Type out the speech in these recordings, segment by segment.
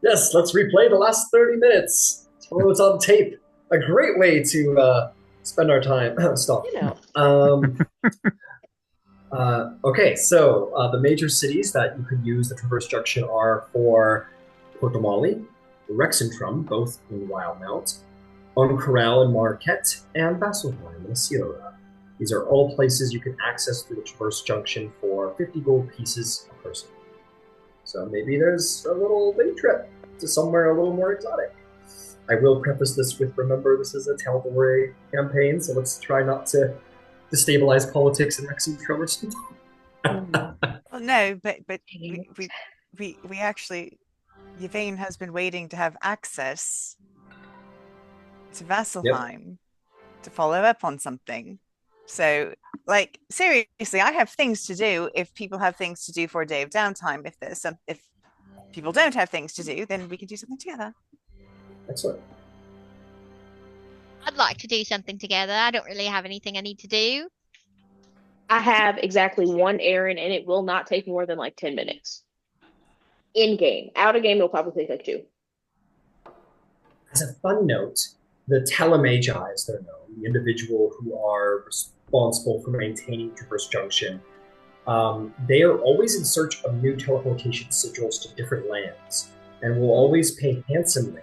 Yes, let's replay the last 30 minutes. Oh, it's on tape. A great way to spend our time. Stop. You know. Um, okay, so the major cities that you could use the Traverse Junction are for Portomali, Rexentrum, both in Wildmount, Oncorel and Marquette, and Vasselheim and Sierra. These are all places you can access through the Traverse Junction for 50 gold pieces a person. So maybe there's a little day trip to somewhere a little more exotic. I will preface this with remember this is a Tal'Dorei campaign, so let's try not to destabilize politics in Wrexham or something. Mhm. Well, no, but Dang it. we actually Yvain has been waiting to have access to Yep. Vasselheim to follow up on something. So, like, seriously, I have things to do if people have things to do for a day of downtime. If people don't have things to do, then we can do something together. Excellent. I'd like to do something together. I don't really have anything I need to do. I have exactly one errand, and it will not take more than like 10 minutes. In game. Out of game, it'll probably take like two. As a fun note, the Telemagi, as they're known, the individual who are responsible for maintaining Traverse Junction, they are always in search of new teleportation sigils to different lands and will always pay handsomely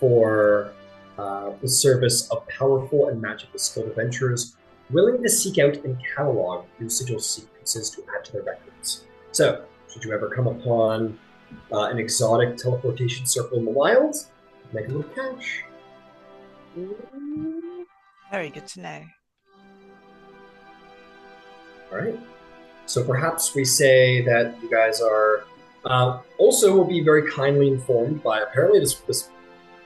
for the service of powerful and magically skilled adventurers willing to seek out and catalog new sigil sequences to add to their records. So, should you ever come upon an exotic teleportation circle in the wild, make a little cash. Very good to know. All right. So perhaps we say that you guys are also will be very kindly informed by apparently this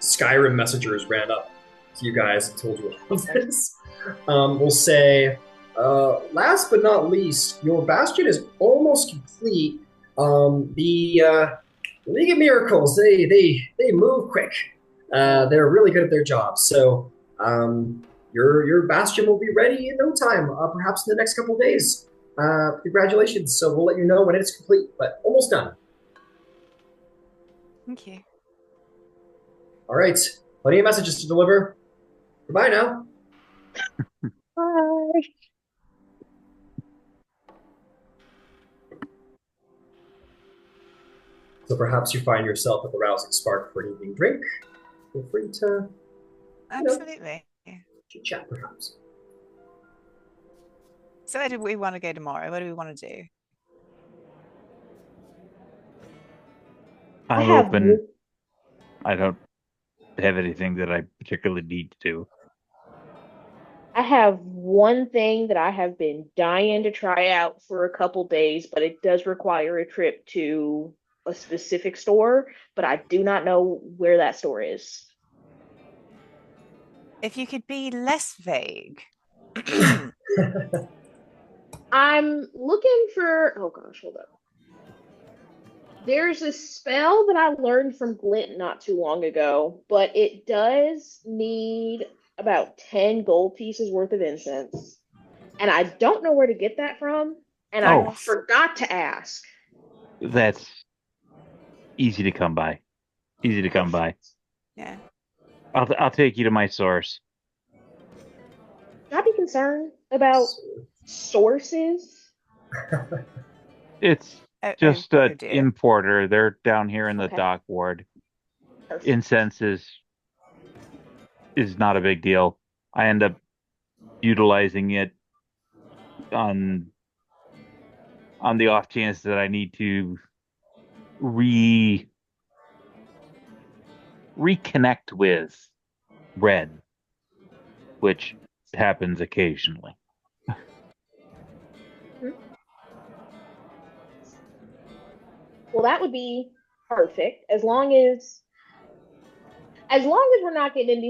Skyrim messengers ran up to you guys and told you all of this. We'll say, last but not least, your bastion is almost complete. The League of Miracles, they move quick. They're really good at their job. So your bastion will be ready in no time, perhaps in the next couple of days. Congratulations. So we'll let you know when it's complete, but almost done. Thank you. All right. Plenty of messages to deliver. Goodbye now. Bye. So perhaps you find yourself at the Rousing Spark for an evening drink. Feel free to Absolutely. chit chat, perhaps. So where do we want to go tomorrow? What do we want to do? I I'm have open. I don't have anything that I particularly need to do. I have one thing that I have been dying to try out for a couple days, but it does require a trip to a specific store, but I do not know where that store is. If you could be less vague. I'm looking for, oh gosh, hold up. There's a spell that I learned from Glint not too long ago, but it does need about 10 gold pieces worth of incense. And I don't know where to get that from, and I Oh. forgot to ask. That's easy to come by. Easy to come by. Yeah. I'll take you to my source. Should I be concerned about sources? It's just oh an dear. importer. They're down here in the Okay. dock ward. Perfect. Incense is not a big deal. I end up utilizing it on the off chance that I need to reconnect with Red, which happens occasionally. Well, that would be perfect as long as we're not getting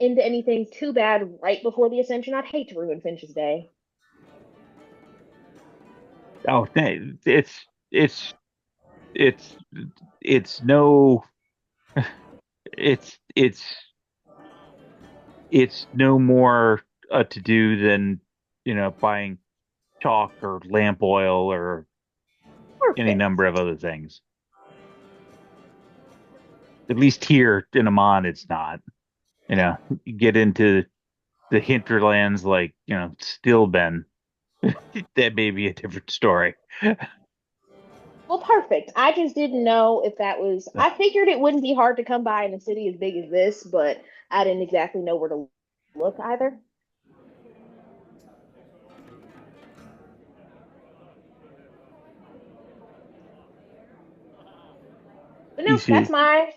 into anything too bad right before the ascension. I'd hate to ruin Finch's day. Oh, it's it's no it's no more to do than buying chalk or lamp oil or any Perfect. number of other things. At least here in Emon, it's not. You get into the hinterlands like, Stillben. That may be a different story. Well, perfect. I just didn't know if that was. I figured it wouldn't be hard to come by in a city as big as this, but I didn't exactly know where to look either. But no, Easy. that's my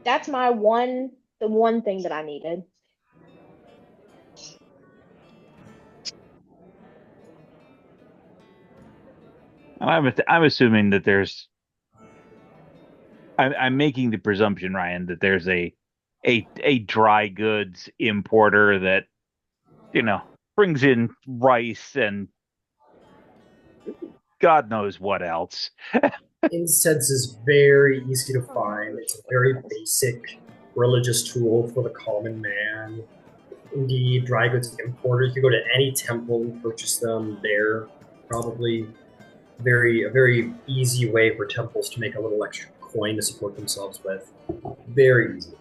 the one thing that I needed. I'm assuming that I'm making the presumption, Ryan, that there's a dry goods importer that, brings in rice and God knows what else. Incense is very easy to find. It's a very basic religious tool for the common man. Indeed, dry goods importer. You can go to any temple and purchase them there. Probably a very easy way for temples to make a little extra coin to support themselves with. Very easy.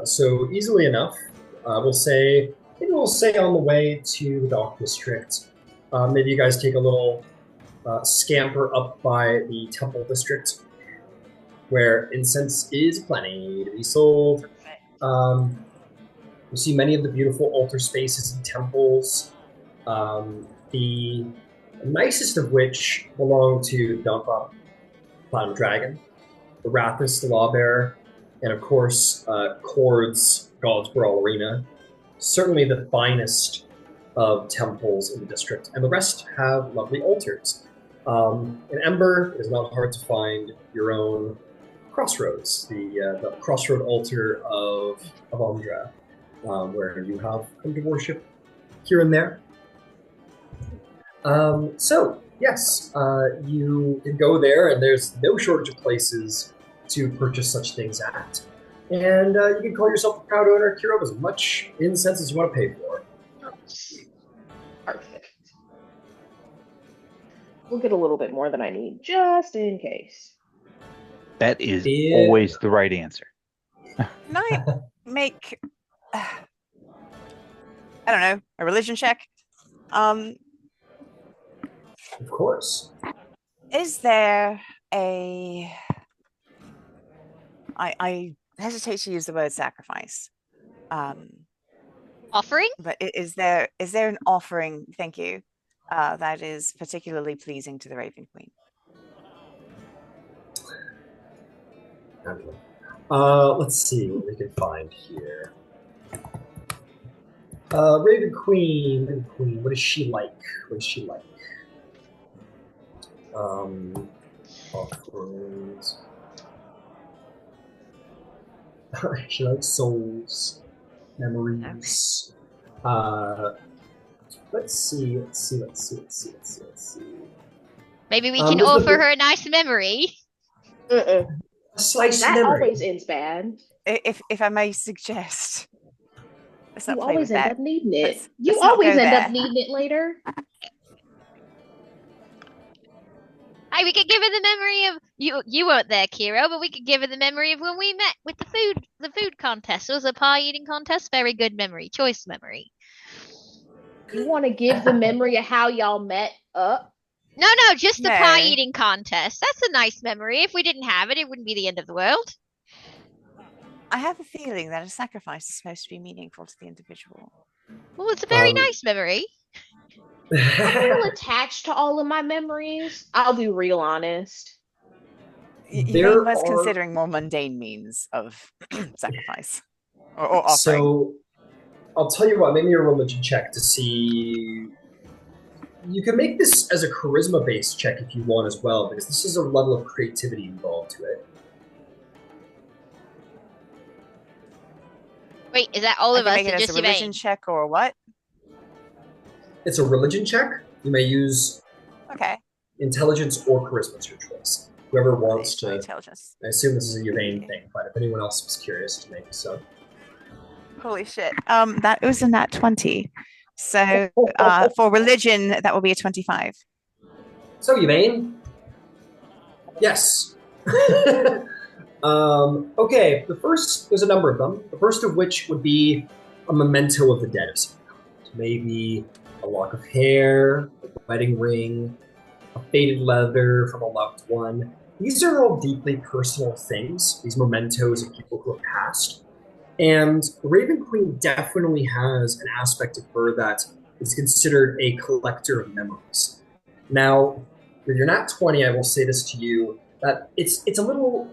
So easily enough, we'll say on the way to the dock district. Maybe you guys take a little scamper up by the temple district, where incense is plenty to be sold. You see many of the beautiful altar spaces and temples. The nicest of which belong to Dumpa, Platinum Dragon, the Rathis, the Lawbearer, and of course, Kord's God's Brawl Arena. Certainly the finest of temples in the district, and the rest have lovely altars. In Ember, it is not hard to find your own crossroads, the crossroad altar of Omdra, where you have come to worship here and there. So, yes, you can go there, and there's no shortage of places to purchase such things at. And you can call yourself a proud owner, Qiro, of as much incense as you want to pay for. Perfect. We'll get a little bit more than I need, just in case. That is always the right answer. Can I make, I don't know, a religion check? Of course. Is there a... I hesitate to use the word sacrifice. Offering? But is there an offering, thank you, that is particularly pleasing to the Raven Queen? Let's see what we can find here. Raven Queen, what is she like? Offerings. She likes souls, memories. Okay. Let's see. Maybe we can offer her a nice memory. A slice that memory. Always ends bad. If I may suggest, let's not You play always with end that. up needing it. Let's You not always go end there. up needing it later. Hey, we could give her the memory of you weren't there, Qiro, but we could give her the memory of when we met with the food contest. It was a pie eating contest. Very good memory, choice memory. You want to give the memory of how y'all met up? No, just the No. pie eating contest. That's a nice memory. If we didn't have it, it wouldn't be the end of the world. I have a feeling that a sacrifice is supposed to be meaningful to the individual. Well, it's a very nice memory. I'm a little attached to all of my memories. I'll be real honest. You was considering more mundane means of sacrifice or offering. So, I'll tell you what. Maybe a religion check to see. You can make this as a charisma-based check if you want as well, because this is a level of creativity involved to it. Wait, is that all of us? Make it as just a religion check or what? It's a religion check. You may use intelligence or charisma. It's your choice. Whoever wants to. Intelligence. I assume this is a Yvain thing, but if anyone else was curious to make so. Holy shit. That was a nat 20. So for religion, that will be a 25. So, Yvain? Yes. Okay, there's a number of them. The first of which would be a memento of the dead of some kind. Maybe a lock of hair, a wedding ring, a faded letter from a loved one. These are all deeply personal things, these mementos of people who have passed. And the Raven Queen definitely has an aspect of her that is considered a collector of memories. Now, with your nat 20, I will say this to you, that it's a little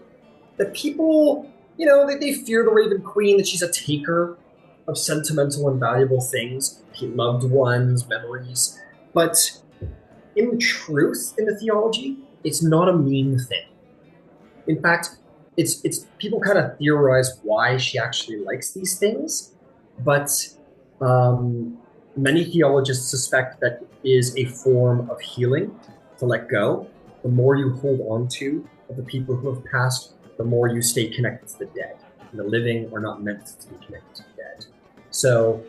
that people, they fear the Raven Queen, that she's a taker of sentimental and valuable things, loved ones, memories. But in truth, in the theology, it's not a mean thing. In fact, it's people kind of theorize why she actually likes these things, but many theologians suspect that it is a form of healing to let go. The more you hold on to of the people who have passed, the more you stay connected to the dead. And the living are not meant to be connected to the dead. So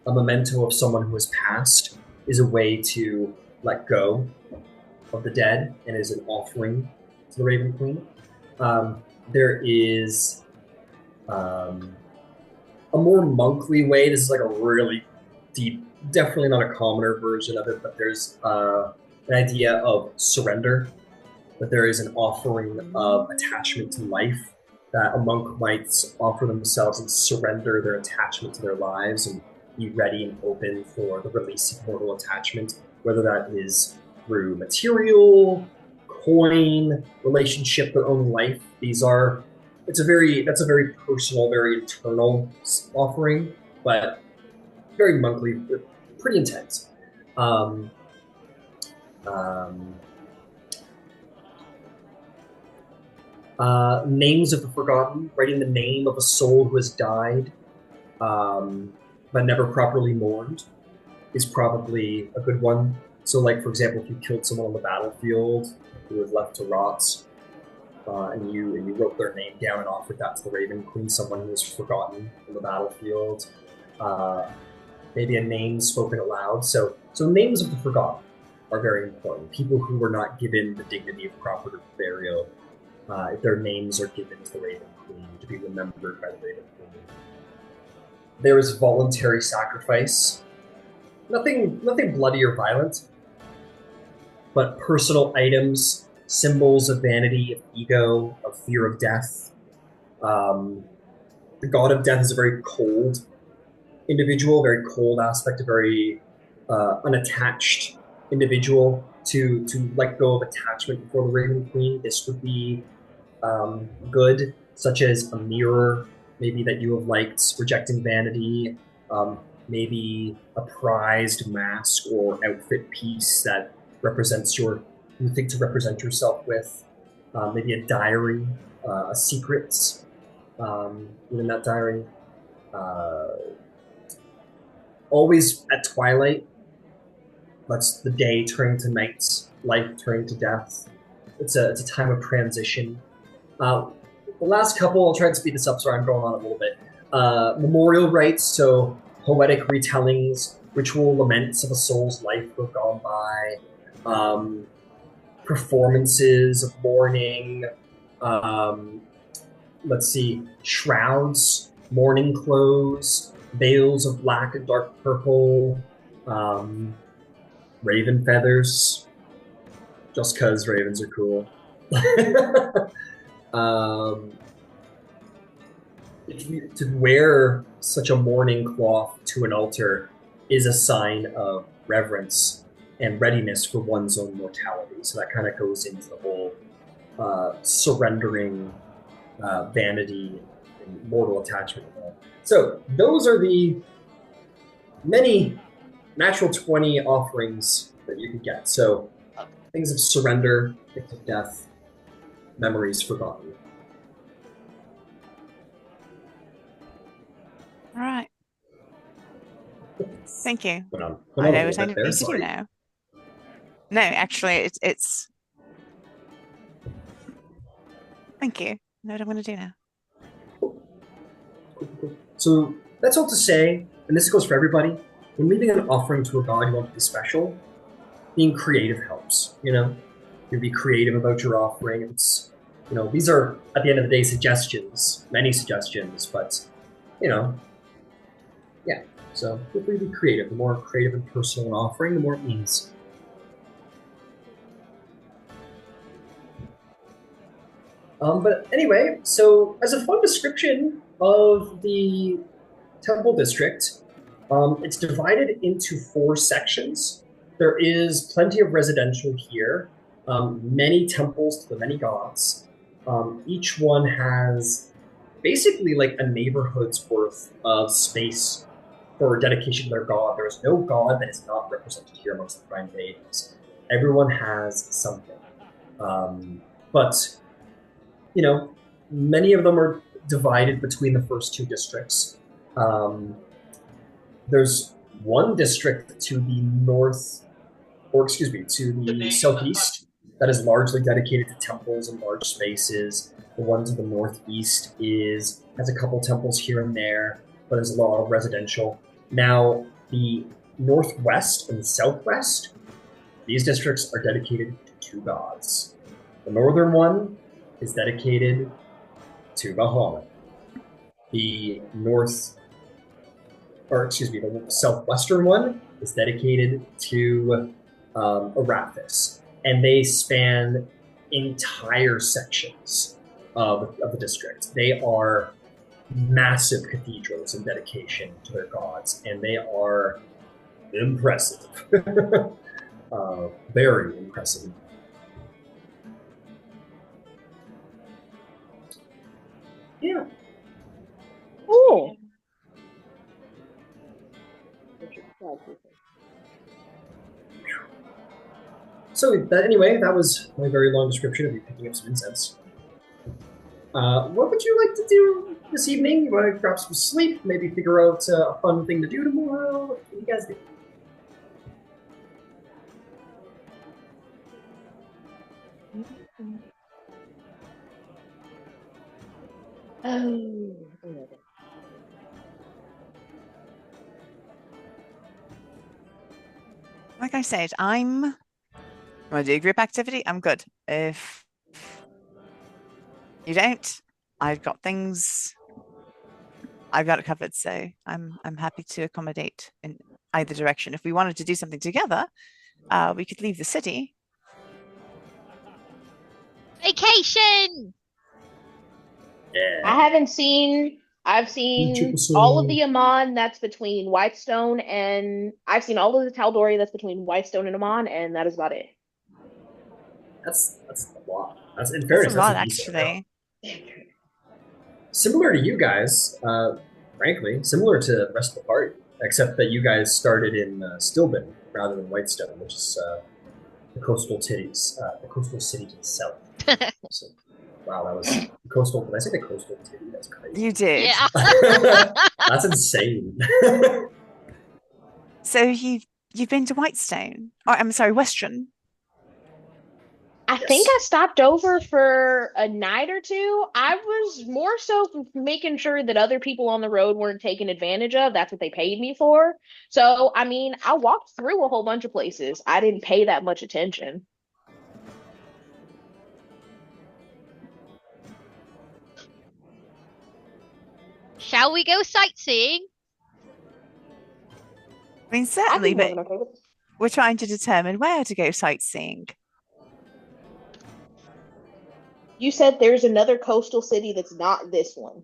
a memento of someone who has passed is a way to let go of the dead and is an offering to the Raven Queen. There is a more monthly way. This is like a really deep, definitely not a commoner version of it, but there's an idea of surrender, that there is an offering of attachment to life, that a monk might offer themselves and surrender their attachment to their lives and be ready and open for the release of mortal attachment, whether that is through material, coin, relationship, their own life. That's a very personal, very internal offering, but very monthly, pretty intense. Names of the forgotten, writing the name of a soul who has died, but never properly mourned, is probably a good one. So, like, for example, if you killed someone on the battlefield who was left to rot, and you wrote their name down and offered that to the Raven Queen, someone who was forgotten on the battlefield, maybe a name spoken aloud. So names of the forgotten are very important. People who were not given the dignity of proper burial, if their names are given to the Raven Queen to be remembered by the Raven Queen. There is voluntary sacrifice. Nothing bloody or violent, but personal items, symbols of vanity, of ego, of fear of death. The god of death is a very cold individual, very cold aspect, a very unattached individual. To let go of attachment before the Raven Queen, this would be good, such as a mirror, maybe that you have liked, rejecting vanity, maybe a prized mask or outfit piece that represents you think to represent yourself with, maybe a diary, a secret within that diary. Always at twilight, that's the day turning to night, life turning to death. It's a time of transition. The last couple, I'll try to speed this up, sorry I'm going on a little bit. Memorial rites, so poetic retellings, ritual laments of a soul's life who have gone by, performances of mourning, shrouds, mourning clothes, veils of black and dark purple, raven feathers, just because ravens are cool. To wear such a mourning cloth to an altar is a sign of reverence and readiness for one's own mortality. So that kind of goes into the whole surrendering vanity and mortal attachment. So those are the many natural 20 offerings that you can get. So things of surrender, gift of death, memories forgotten. All right. Thank you. I know what I need to do now. No, actually, it's. Thank you. I know what I'm going to do now. So that's all to say, and this goes for everybody. When leaving an offering to a god you want to be special, being creative helps. You know, you be creative about your offering. It's these are at the end of the day suggestions, many suggestions, but yeah. So feel free to be creative. The more creative and personal an offering, the more it means. But anyway, so as a fun description of the temple district, it's divided into 4 sections. There is plenty of residential here, many temples to the many gods. Each one has basically like a neighborhood's worth of space for dedication to their god. There is no god that is not represented here amongst the prime deities. Everyone has something. But many of them are divided between the first 2 districts. There's one district to the north, or excuse me, to the southeast that is largely dedicated to temples and large spaces. The one to the northeast has a couple temples here and there, but there's a lot of residential. Now, the northwest and southwest, these districts are dedicated to 2 gods. The northern one is dedicated to Bahamut. The southwestern one is dedicated to Arathis, and they span entire sections of the district. They are massive cathedrals in dedication to their gods, and they are impressive. Very impressive. Yeah. Cool. So anyway, that was my very long description of you picking up some incense. What would you like to do this evening? You want to grab some sleep? Maybe figure out a fun thing to do tomorrow? What do you guys do? Oh. Like I said, want to do a group activity? I'm good. If you don't, I've got it covered, so I'm happy to accommodate in either direction. If we wanted to do something together, we could leave the city. Vacation! Yeah. I've seen all of the Emon that's between Whitestone, and I've seen all of the Tal'Dorei that's between Whitestone and Emon, and that is about it. That's a lot. That's in fairness, a lot, that's actually. Similar to you guys, frankly, similar to the rest of the party, except that you guys started in Stillben rather than Whitestone, which is the coastal city to the south. So, wow, that was coastal. Did I say the coastal titty? That's crazy. You did. Yeah. That's insane. So you've been to Whitestone? Oh, I'm sorry, Westruun. I think I stopped over for a night or 2. I was more so making sure that other people on the road weren't taken advantage of. That's what they paid me for. So, I mean, I walked through a whole bunch of places. I didn't pay that much attention. Shall we go sightseeing? I mean, certainly, but we're trying to determine where to go sightseeing. You said there's another coastal city that's not this one.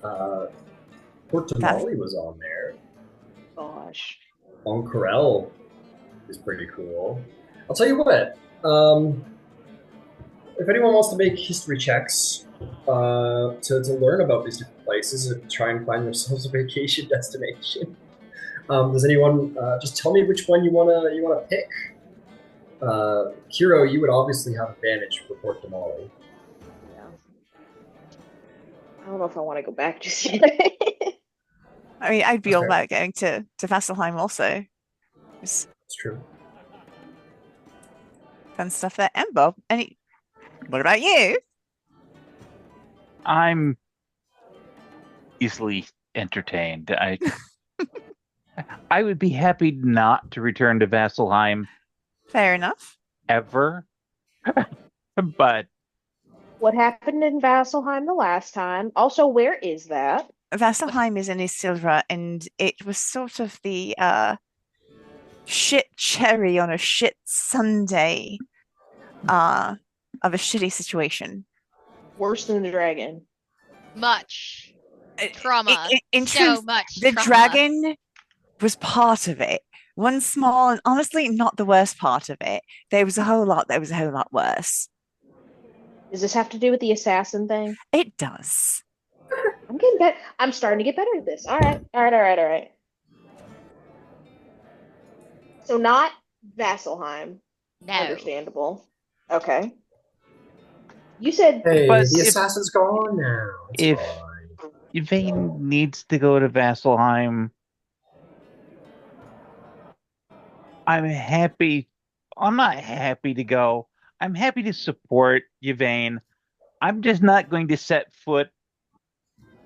Port Tamale was on there. Gosh. Oncorel is pretty cool. I'll tell you what. If anyone wants to make history checks to learn about these different places and try and find themselves a vacation destination, does anyone just tell me which one you wanna pick? Qiro, you would obviously have advantage for Port Damali. Yeah. I don't know if I want to go back just yet. I mean, I'd be all about going to Vasselheim also. It's true. Fun stuff there. And Bob, what about you? I'm easily entertained. I would be happy not to return to Vasselheim Fair enough. ever, but What happened in Vasselheim the last time? Also, where is that? Vasselheim is in Isilra, and it was sort of the shit cherry on a shit Sunday of a shitty situation. Worse than the dragon. Much trauma. In So truth, much the trauma. dragon was part of it. One small and honestly not the worst part of it. There was a whole lot that was a whole lot worse. Does this have to do with the assassin thing? It does. I'm getting better. I'm starting to get better at this. All right. So not Vasselheim. No. Understandable. Okay. You said Hey, But the if- assassin's gone now. It's if- fine. Yvain needs to go to Vasselheim. I'm happy. I'm not happy to go. I'm happy to support Yvain. I'm just not going to set foot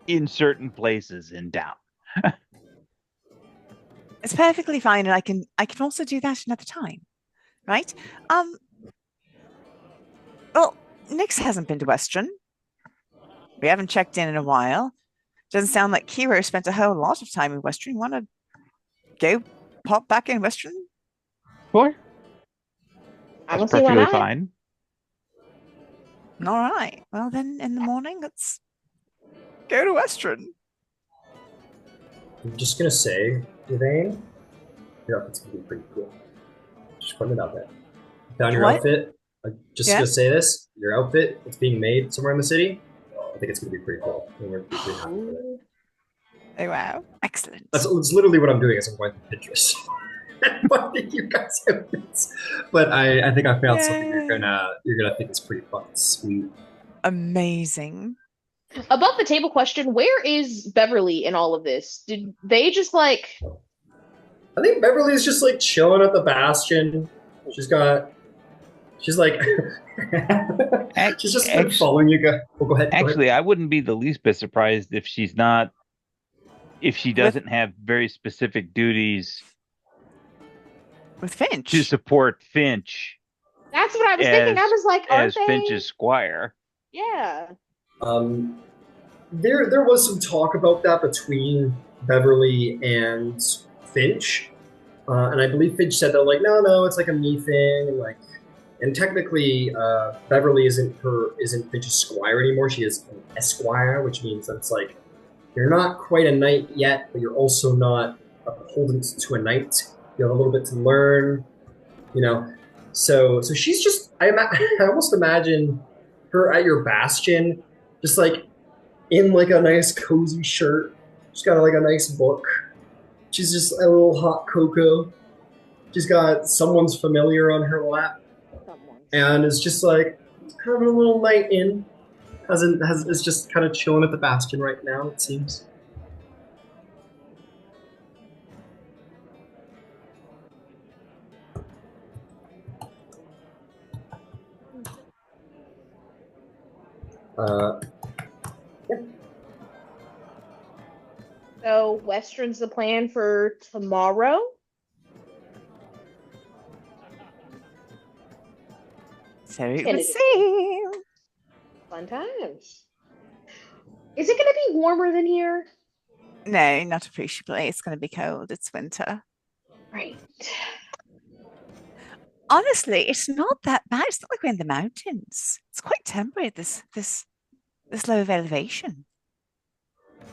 in certain places in town. It's perfectly fine, and I can also do that another time. Right? Well, Nyx hasn't been to Westruun. We haven't checked in a while. Doesn't sound like Qiro spent a whole lot of time in Westruun. Want to go pop back in Westruun? Sure. I don't That's see why perfectly not. fine. All right. Well, then in the morning, let's go to Westruun. I'm just gonna say, Yvain, your outfit's gonna be pretty cool. Just putting it out there. Found your What? outfit. I'm just Yeah? gonna say this. Your outfit, it's being made somewhere in the city. I think it's gonna be pretty cool. And we're pretty happy with it. Oh, wow. Excellent. That's literally what I'm doing is I'm going to Pinterest. Finding you guys outfits. But I think I found something you're gonna think is pretty fucking sweet. Amazing. Above the table question, where is Beverly in all of this? Did they just like I think Beverly's just like chilling at the Bastion. She's like she's just been following you guys. Oh, go ahead. Actually, I wouldn't be the least bit surprised if she doesn't have very specific duties With Finch. to support Finch That's what I was thinking. I was like, aren't as they? Finch's squire. Yeah. There was some talk about that between Beverly and Finch, and I believe Finch said that like, no, it's like a me thing, and technically, Beverly isn't Finch's squire anymore. She is an esquire, which means that it's like you're not quite a knight yet, but you're also not beholden to a knight. You have a little bit to learn, you know. So she's just I almost imagine her at your bastion, just like in like a nice cozy shirt. She's got like a nice book. She's just a little hot cocoa. She's got someone's familiar on her lap, and is just like having a little night in. Is just kind of chilling at the bastion right now. It seems. So Westruun's the plan for tomorrow? So it would seem. Fun times. Is it going to be warmer than here? No, not appreciably. It's going to be cold. It's winter. Right. Honestly, it's not that bad. It's not like we're in the mountains. It's quite temperate, this low of elevation.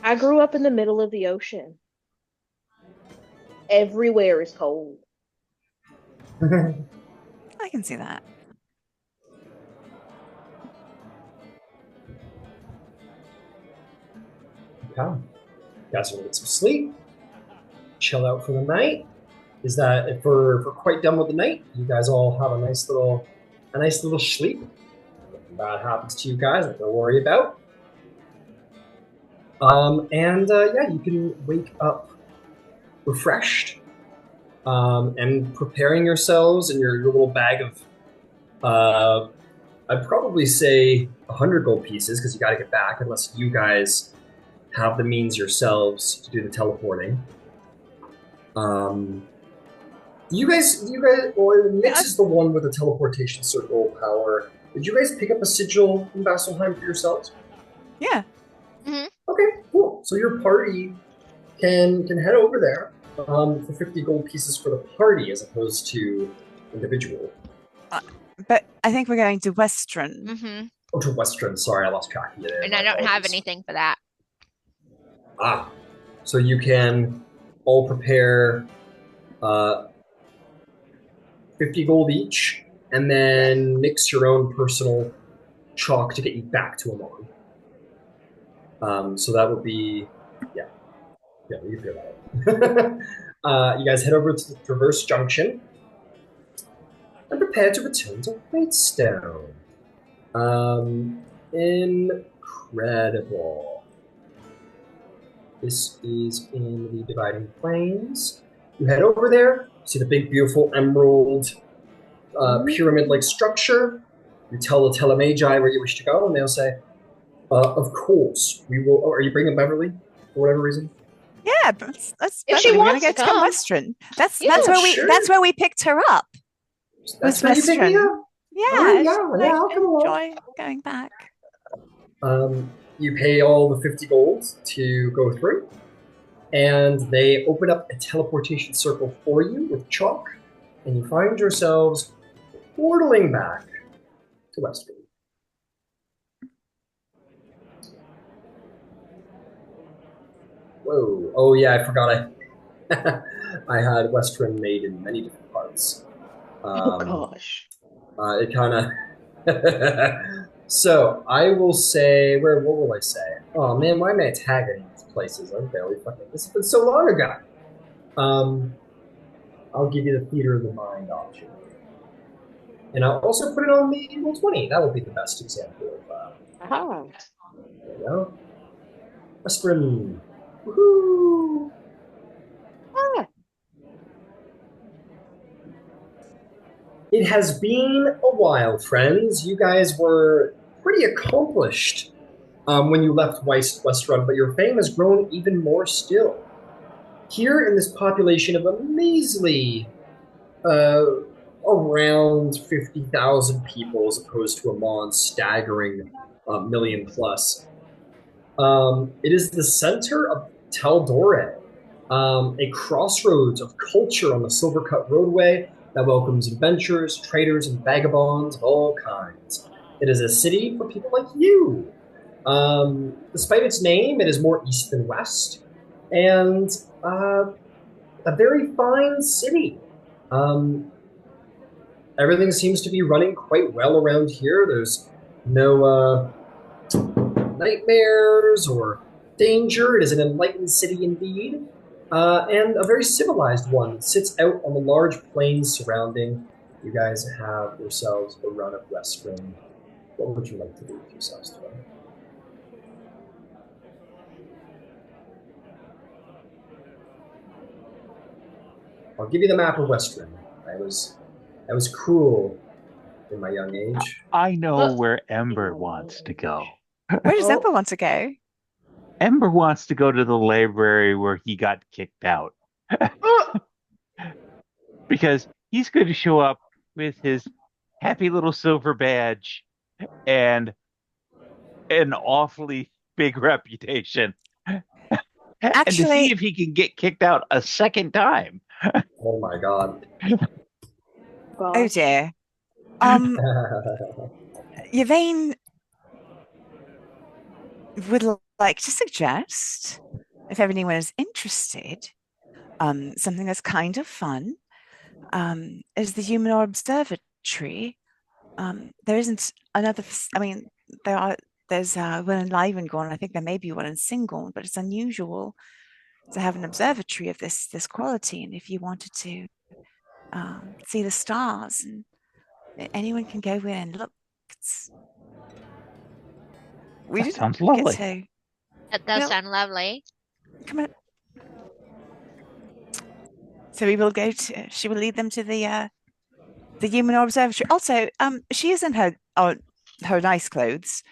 I grew up in the middle of the ocean. Everywhere is cold. I can see that. Okay. Guys are gonna get some sleep. Chill out for the night. Is that if we're quite done with the night, you guys all have a nice little sleep. Nothing bad happens to you guys, nothing to worry about. Yeah, you can wake up refreshed, and preparing yourselves in your little bag of I'd probably say 100 gold pieces because you got to get back, unless you guys have the means yourselves to do the teleporting. Um, or Nyx is the one with the teleportation circle power. Did you guys pick up a sigil in Vasselheim for yourselves? Yeah. Okay, cool. So your party can head over there for 50 gold pieces for the party as opposed to individual. But I think we're going to Westruun. Oh, to Westruun. Sorry, I lost track of you there. And I don't have anything for that. Ah, so you can all prepare 50 gold each, and then mix your own personal chalk to get you back to Emon. So that would be, yeah, you can figure that out. You guys head over to the Traverse Junction and prepare to return to Westruun. Incredible. This is in the Dividing Plains. You head over there, see the big, beautiful emerald pyramid-like structure. You tell the Telemagi where you wish to go, and they'll say, of course, we will. Oh, are you bringing Beverly for whatever reason? Yeah, let's If she we're gonna wants go to to come. Westruun. That's sure. that's where we picked her up. That's where you pick me up? Yeah, Oh, yeah, I'll come along. enjoy going back. You pay all the 50 gold to go through, and they open up a teleportation circle for you with chalk, and you find yourselves portaling back to Westruun. Whoa. Oh, yeah, I forgot I had Westruun made in many different parts. Oh gosh. It kind of... So, I will say... What will I say? Oh, man, why am I tagging these places? I'm barely fucking... This has been so long ago. I'll give you the Theater of the Mind option. And I'll also put it on the Roll20. That will be the best example of... Oh. There you go. Westruun. Woohoo! Ah. It has been a while, friends. You guys were pretty accomplished when you left Westruun, but your fame has grown even more still. Here in this population of a measly around 50,000 people as opposed to Emon's staggering million plus, it is the center of Tal'Dorei, a crossroads of culture on the Silvercut roadway that welcomes adventurers, traders, and vagabonds of all kinds. It is a city for people like you. Despite its name, it is more east than west, and a very fine city. Everything seems to be running quite well around here. There's no nightmares or danger. It is an enlightened city indeed, and a very civilized one. It sits out on the large plains surrounding. You guys have yourselves a run of Westruun. What would you like to do with yourselves today? I'll give you the map of Westruun. I was cruel in my young age. I know where Ember wants to go. Where does Ember want to go? Ember wants to go to the library where he got kicked out. Because he's going to show up with his happy little silver badge and an awfully big reputation. Actually, and to see if he can get kicked out a second time. Oh my god. Oh dear. Yvain would like to suggest, if anyone is interested, something that's kind of fun, is the Human Observatory. There isn't another, I mean, there's one in Livengorn. I think there may be one in Singorn, but it's unusual to have an observatory of this quality. And if you wanted to see the stars, and anyone can go in and look. That sounds lovely. That does sound lovely. Come on. So we will go to. She will lead them to the Human Observatory. Also, she is in her her nice clothes.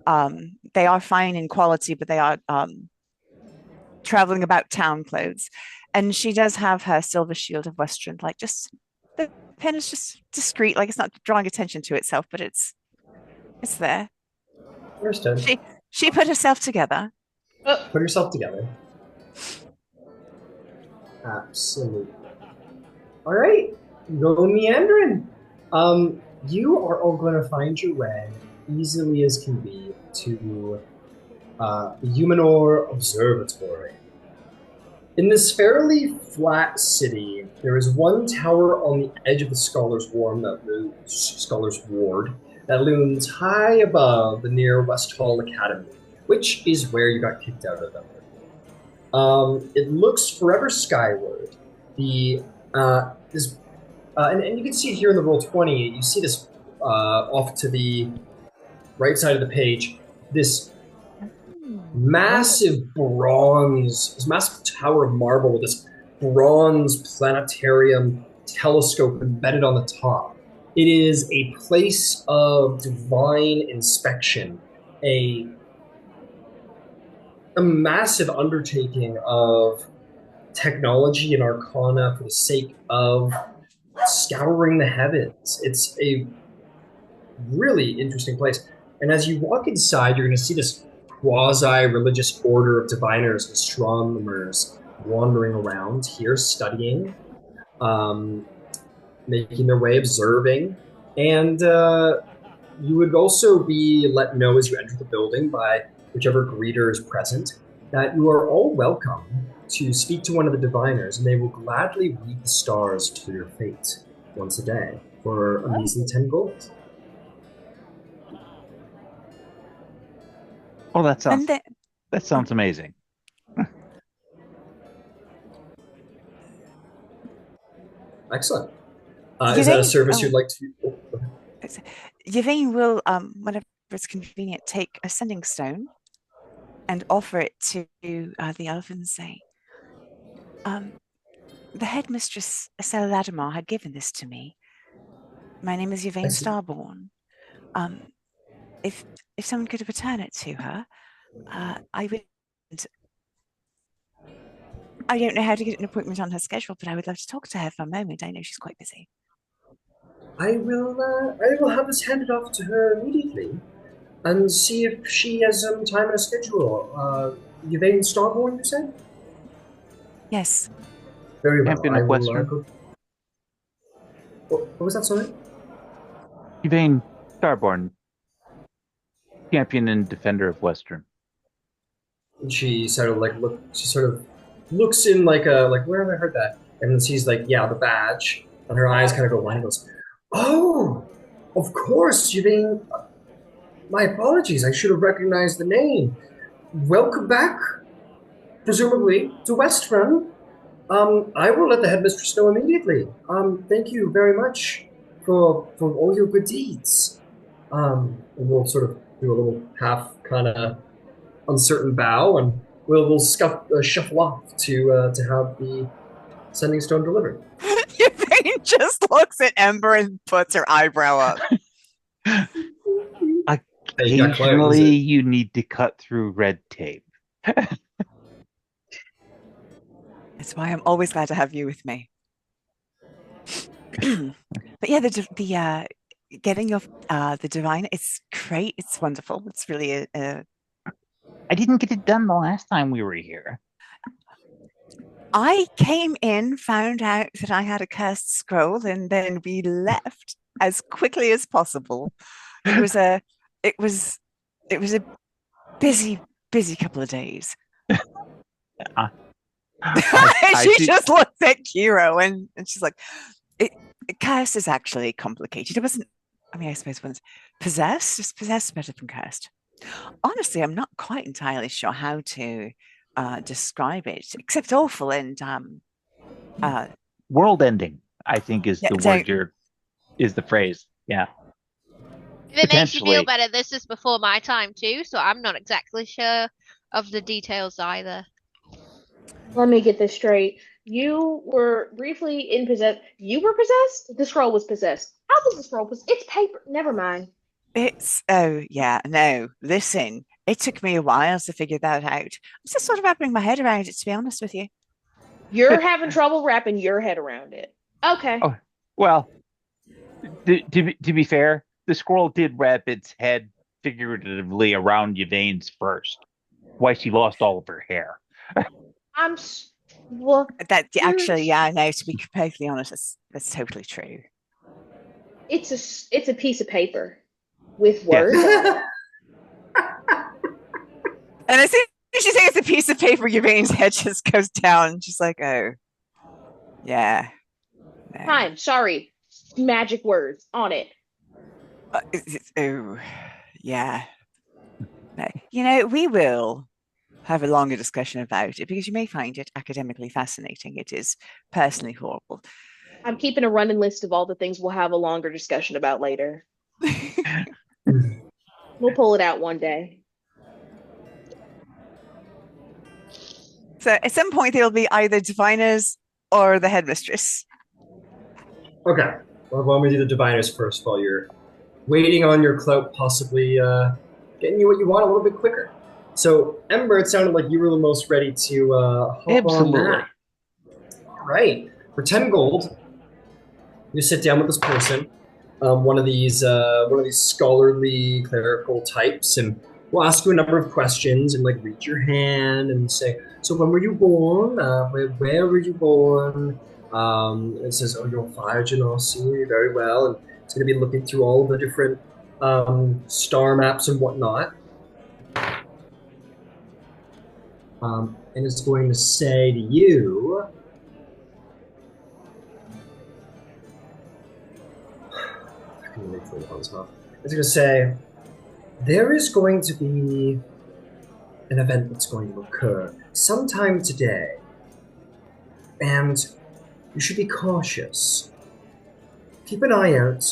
They are fine in quality, but they are traveling about town clothes. And she does have her silver shield of Westruun, like just the pin is just discreet, like it's not drawing attention to itself, but it's there. Understood. She put herself together. Put yourself together. Absolutely. All right, go meandering. You are all going to find your way easily as can be to the Humanor Observatory. In this fairly flat city, there is one tower on the edge of the Scholar's Ward that looms high above the near West Hall Academy, which is where you got kicked out of them. It looks forever skyward. And you can see it here in the Roll20. You see this off to the right side of the page. This massive tower of marble with this bronze planetarium telescope embedded on the top. It is a place of divine inspection, a massive undertaking of technology and arcana for the sake of scouring the heavens. It's a really interesting place. And as you walk inside, you're going to see this quasi-religious order of diviners and astronomers wandering around here, studying, making their way, observing. And you would also be let know as you enter the building by whichever greeter is present that you are all welcome to speak to one of the diviners, and they will gladly read the stars to your fate once a day for a measly 10 gold. Oh, that sounds amazing. Excellent. Is that a service you'd like to? Yvain will, whenever it's convenient, take a sending stone and offer it to the elf and say, the headmistress, Estelle Ladimar, had given this to me. My name is Yvain Starborn. If someone could return it to her, I would. I don't know how to get an appointment on her schedule, but I would love to talk to her for a moment. I know she's quite busy. I will have this handed off to her immediately, and see if she has some time in her schedule. Yvain Starborn, you said? Yes. Very well. Champion of Westruun. What was that, sorry? Yvain Starborn, champion and defender of Westruun. And she sort of looks in like where have I heard that? And then sees the badge, and her eyes kind of go wide and goes, "Oh, of course, Yvain. My apologies, I should have recognized the name. Welcome back, presumably, to Westruun. I will let the headmistress know immediately. Thank you very much for all your good deeds." And we'll sort of do a little half kind of uncertain bow, and we'll shuffle off to have the sending stone delivered. Yvain just looks at Ember and puts her eyebrow up. Occasionally, you need to cut through red tape. That's why I'm always glad to have you with me. But yeah, the getting of the divine, it's great. It's wonderful. It's really I didn't get it done the last time we were here. I came in, found out that I had a cursed scroll, and then we left as quickly as possible. It was a busy couple of days. She just looked at Qiro and she's like, cursed is actually complicated. It wasn't, I suppose when it's possessed, it's possessed better than cursed. Honestly, I'm not quite entirely sure how to describe it, except awful and world ending, I think is the word is the phrase. Yeah. If it makes you feel better, this is before my time too, so I'm not exactly sure of the details either. Let me get this straight. You were briefly in possess. You were possessed? The scroll was possessed. How was the scroll possessed? It's paper. Never mind. Oh, yeah, no, listen, it took me a while to figure that out. I'm just sort of wrapping my head around it, to be honest with you. You're having trouble wrapping your head around it. Okay. Oh, well, to be fair, the squirrel did wrap its head figuratively around Yvain's first. Why she lost all of her hair. I'm well, That actually, here's yeah, no, to be perfectly honest, that's totally true. it's a piece of paper with Yes. words on it. And as soon as you say it's a piece of paper, Yvain's head just goes down. She's like, oh, yeah. No. Fine, sorry. Magic words on it. Oh, yeah. No. You know, we will have a longer discussion about it because you may find it academically fascinating. It is personally horrible. I'm keeping a running list of all the things we'll have a longer discussion about later. We'll pull it out one day. So at some point, there'll be either diviners or the headmistress. Okay. Well, why don't we do the diviners first while you're waiting on your cloak, possibly getting you what you want a little bit quicker. So, Ember, it sounded like you were the most ready to hop Absolutely. on that. All right. For 10 gold, you sit down with this person, one of these scholarly clerical types, and we'll ask you a number of questions and like read your hand and say, so when were you born? Where were you born? It says, oh, you're fire genasi, very well. And it's going to be looking through all the different star maps and whatnot. And it's going to say to you, it's going to say, there is going to be an event that's going to occur sometime today, and you should be cautious. Keep an eye out,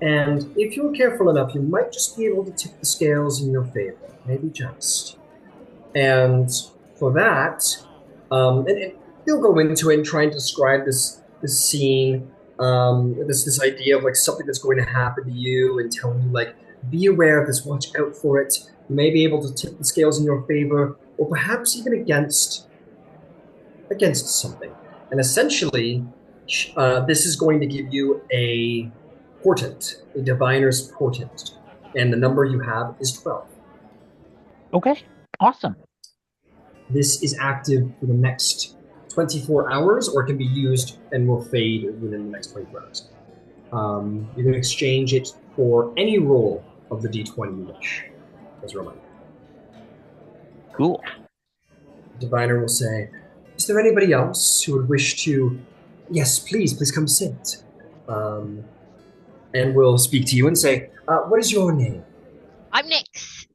and if you're careful enough, you might just be able to tip the scales in your favor, maybe just. And for that, and he'll go into it and try and describe this scene, this idea of like something that's going to happen to you, and telling you like, be aware of this, watch out for it. You may be able to tip the scales in your favor, or perhaps even against something. And essentially, this is going to give you a portent, a diviner's portent, and the number you have is 12. Okay, awesome. This is active for the next 24 hours, or it can be used and will fade within the next 24 hours. You can exchange it for any roll of the d20 you wish, as a reminder. Cool. The diviner will say, is there anybody else who would wish to... Yes, please come sit. And we'll speak to you and say, what is your name? I'm Nyx.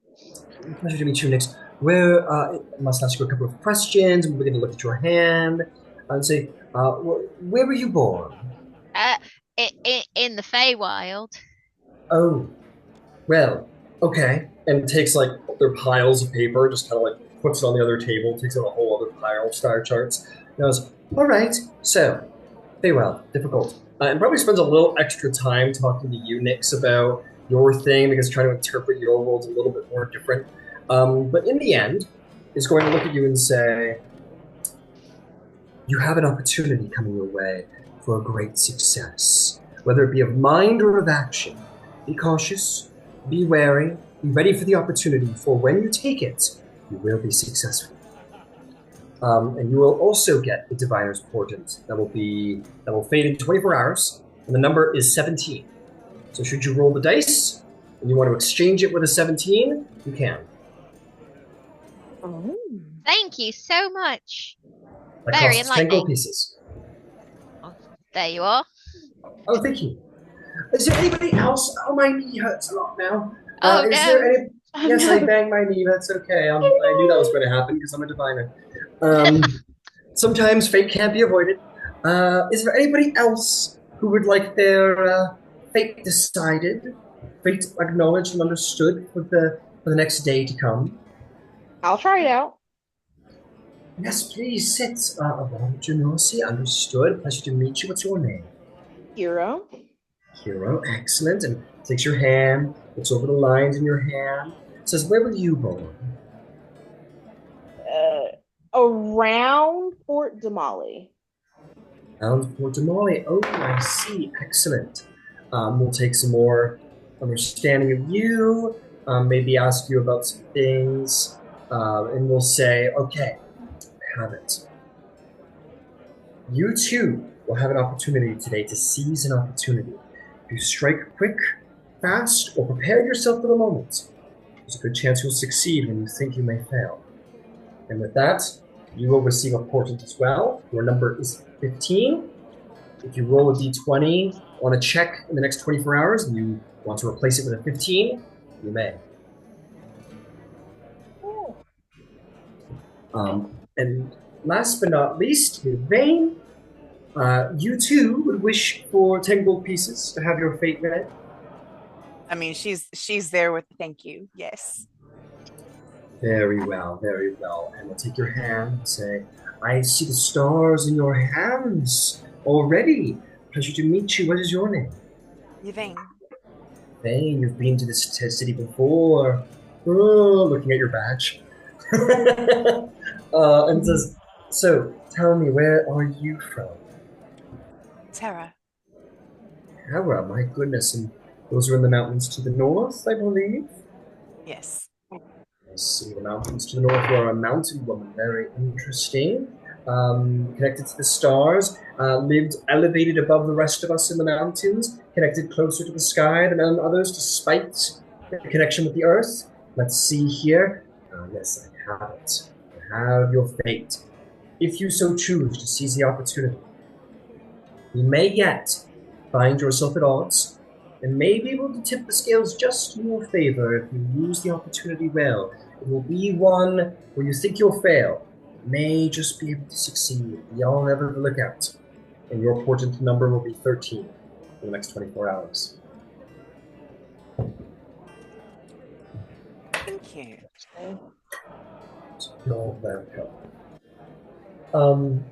Pleasure to meet you, Nyx. I must ask you a couple of questions. We're going to look at your hand and say, where were you born? In the Feywild. Oh, well, okay. And takes like their piles of paper, just kind of like puts it on the other table, takes out a whole other pile of star charts. And goes, all right, so, Feywild, difficult. And probably spends a little extra time talking to you, Nyx, about your thing, because trying to interpret your world's a little bit more different. But in the end, is going to look at you and say, you have an opportunity coming your way for a great success, whether it be of mind or of action. Be cautious, be wary, be ready for the opportunity, for when you take it, you will be successful. And you will also get a Diviner's Portent that will fade in 24 hours, and the number is 17. So should you roll the dice, and you want to exchange it with a 17, you can. Oh. Thank you so much. That Very costs 10 gold enlightening. pieces. There you are. Oh, thank you. Is there anybody else? Oh, my knee hurts a lot now. Oh, is no. there any... Oh, Yes, no. I banged my knee. That's okay. I knew that was going to happen because I'm a diviner. Sometimes fate can't be avoided. Is there anybody else who would like their fate decided, fate acknowledged and understood for the next day to come? I'll try it out. Yes, please sit. Genosi, understood. Pleasure to meet you. What's your name? Qiro. Qiro, excellent. And takes your hand, looks over the lines in your hand, says, "Where were you born?" Around Fort Damali. Around Fort Damali. Oh, I see. Excellent. We'll take some more understanding of you, maybe ask you about some things, and we'll say, okay, I have it. You too will have an opportunity today to seize an opportunity. If you strike quick, fast, or prepare yourself for the moment, there's a good chance you'll succeed when you think you may fail. And with that, you will receive a portent as well. Your number is 15. If you roll a d20 on a check in the next 24 hours and you want to replace it with a 15, you may. And last but not least, Vane, you too would wish for 10 gold pieces to have your fate read. I mean, she's there with thank you. Yes. Very well, very well. And we'll take your hand and say, I see the stars in your hands already. Pleasure to meet you. What is your name? Yvain. Vane, you've been to this city before. Oh, looking at your badge. And says, so, tell me, where are you from? Terra. Terra, my goodness. And those are in the mountains to the north, I believe? Yes. I see the mountains to the north. You are a mountain woman. Very interesting. Connected to the stars. Lived elevated above the rest of us in the mountains. Connected closer to the sky than others, despite the connection with the earth. Let's see here. Yes, I have it. I have your fate. If you so choose to seize the opportunity, you may yet find yourself at odds and may be able to tip the scales just in your favor if you use the opportunity well. It will be one where you think you'll fail, may just be able to succeed. Be on ever the lookout. And your portent number will be 13 for the next 24 hours. Thank you. You're welcome.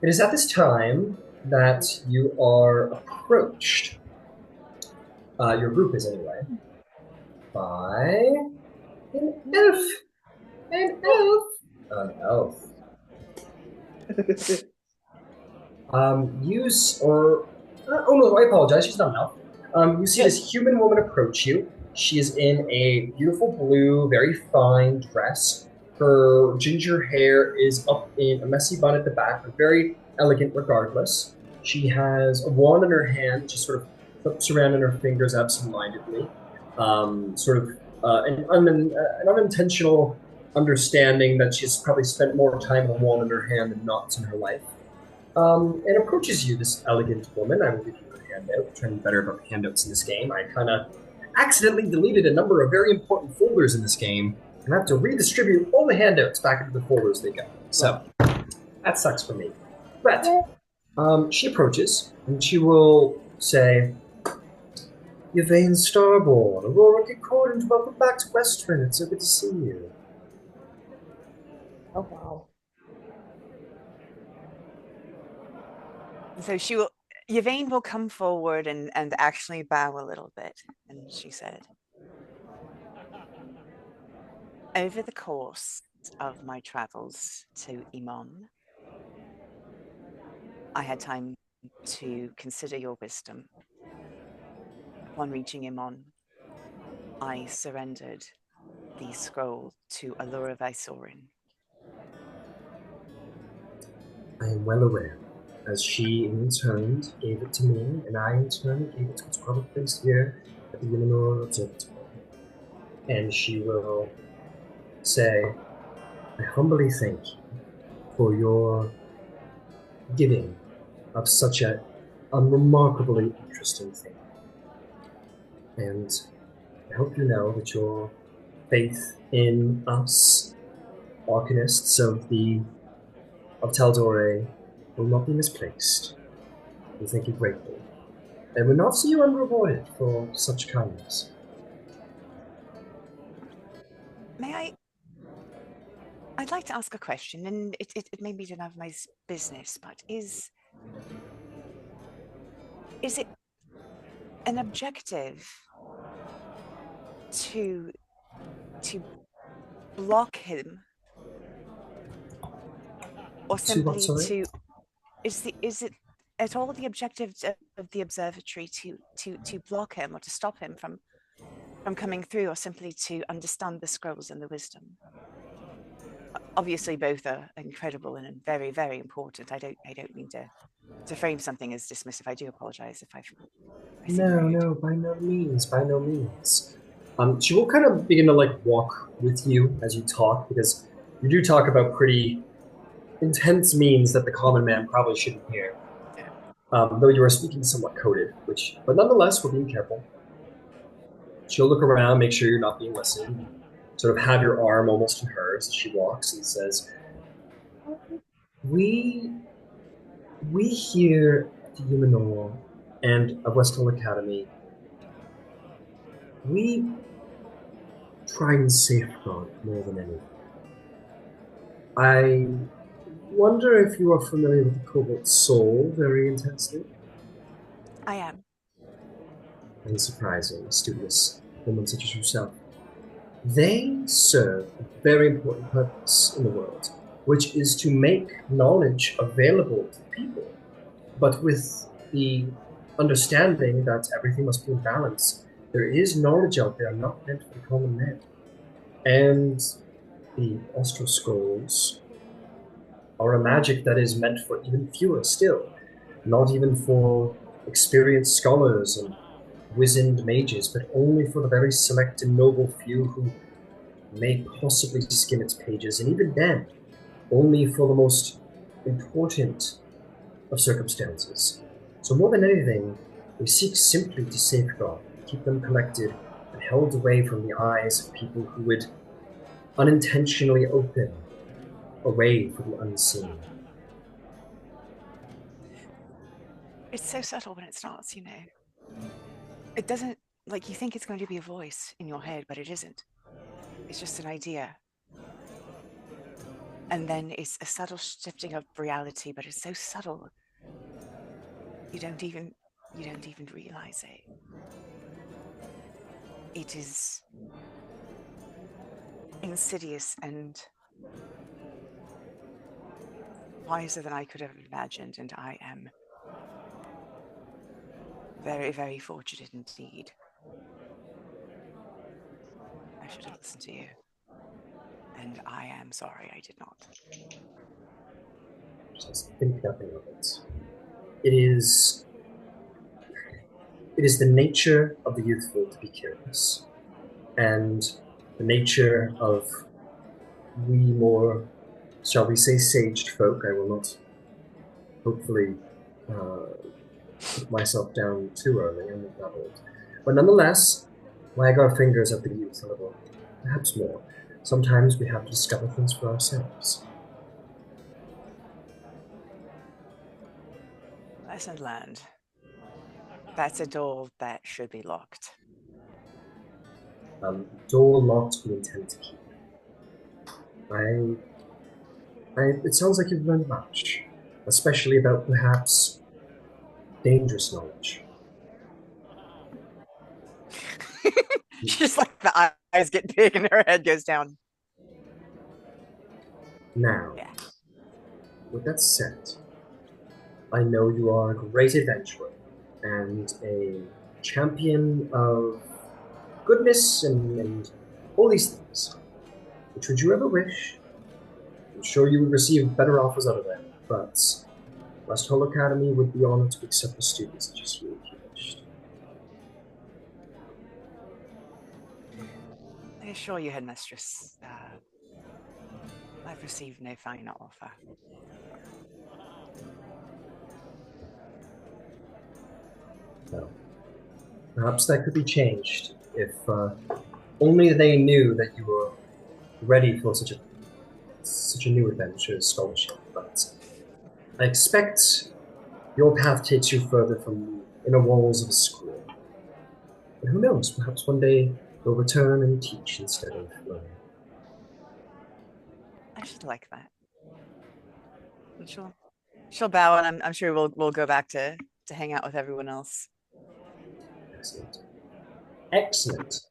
It is at this time that you are approached. Your group is anyway. By an elf. An elf. An elf. Oh no, I apologize. She's not an elf. You see this human woman approach you. She is in a beautiful blue, very fine dress. Her ginger hair is up in a messy bun at the back, but very elegant regardless. She has a wand in her hand, just sort of flips around in her fingers absentmindedly. An unintentional understanding that she's probably spent more time with a wand in her hand than not in her life. And approaches you, this elegant woman. I will give you her handout. I'm trying to be better about handouts in this game. I kind of accidentally deleted a number of very important folders in this game, and I have to redistribute all the handouts back into the folders they go. So, that sucks for me. But, she approaches, and she will say, Yvain Starborn, Aurora Concordant, welcome back to Westruun. It's so good to see you. Oh, wow. So Yvain will come forward and actually bow a little bit. And she said, over the course of my travels to Emon, I had time to consider your wisdom. Upon reaching Emon, I surrendered the scroll to Allura Vysorin. I am well aware, as she in turn gave it to me, and I in turn gave it to its proper place here at the Uniminor Observatory. And she will say, I humbly thank you for your giving of such a remarkably interesting thing. And I hope you know that your faith in us, arcanists of Tal'Dorei, will not be misplaced. We thank you greatly, and will not see you unrewarded for such kindness. I'd like to ask a question, and it may be none of my business, but is it an objective to block him, or To what, simply sorry? to is it at all the objective of the observatory to block him or to stop him from coming through, or simply to understand the scrolls and the wisdom? Obviously, both are incredible and very, very important. I don't mean to frame something as dismissive. I do apologize if I seem rude. No, by no means, by no means. She will kind of begin to like walk with you as you talk, because you do talk about pretty intense means that the common man probably shouldn't hear. Though you are speaking somewhat coded, but nonetheless, we're being careful. She'll look around, make sure you're not being listened, sort of have your arm almost in hers as she walks and says, We here at the Humanor and of Westhill Academy, we try and safeguard more than anything. I wonder if you are familiar with the Cobalt Soul very intensely. I am. Unsurprising, studious woman such as yourself. They serve a very important purpose in the world, which is to make knowledge available to people, but with the understanding that everything must be in balance. There is knowledge out there not meant for the common man. And the Austral Scrolls are a magic that is meant for even fewer still, not even for experienced scholars and wizened mages, but only for the very select and noble few who may possibly skim its pages, and even then, only for the most important of circumstances. So more than anything, we seek simply to safeguard, keep them collected, and held away from the eyes of people who would unintentionally open a way for the unseen. It's so subtle when it starts, you know. It doesn't, like, you think it's going to be a voice in your head, but it isn't. It's just an idea. And then it's a subtle shifting of reality, but it's so subtle you don't even realize it. It is insidious and wiser than I could have imagined, and I am very, very fortunate indeed. I should have listened to you. And I am sorry I did not. Just think nothing of it. It is the nature of the youthful to be curious, and the nature of we more, shall we say, saged folk. I will not, hopefully, put myself down too early. I'm not that old. But nonetheless, wag our fingers at the youth a little, perhaps more. Sometimes we have to discover things for ourselves. Lesson learned. That's a door that should be locked. Door locked we intend to keep. It sounds like you've learned much, especially about perhaps dangerous knowledge. Just like the eyes get big and her head goes down. Now, Yeah. with that said, I know you are a great adventurer and a champion of goodness and all these things. Which would you ever wish? I'm sure you would receive better offers out of them, but Westhill Academy would be honored to accept a student such as you if you wished. I assure you, headmistress, I've received no final offer. No. Perhaps that could be changed if only they knew that you were ready for such a new adventure as scholarship. But I expect your path takes you further from the inner walls of a school. And who knows, perhaps one day you'll return and teach instead of learning. I should like that. And she'll bow, and I'm sure we'll go back to hang out with everyone else. Excellent. Excellent.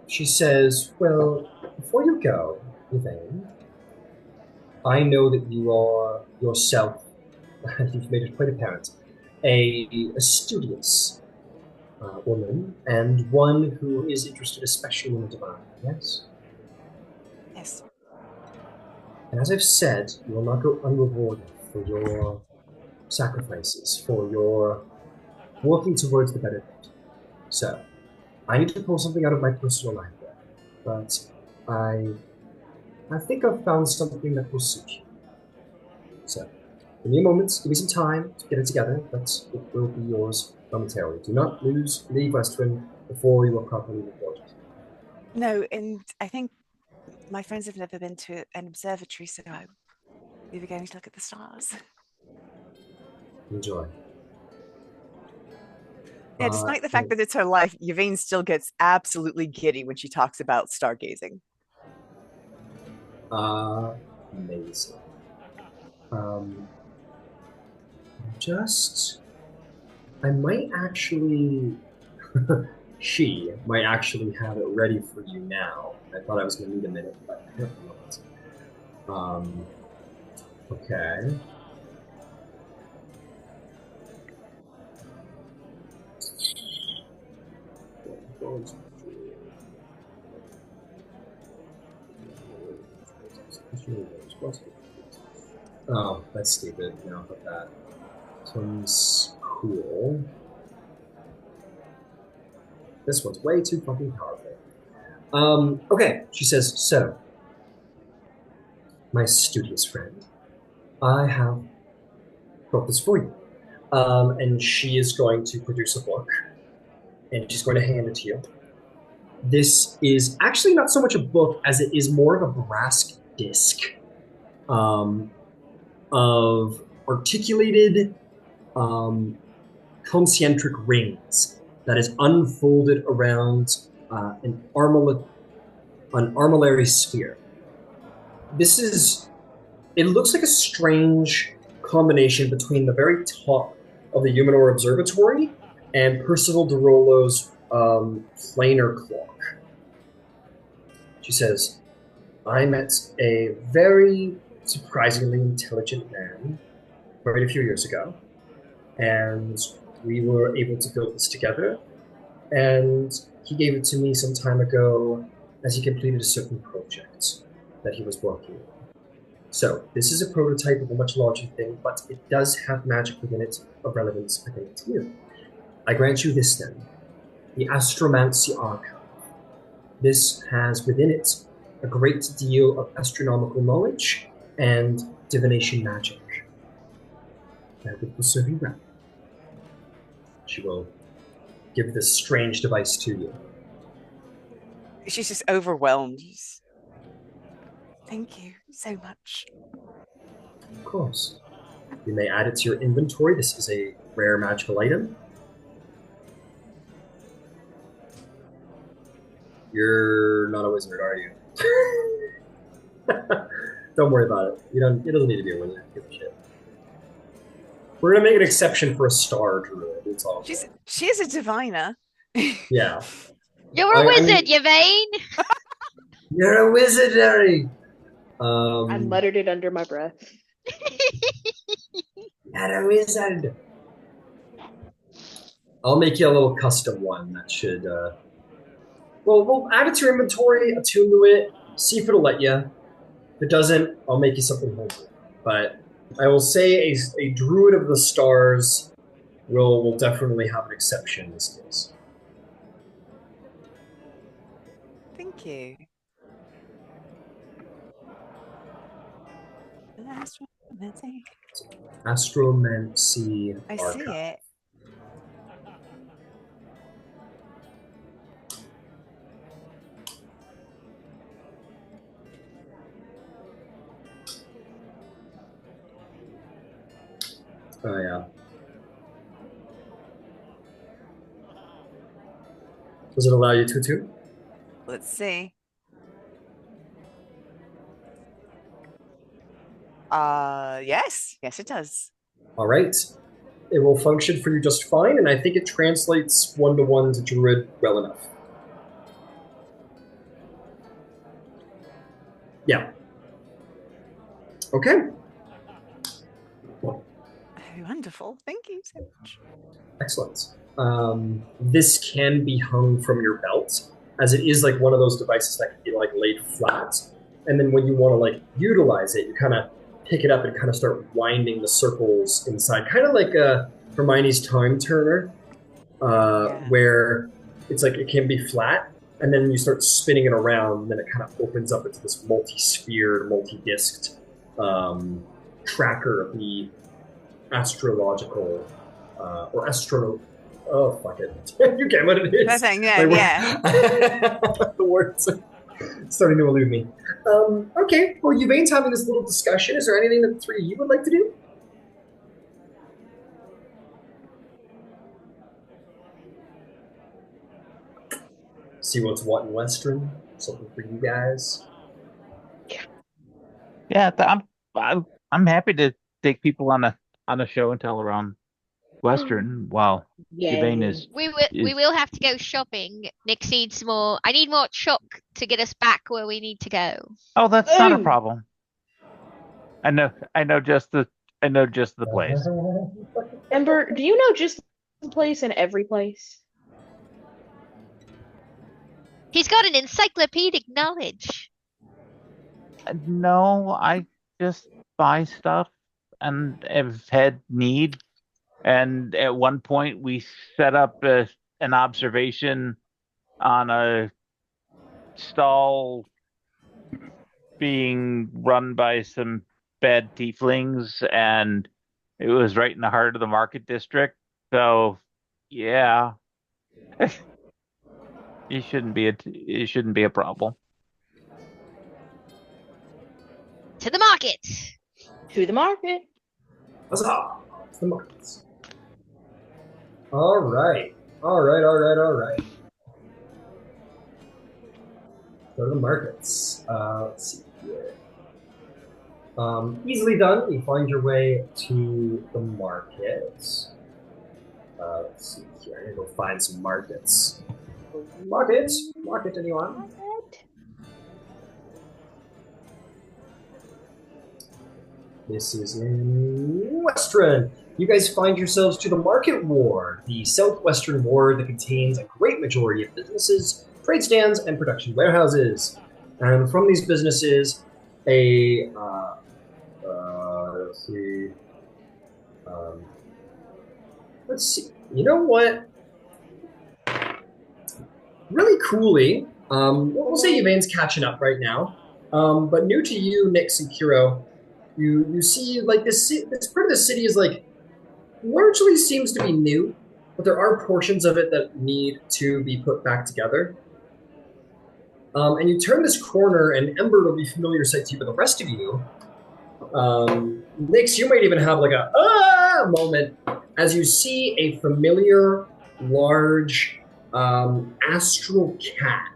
She says, well, before you go, Yvain, I know that you are yourself, you've made it quite apparent, a studious woman and one who is interested especially in the divine, yes? Yes. And as I've said, you will not go unrewarded for your sacrifices, for your working towards the better good. So, I need to pull something out of my personal life there, but I I think I've found something that will suit you. So, give me a moment, give me some time to get it together, but it will be yours momentarily. Do not leave Westruun before you are properly rewarded. No, and I think my friends have never been to an observatory, so we were going to look at the stars. Enjoy. Yeah, despite the fact that it's her life, Yvain still gets absolutely giddy when she talks about stargazing. Amazing. Um, just, I might actually, she might actually have it ready for you now. I thought I was going to need a minute, but apparently not. Okay. Oh, that's stupid. No, but that one's cool. This one's way too fucking powerful. Okay, she says, so, my studious friend, I have brought this for you. And she is going to produce a book, and she's going to hand it to you. This is actually not so much a book as it is more of a brass disc of articulated concentric rings that is unfolded around an armillary sphere. This is, it looks like a strange combination between the very top of the Humanor Observatory and Percival de Rollo's planar clock. She says, I met a very surprisingly intelligent man quite a few years ago, and we were able to build this together, and he gave it to me some time ago as he completed a certain project that he was working on. So, this is a prototype of a much larger thing, but it does have magic within it of relevance, I think, to you. I grant you this then, the Astromancy Archive. This has within it a great deal of astronomical knowledge and divination magic. That will serve you well. She will give this strange device to you. She's just overwhelmed. Thank you so much. Of course. You may add it to your inventory. This is a rare magical item. You're not a wizard, are you? Don't worry about it. You don't. It doesn't need to be a wizard. Give a shit. We're gonna make an exception for a star druid. It's all. She's a diviner. Yeah. You're a wizard, Yvain. You're a wizard, Harry. I muttered it under my breath. You're a wizard. I'll make you a little custom one that should. Well, we'll add it to your inventory, attune to it, see if it'll let you. If it doesn't, I'll make you something homebrew. But I will say a druid of the stars will definitely have an exception in this case. Thank you. Astromancy. I Archive. see it. Oh, yeah. Does it allow you to too? Let's see. Yes. Yes, it does. All right. It will function for you just fine, and I think it translates 1-to-1 to Druid well enough. Yeah. Okay. Oh, wonderful. Thank you so much. Excellent. This can be hung from your belt, as it is like one of those devices that can be like laid flat. And then when you want to like utilize it, you kind of pick it up and kind of start winding the circles inside, kind of like a Hermione's time turner, where it's like it can be flat, and then you start spinning it around, and then it kind of opens up into this multi-sphere, multi-disked tracker of the astrological or astro. Oh fuck it! You get what it is. That thing, yeah, Like, yeah. the words are starting to elude me. Okay, well, Yvain's having this little discussion. Is there anything that the three of you would like to do? See what's what in Westruun. Something for you guys. Yeah, I'm happy to take people on a show and tell around Westruun. Wow, Yvain is We will have to go shopping. Nyx needs more. I need more chalk to get us back where we need to go. Oh, that's not a problem. I know just the place. Ember, do you know just the place and every place? He's got an encyclopedic knowledge. No, I just buy stuff and have had need. And at one point, we set up an observation on a stall being run by some bad tieflings, and it was right in the heart of the market district. So, yeah, it shouldn't be a problem. To the market. To the market. Huzzah! To the markets. All right. Go to the markets. Let's see here. Easily done. You find your way to the market. Let's see here. I'm gonna go find some markets. Market, anyone? This is in Westruun. You guys find yourselves to the Market Ward, the southwestern ward that contains a great majority of businesses, trade stands, and production warehouses. And from these businesses, let's see. You know what? Really coolly, we'll say Yvain's catching up right now. But new to you, Nyx and Qiro, you see like this part of the city is like largely seems to be new, but there are portions of it that need to be put back together. And you turn this corner, and Ember will be familiar sight to you, but the rest of you, Nyx, you might even have like a moment as you see a familiar, large, astral cat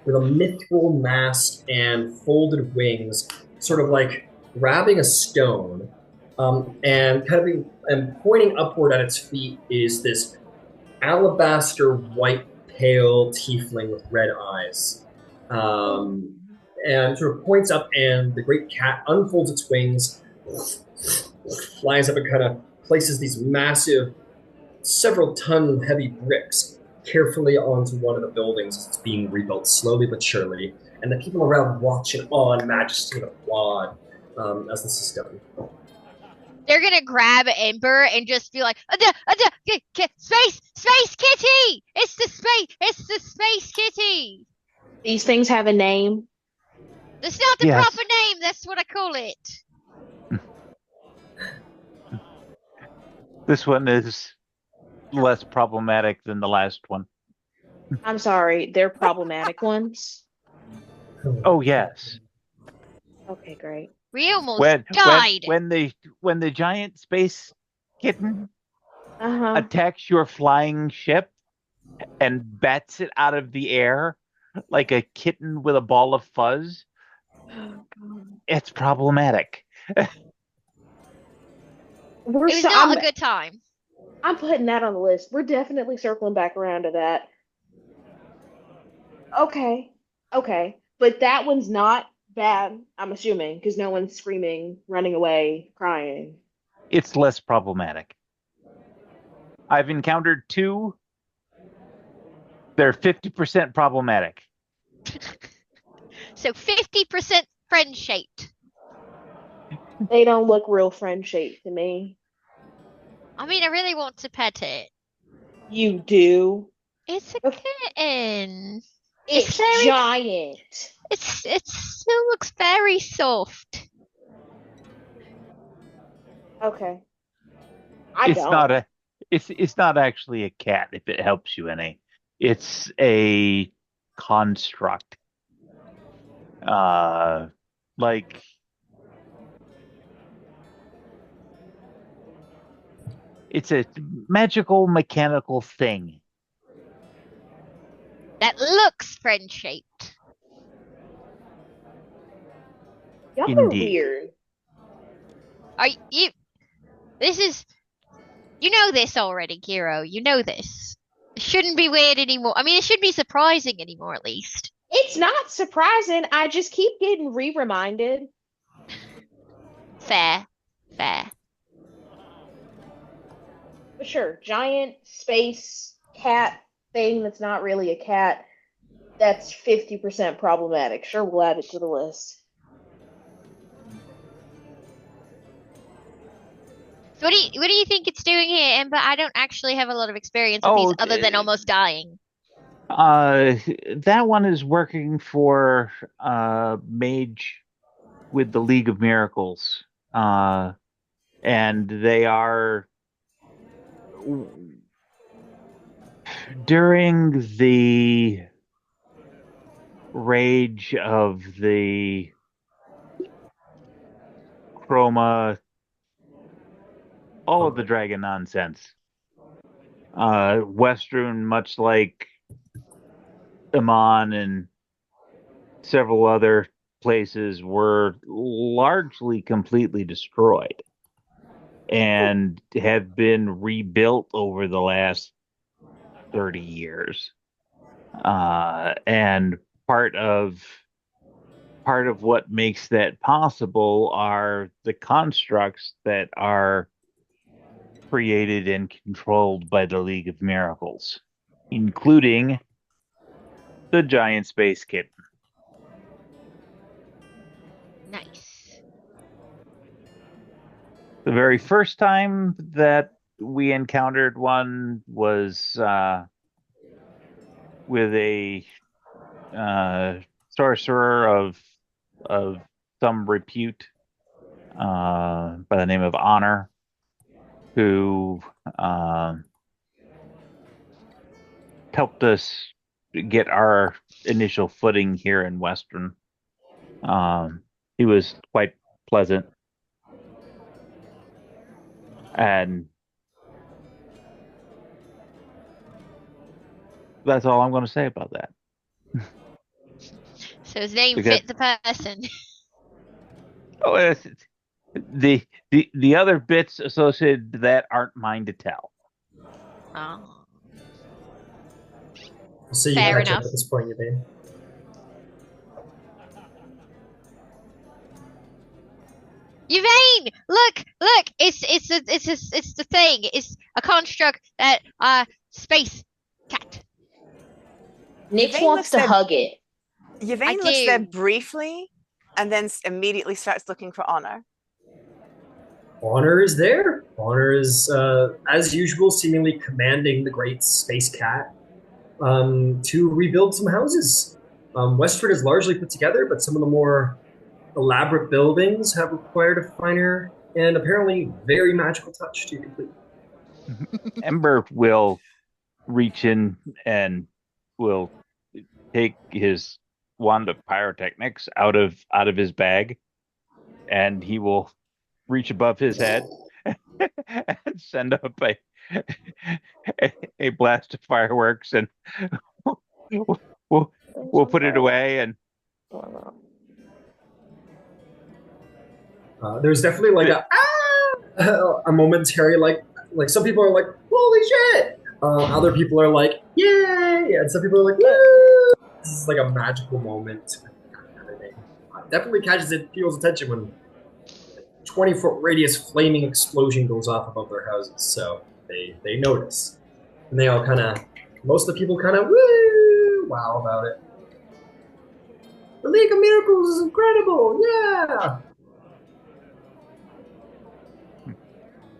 with a mythical mask and folded wings, sort of like grabbing a stone, and pointing upward at its feet is this alabaster white pale tiefling with red eyes. And sort of points up, and the great cat unfolds its wings, flies up, and kind of places these massive, several ton heavy bricks carefully onto one of the buildings as it's being rebuilt slowly but surely. And the people around watch in awe and majesty and applaud as this is done. They're gonna grab Ember and just be like, space kitty! It's the space kitty! These things have a name. That's not the Yes. proper name, that's what I call it. This one is less problematic than the last one. I'm sorry, they're problematic ones. Oh yes. Okay, great. We almost died. When the giant space kitten Uh-huh. attacks your flying ship and bats it out of the air like a kitten with a ball of fuzz, it's problematic. It was not a good time. I'm putting that on the list. We're definitely circling back around to that. Okay. But that one's not bad, I'm assuming, because no one's screaming, running away, crying. It's less problematic. I've encountered 2. They're 50% problematic. So 50% friend-shaped. They don't look real friend-shaped to me. I mean, I really want to pet it. You do? It's a kitten. It's very giant. It still looks very soft. Okay. It's not actually a cat, if it helps you any. It's a construct. Like it's a magical mechanical thing. That looks friend-shaped. Y'all are Indeed. weird. You know this already, Qiro. You know this. It shouldn't be weird anymore. I mean, it should be surprising anymore, at least. It's not surprising. I just keep getting reminded. Fair. But sure, giant space cat thing that's not really a cat. That's 50% problematic. Sure, we'll add it to the list. So what do you think it's doing here, Ember? I don't actually have a lot of experience with these other than almost dying. That one is working for mage with the League of Miracles. And they are during the rage of the chroma, all of the dragon nonsense. Westruun, much like Emon and several other places, were largely completely destroyed and have been rebuilt over the last 30 years. And part of what makes that possible are the constructs that are created and controlled by the League of Miracles, including the giant space kitten. Nice. The very first time that we encountered one was with a sorcerer of some repute by the name of Honor, who helped us get our initial footing here in Westruun. He was quite pleasant. And that's all I'm going to say about that. So his name fit the person. Oh, the other bits associated to that aren't mine to tell. Oh. So you Fair catch up enough. at this point, Yvain. Yvain, look! It's the thing. It's a construct that space cat. Nyx Yvain wants looks to there- hug it. Yvain looks do. there briefly and then immediately starts looking for Honor. Honor is there. Honor is, as usual, seemingly commanding the great space cat to rebuild some houses. Westford is largely put together, but some of the more elaborate buildings have required a finer and apparently very magical touch to complete. Ember will reach in and will take his wand of pyrotechnics out of his bag, and he will reach above his head and send up a blast of fireworks, and we'll put it away. And there's definitely like a momentary like some people are like holy shit, other people are like yay, and some people are like woo. This is like a magical moment. definitely catches people's attention when 20-foot radius flaming explosion goes off above their houses. So they notice, and they all kind of, most of the people kind of woo wow about it. The League of Miracles is incredible, yeah.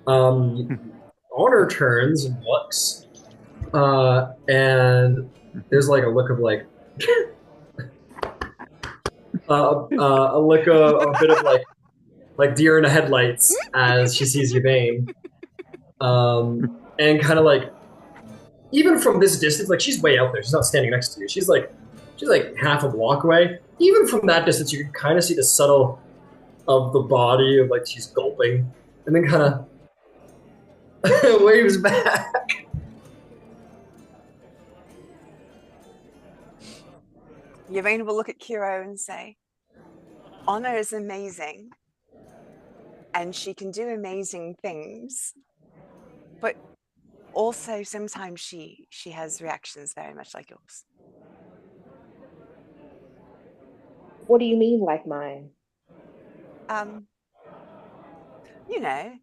Honor turns and looks, and there's like a look of like a look of a bit of like deer in the headlights as she sees Yvain, and kind of like, even from this distance, like she's way out there. She's not standing next to you. She's like half a block away. Even from that distance, you can kind of see the subtle of the body of like she's gulping, and then kind of waves back. Yvain will look at Qiro and say, Honor is amazing, and she can do amazing things, but also sometimes she has reactions very much like yours. What do you mean, like mine? You know,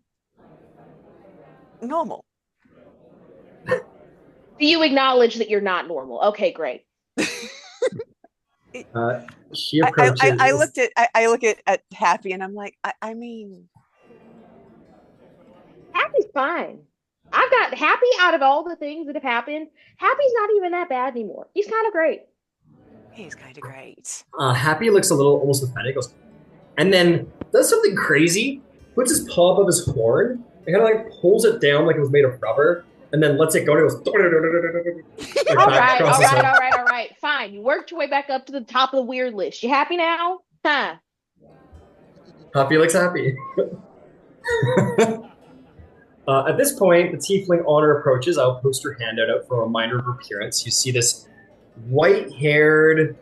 normal. Do you acknowledge that you're not normal? Okay, great. She approaches. I look at Happy and I'm like, I mean, Happy's fine. I've got Happy out of all the things that have happened. Happy's not even that bad anymore. He's kind of great. He's kind of great. Happy looks a little almost offended, goes, and then does something crazy, puts his paw above his horn, and kind of like pulls it down like it was made of rubber, and then lets it go, and it goes. All right. Fine. You worked your way back up to the top of the weird list. You happy now? Huh? Happy looks happy. At this point, the tiefling Honor approaches. I'll post her handout out for a reminder of her appearance. You see this white-haired,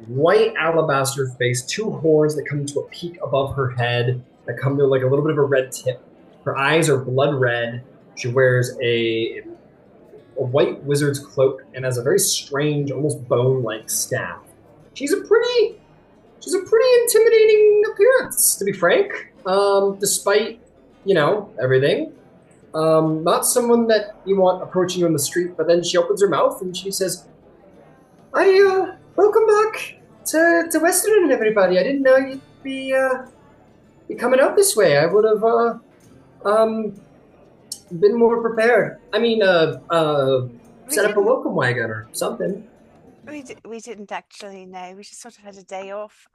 white alabaster face, two horns that come into a peak above her head that come to like a little bit of a red tip. Her eyes are blood red. She wears a white wizard's cloak and has a very strange, almost bone-like staff. She's a pretty intimidating appearance, to be frank. Despite, everything. Not someone that you want approaching you on the street, but then she opens her mouth and she says, welcome back to Westruun, everybody. I didn't know you'd be coming out this way. I would have been more prepared. I mean, set up a welcome wagon or something. We didn't actually know. We just sort of had a day off.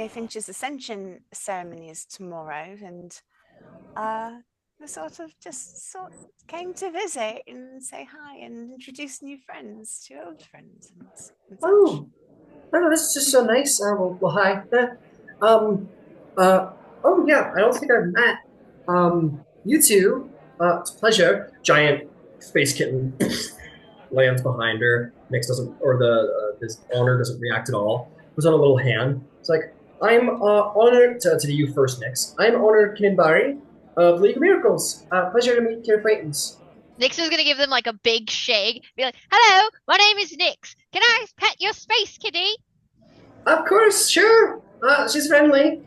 Finch's ascension ceremony is tomorrow, and we sort of came to visit and say hi and introduce new friends to old friends. And oh, this is just so nice. Well, hi. Oh yeah, I don't think I've met you two. It's a pleasure. Giant space kitten lands behind her. Nyx doesn't, or this Honor doesn't react at all. Puts on a little hand. It's like, I'm honored to you first, Nyx. I'm honored Kinbari of League of Miracles. Pleasure to meet your acquaintance. Nyx is gonna give them like a big shake. Be like, hello, my name is Nyx. Can I pet your space kitty? Of course, sure. She's friendly.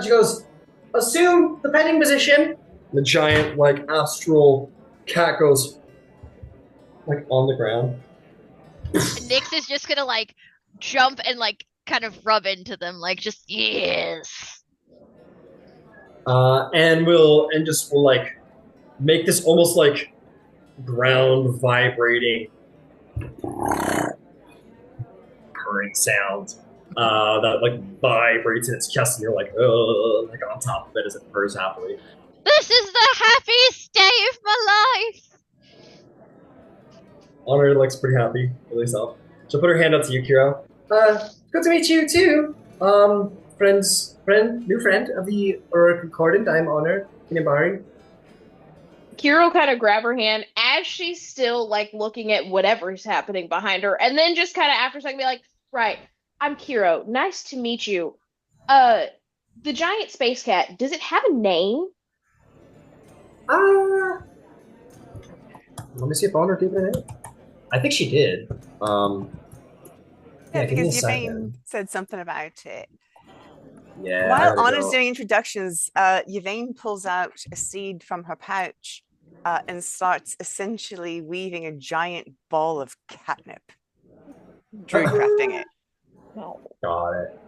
She goes, assume the petting position. The giant, astral cat goes, on the ground. And Nyx is just gonna, jump and, kind of rub into them, just, yes. And we'll make this almost ground vibrating purring sound that vibrates in its chest, and you're on top of it as it purrs happily. This is the happiest day of my life. Honor looks pretty happy with herself. She'll put her hand up to you, Qiro. Good to meet you too. New friend of the Ur Concordant. I'm Honor Kinibari. Qiro kind of grab her hand as she's still looking at whatever's happening behind her, and then just kind of after a second be like, right, I'm Qiro. Nice to meet you. The giant space cat, does it have a name? Let me see if Honor gave it a name. I think she did. Yeah, give me a because Yvain second. said something about it. Yeah, I While gotta Anna's go. doing introductions, Yvain pulls out a seed from her pouch and starts essentially weaving a giant ball of catnip, druid crafting it. No. Got it.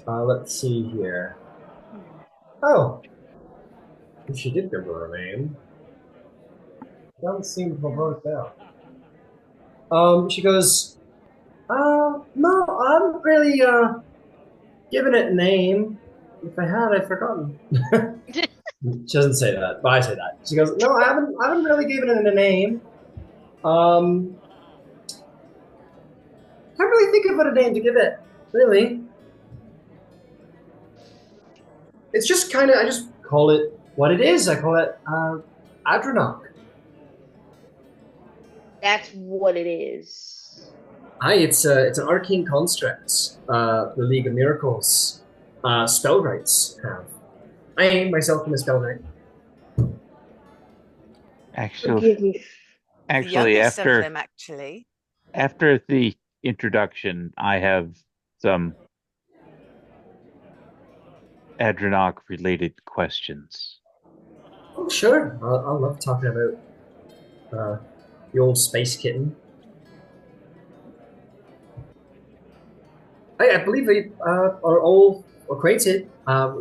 Let's see here. Oh, she did give her a name. Doesn't seem to have worked out. She goes, no, I'm really, giving it a name. If I had, I'd forgotten. She doesn't say that, but I say that. She goes, no, I haven't really given it a name. Can't really think of what a name to give it, really. It's just kind of, I just call it what it is. I call it, Adranok. That's what it is. Hi, it's an arcane construct. The League of Miracles spell rights have. I myself am a spell right. Actually, Forgive me. The actually, youngest of them, actually. after the introduction, I have some Adranok related questions. Oh, sure. I'll love talking about the old space kitten. I believe we are all acquainted.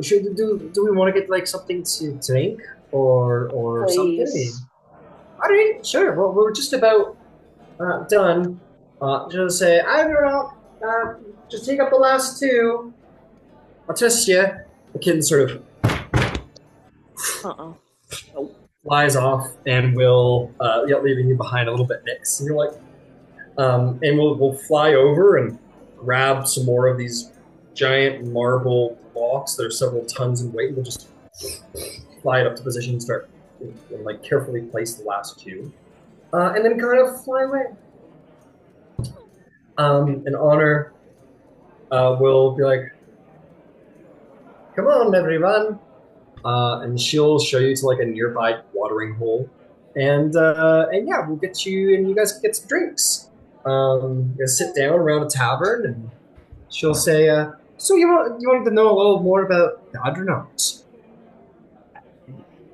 Should do we want to get like something to drink or something? Please. All right, sure. Well, we're just about done. Just say, Admiral, just take up the last two. I'll test you. The kitten sort of Uh-uh. flies off and will, leaving you behind a little bit, Nyx. And you're like, and we'll fly over and grab some more of these giant marble blocks that are several tons in weight. And we'll just fly it up to position and start, and, like, carefully place the last two, and then kind of fly away. And Honor will be like, come on, everyone. And she'll show you to like a nearby watering hole. And yeah, we'll get you, and you guys can get some drinks. You guys sit down around a tavern, and she'll say, so you wanted to know a little more about the Adrenauts?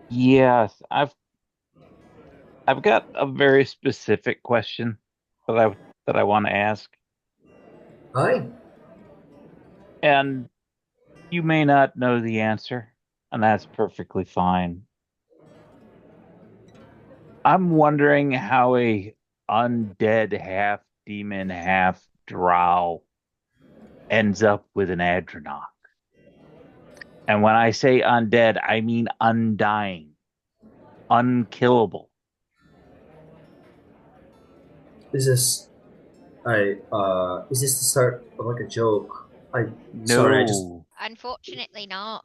Yes, I've got a very specific question that I want to ask, Hi. and you may not know the answer, and that's perfectly fine. I'm wondering how a undead half demon, half drow ends up with an Adranok. And when I say undead, I mean undying, unkillable. Is this is this the start of like a joke? Sorry, I just No. Unfortunately not.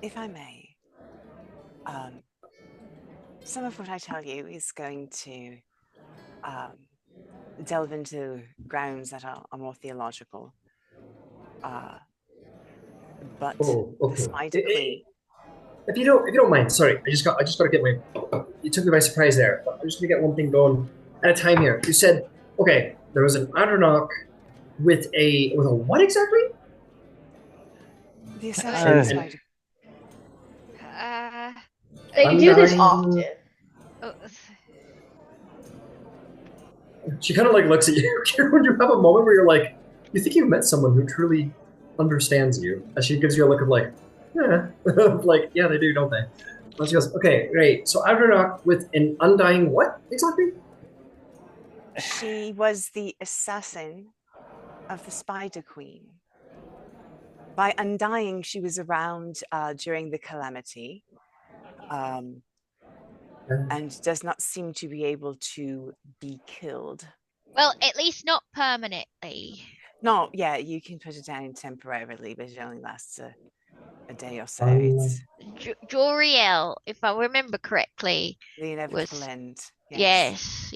If I may, some of what I tell you is going to delve into grounds that are more theological. But okay. the Spider Queen. If you don't mind, sorry, I just got to get my. You took me by surprise there. I'm just gonna get one thing going at a time here. You said, okay, there was an Adranok with a what exactly? The Assassin Spider. They do this often. She kind of like looks at you when you have a moment where you're like, you think you've met someone who truly understands you. As she gives you a look of like, yeah, like yeah, they do, don't they? And she goes, okay, great. So Adranok with an undying what exactly? She was the assassin of the Spider Queen. By undying, she was around during the calamity, and does not seem to be able to be killed. Well, at least not permanently. No, yeah, you can put it down temporarily, but it only lasts a day or so. It's Joriel, if I remember correctly, the inevitable end. Yes.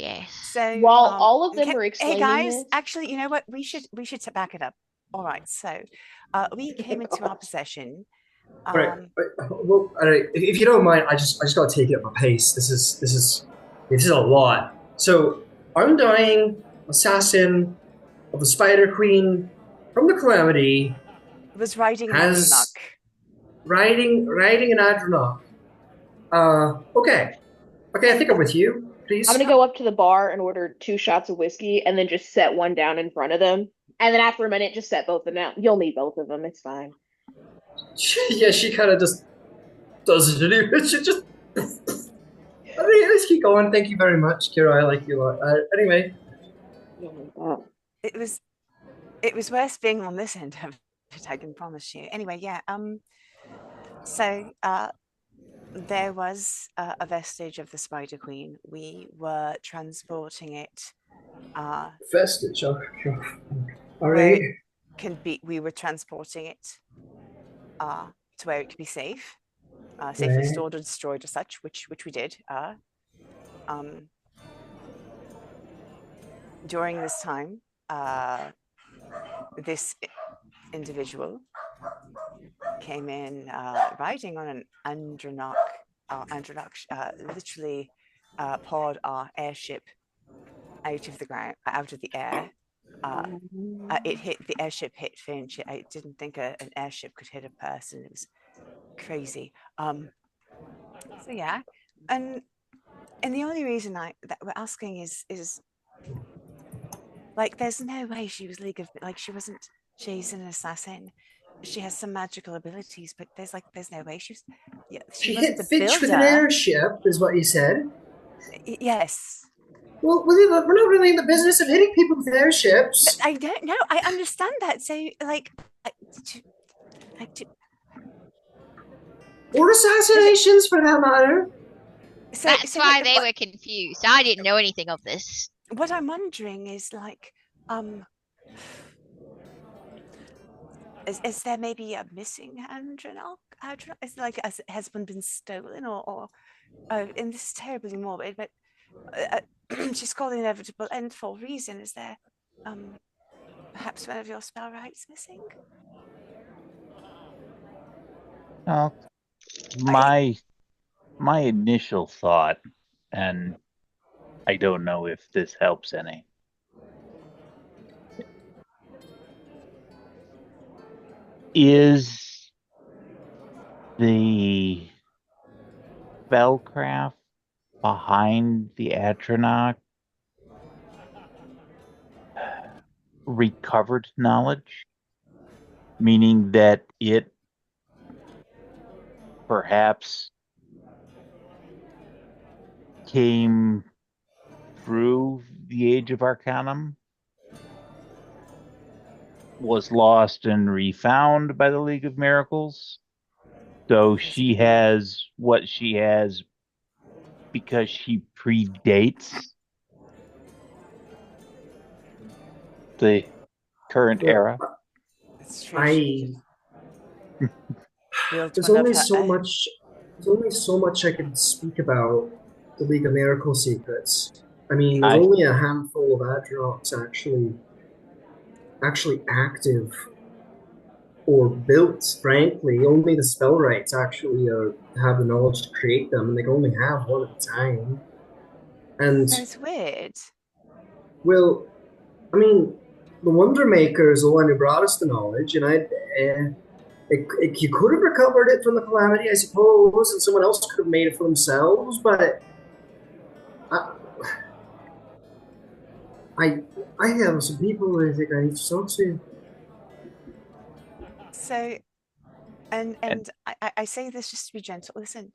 So while all of them are explaining, hey guys, this, actually, you know what? We should back it up. All right, so we came into our possession. Right. Well, all right. If you don't mind, I just got to take it at my pace. This is This is a lot. So, undying assassin of the Spider Queen from the Calamity Was riding an has Adranok. riding an Adranok. Okay. Okay, I think I'm with you. I'm Please. gonna go up to the bar and order 2 shots of whiskey and then just set one down in front of them. And then after a minute, just set both of them down. You'll need both of them. It's fine. Yeah, she kind of just does it anyway. She just. I mean, let's keep going. Thank you very much, Kira. I like you a lot. Anyway. You'll need that. It was worth being on this end of it, I can promise you. Anyway, yeah. So there was a vestige of the Spider Queen. We were transporting it. Vestige. All right. We were transporting it to where it could be safe, safely stored or destroyed as such, which we did. During this time, this individual came in riding on an Andronach. Literally poured our airship out of the ground, out of the air. The airship hit Finch. I didn't think an airship could hit a person. It was crazy. So yeah, and the only reason that we're asking is like, there's no way she was she's an assassin. She has some magical abilities, but there's no way she hit Finch with an airship, is what you said. Yes. Well, we're not really in the business of hitting people with airships. But I don't know. I understand that. So, or assassinations, for that matter. That's why they were confused. I didn't know anything of this. What I'm wondering is, is there maybe a missing Andronach? Has one been stolen, or and this is terribly morbid, but she's called the inevitable end for a reason. Is there perhaps one of your spell rights missing? Well, my initial thought, and I don't know if this helps any, is the spellcraft behind the Atronach recovered knowledge, meaning that it perhaps came through the Age of Arcanum, was lost and refound by the League of Miracles. So she has what she has because she predates the current era. There's only so much I can speak about the League of Miracle secrets. I mean, there's only a handful of Adrocs actually active or built, frankly. Only the spell rights actually have the knowledge to create them, and they can only have one at a time. And that's weird. Well, I mean, the Wonder Maker is the one who brought us the knowledge, and you could have recovered it from the Calamity, I suppose, and someone else could have made it for themselves, but I have some people I think I need to talk to. So, and I say this just to be gentle. Listen,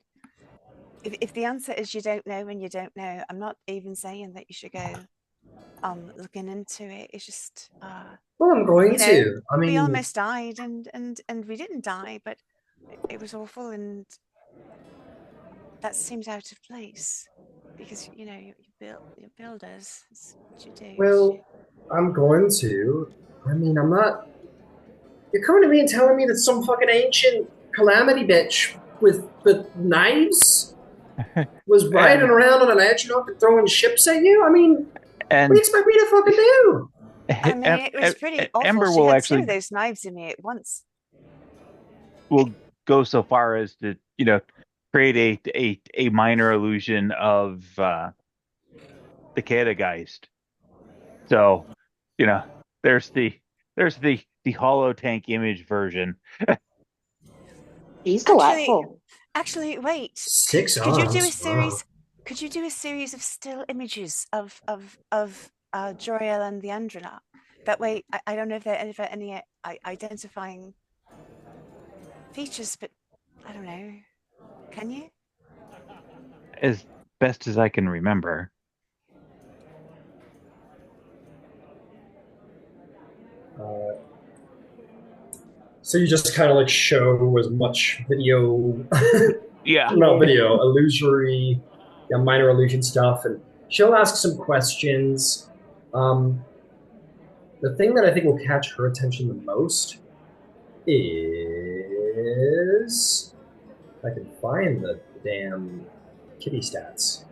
if the answer is you don't know and you don't know, I'm not even saying that you should go looking into it. It's just well, I'm going to. I mean, we almost died, and we didn't die, but it was awful, and that seems out of place because you builders. That's what you do. Well, I'm going to. I mean, I'm not. You're coming to me and telling me that some fucking ancient calamity bitch with knives was riding around on an Adranok and throwing ships at you? I mean, what do you expect me to fucking do? I mean, it was pretty awful. Ember she will had actually 2 of those knives in me at once. Will go so far as to create a minor illusion of the Categeist. So, there's the hollow tank image version. He's delightful. Actually, wait. 6 Could you do a arms. series? Wow. Could you do a series of still images of Joriel and the Andronaut? That way, I don't know if there are any identifying features, but I don't know. Can you? As best as I can remember. So you just kind of like show as much video, Yeah. not video, illusory, minor illusion stuff, and she'll ask some questions. The thing that I think will catch her attention the most is if I can find the damn kitty stats.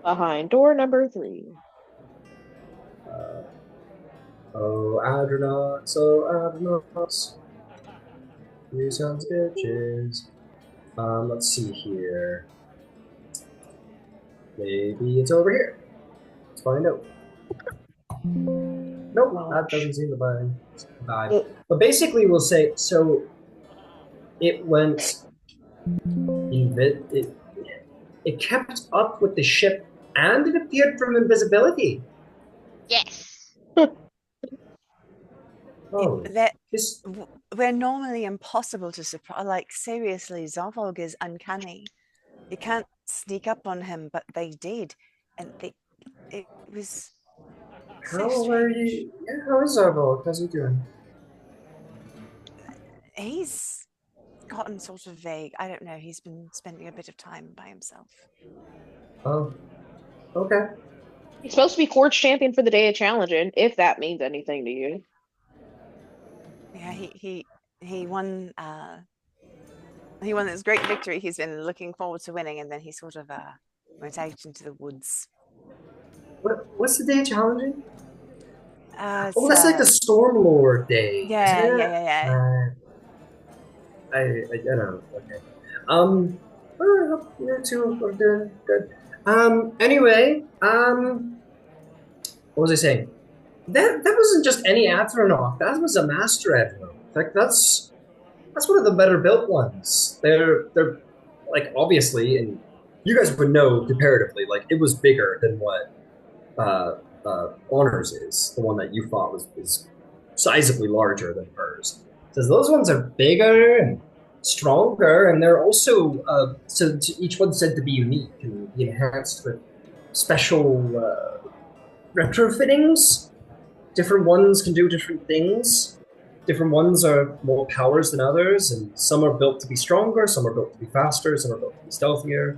Behind door number 3. Oh, Adronauts. You sons of bitches. Let's see here. Maybe it's over here. Let's find out. Nope, that doesn't seem to vibe. But basically, we'll say so. It went. It kept up with the ship, and it appeared from invisibility. Yes. Oh, We're normally impossible to surprise. Like, seriously, Zarvolg is uncanny. You can't sneak up on him, but they did, and it was. How are you? Yeah, how is Zarvolg? How's he doing? He's gotten sort of vague. I don't know. He's been spending a bit of time by himself. Oh, okay. He's supposed to be court champion for the day of challenging, if that means anything to you. Yeah, he won. He won this great victory. He's been looking forward to winning, and then he sort of went out into the woods. What's the day of challenging? That's like the Stormlord day. Yeah. I don't know. Okay. You two are doing good. Anyway, what was I saying? That wasn't just any Athronaut. That was a Master Athronaut. Like that's one of the better built ones. They're like obviously, and you guys would know comparatively. Like it was bigger than what Honors is. The one that you thought is sizably larger than hers. Says those ones are bigger and stronger, and they're also so each one's said to be unique and be enhanced with special retrofittings. Different ones can do different things. Different ones are more powers than others, and some are built to be stronger, some are built to be faster, some are built to be stealthier.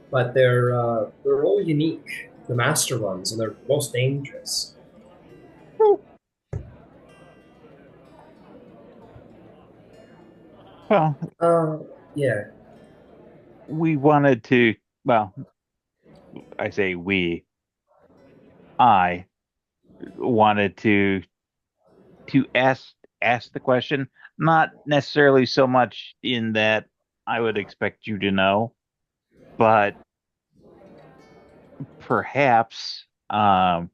But they're all unique, the master ones, and they're most dangerous. Well, yeah. We wanted to, well, I say we. I wanted to ask the question, not necessarily so much in that I would expect you to know, but perhaps that's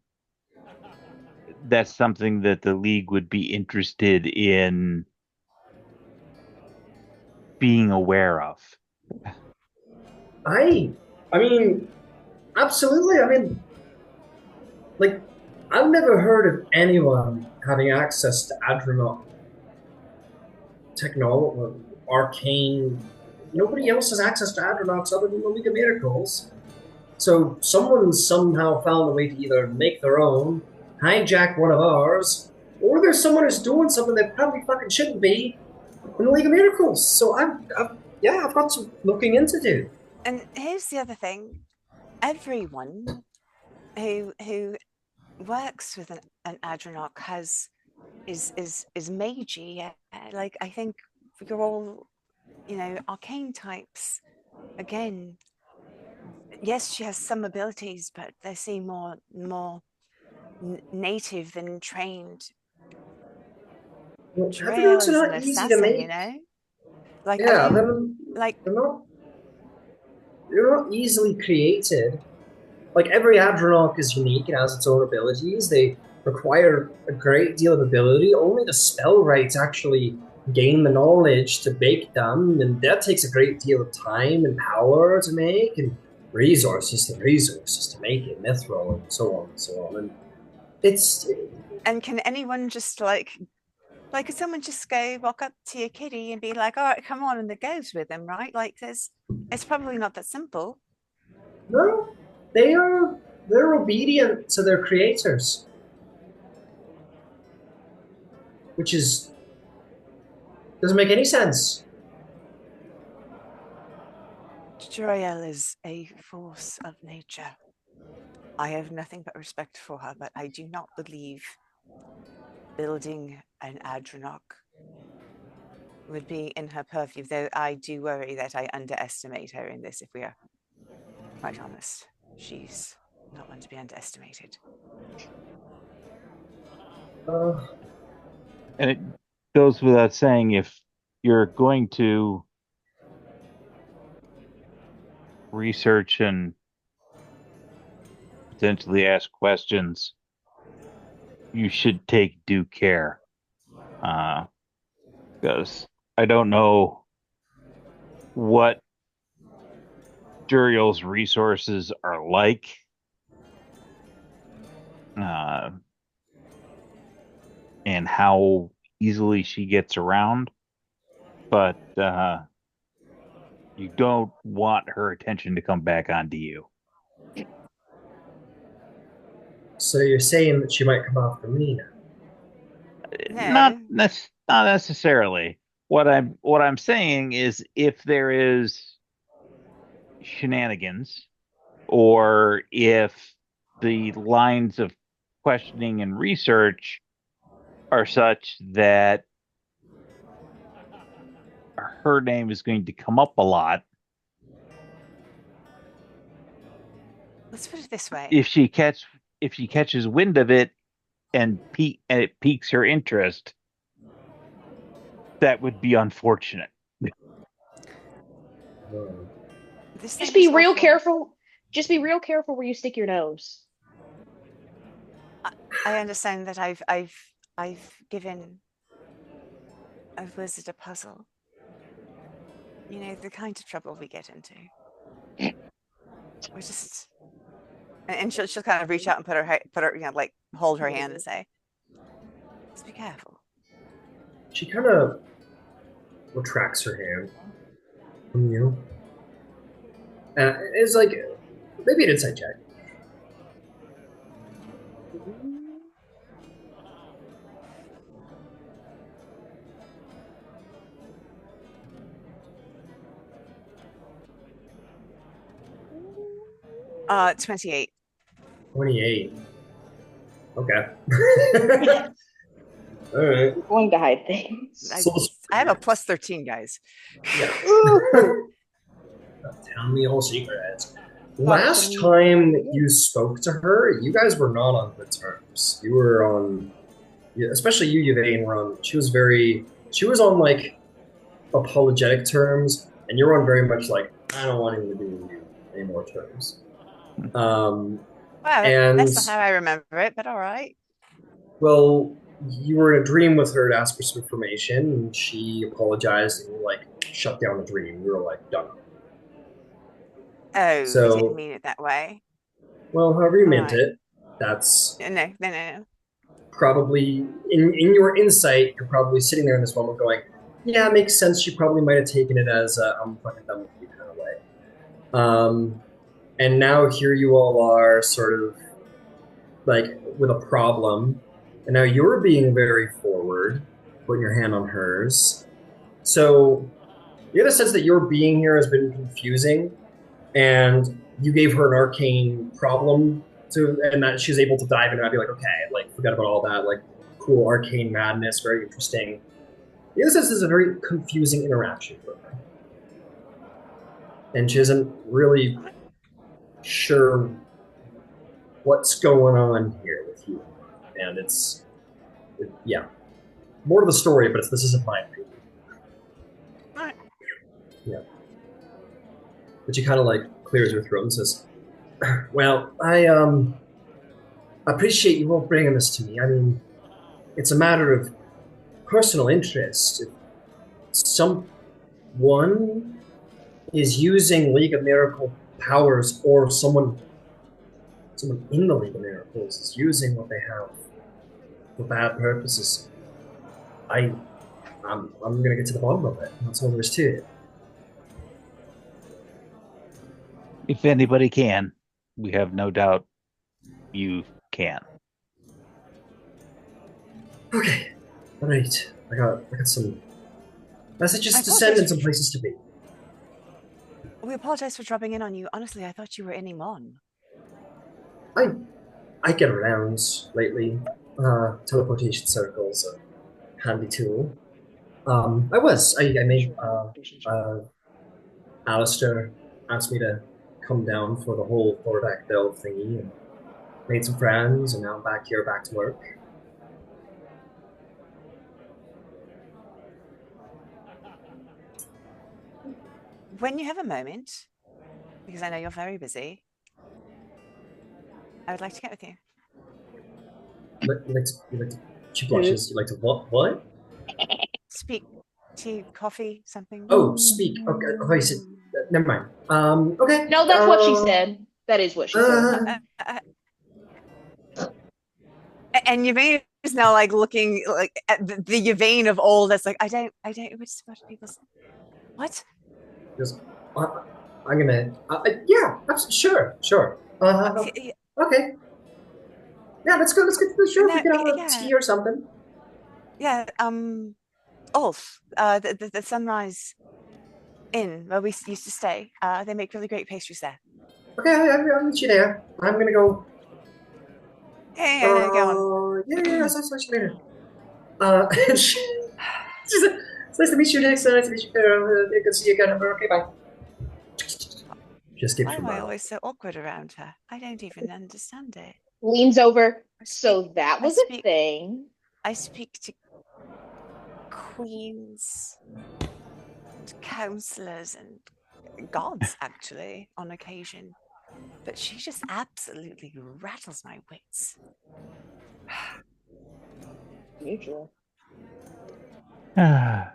something that the League would be interested in being aware of. I mean, absolutely. I mean, like, I've never heard of anyone having access to Adronaut technology, arcane. Nobody else has access to Adronauts other than the League of Miracles. So someone somehow found a way to either make their own, hijack one of ours, or there's someone who's doing something that probably fucking shouldn't be in the League of Miracles. So I've got some looking into do. And here's the other thing: everyone who works with an Adronaut is magey. Like I think you're all, arcane types. Again, yes, she has some abilities, but they seem more native than trained. Adronauts are not easy to make. Like they're not easily created. like every Adronach is unique and has its own abilities. They require a great deal of ability. Only the spell rights actually gain the knowledge to bake them, and that takes a great deal of time and power to make, and resources to make it, mithril, and so on and so on. And it's And can anyone just could someone just go walk up to your kitty and be like, all right, come on, and it goes with them, right? Like it's probably not that simple. no, they're obedient to their creators, which is doesn't make any sense. Joriel is a force of nature. I have nothing but respect for her, but I do not believe building an Adronach would be in her purview, though I do worry that I underestimate her in this, if we are quite honest. She's not one to be underestimated. And it goes without saying, if you're going to research and potentially ask questions, you should take due care. Because I don't know what Duriel's resources are like. And how easily she gets around. But you don't want her attention to come back onto you. So you're saying that she might come after me now? No. Not necessarily. What I'm saying is, if there is shenanigans, or if the lines of questioning and research are such that her name is going to come up a lot. Let's put it this way. If she catches wind of it and it piques her interest, that would be unfortunate. Just be real careful. Just be real careful where you stick your nose. I understand that I've given a wizard a puzzle. You know, the kind of trouble we get into. We're just, and she'll kind of reach out and put her, you know, like hold her hand and say, "Just be careful." She kind of retracts her hand from you. It's like maybe an insight check. Uh, 28. 28. Okay. All right. I'm going to hide things. I have a plus 13, guys. Yeah. Tell me all secrets. Last time you spoke to her, you guys were not on good terms. You were on, especially you, Yvain, were on. She was on like apologetic terms, and you were on very much like, I don't want anything to do with you anymore terms. Well, and that's not how I remember it, but all right. Well, you were in a dream with her to ask for some information, and she apologized and like shut down the dream. You were like done. Oh, so, I didn't mean it that way. Well, however you meant it, that's no. Probably in your insight, you're probably sitting there in this moment going, yeah, it makes sense. She probably might have taken it as I'm fucking done with you kind of way. And now here you all are sort of like with a problem. And now you're being very forward, putting your hand on hers. So you get a sense that your being here has been confusing, and you gave her an arcane problem and that she was able to dive into it and be like, okay, like forget about all that, like cool arcane madness, very interesting. You get a sense this is a very confusing interaction for her. And she isn't really sure what's going on here with you. And yeah. More to the story, but this isn't my opinion. Yeah. But she kind of like clears her throat and says, Well, I appreciate you all bringing this to me. I mean, it's a matter of personal interest. If someone is using League of Miracle powers, or someone in the League of Miracles is using what they have for bad purposes, I I'm gonna get to the bottom of it. That's all there is to it. If anybody can, we have no doubt you can. Okay, all right. I got some messages I to send and apologize some for- places to be. We apologize for dropping in on you. Honestly, I thought you were in Emon. I get around lately. Teleportation circles a handy tool. I made Alistair asked me to come down for the whole Thordak bill thingy and made some friends, and now I'm back here, back to work. When you have a moment, because I know you're very busy, I would like to get with you. She blushes. You like to what? Speak, tea, coffee, something. Oh, speak. Okay, oh, you said, never mind. Okay. No, that's what she said. That is what she said. And Yvain is now like looking like at the Yvain of old. That's like I don't. Which people say. What? Just, I'm gonna. Yeah, sure. Okay. Yeah, let's go. Let's get to the show. We can have a tea or something. Yeah. Ulf, the Sunrise Inn where we used to stay. They make really great pastries there. Okay, I'll meet you there. I'm gonna go. Hey, go on. Yeah, I'll see you later. It's nice to meet you, Nick. So nice to meet you. Good to see you again. Okay, bye. Just Why am I always so awkward around her? I don't even understand it. Leans over. So that was a thing. I speak to queens, to counselors, and gods, actually, on occasion. But she just absolutely rattles my wits. Usual. Huh.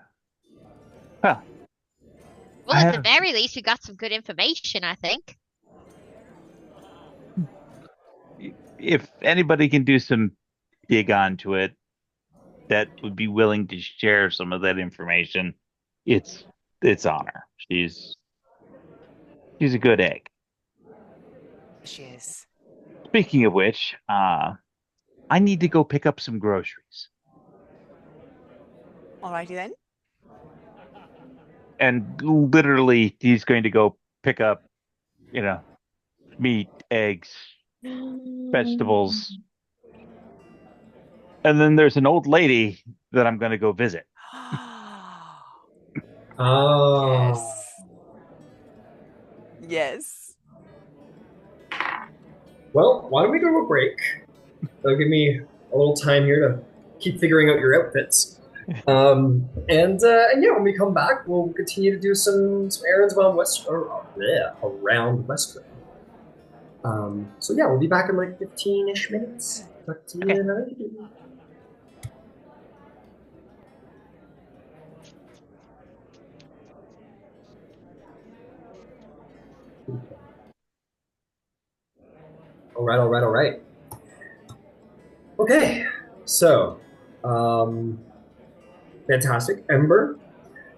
Well, at the very least, we got some good information, I think. If anybody can do some dig onto it that would be willing to share some of that information, it's on her. She's a good egg. She is. Speaking of which, I need to go pick up some groceries. Alrighty then. And literally, he's going to go pick up, meat, eggs, vegetables. And then there's an old lady that I'm going to go visit. Oh. Yes. Well, why don't we go to a break? That'll give me a little time here to keep figuring out your outfits. And yeah, when we come back, we'll continue to do some errands around around Westruun. So yeah, we'll be back in like 15-ish minutes. Talk to you in another. All right. Okay, so, fantastic. Ember,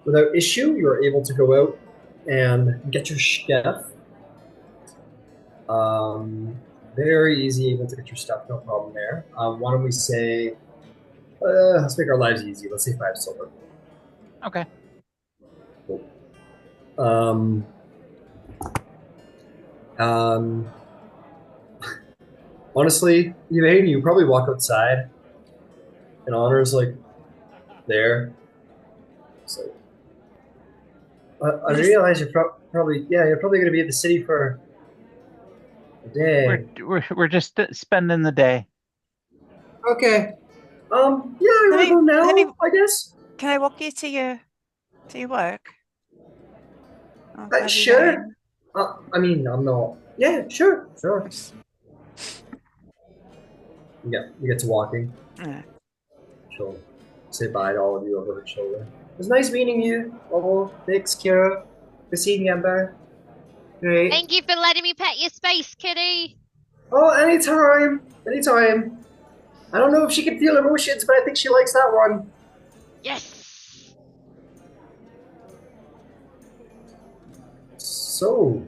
without issue, you're able to go out and get your stuff. Very easy, able to get your stuff, no problem there. Why don't we say, let's make our lives easy. Let's say 5 silver. Okay. Cool. Honestly, Elaine, you probably walk outside and Honor's like there. So I realize you're probably going to be at the city for a day. We're just spending the day. Okay. Yeah, I want to go now, I guess. Can I walk you to your work? Sure. I mean, I'm not Yeah, sure, sure. Yeah, you get to walking. Yeah. She'll say bye to all of you over her shoulder. It was nice meeting you, Oval, Nyx, Kira. Good seeing you, Amber. Great. Thank you for letting me pet your space, kitty. Oh, anytime. Anytime. I don't know if she can feel emotions, but I think she likes that one. Yes. So,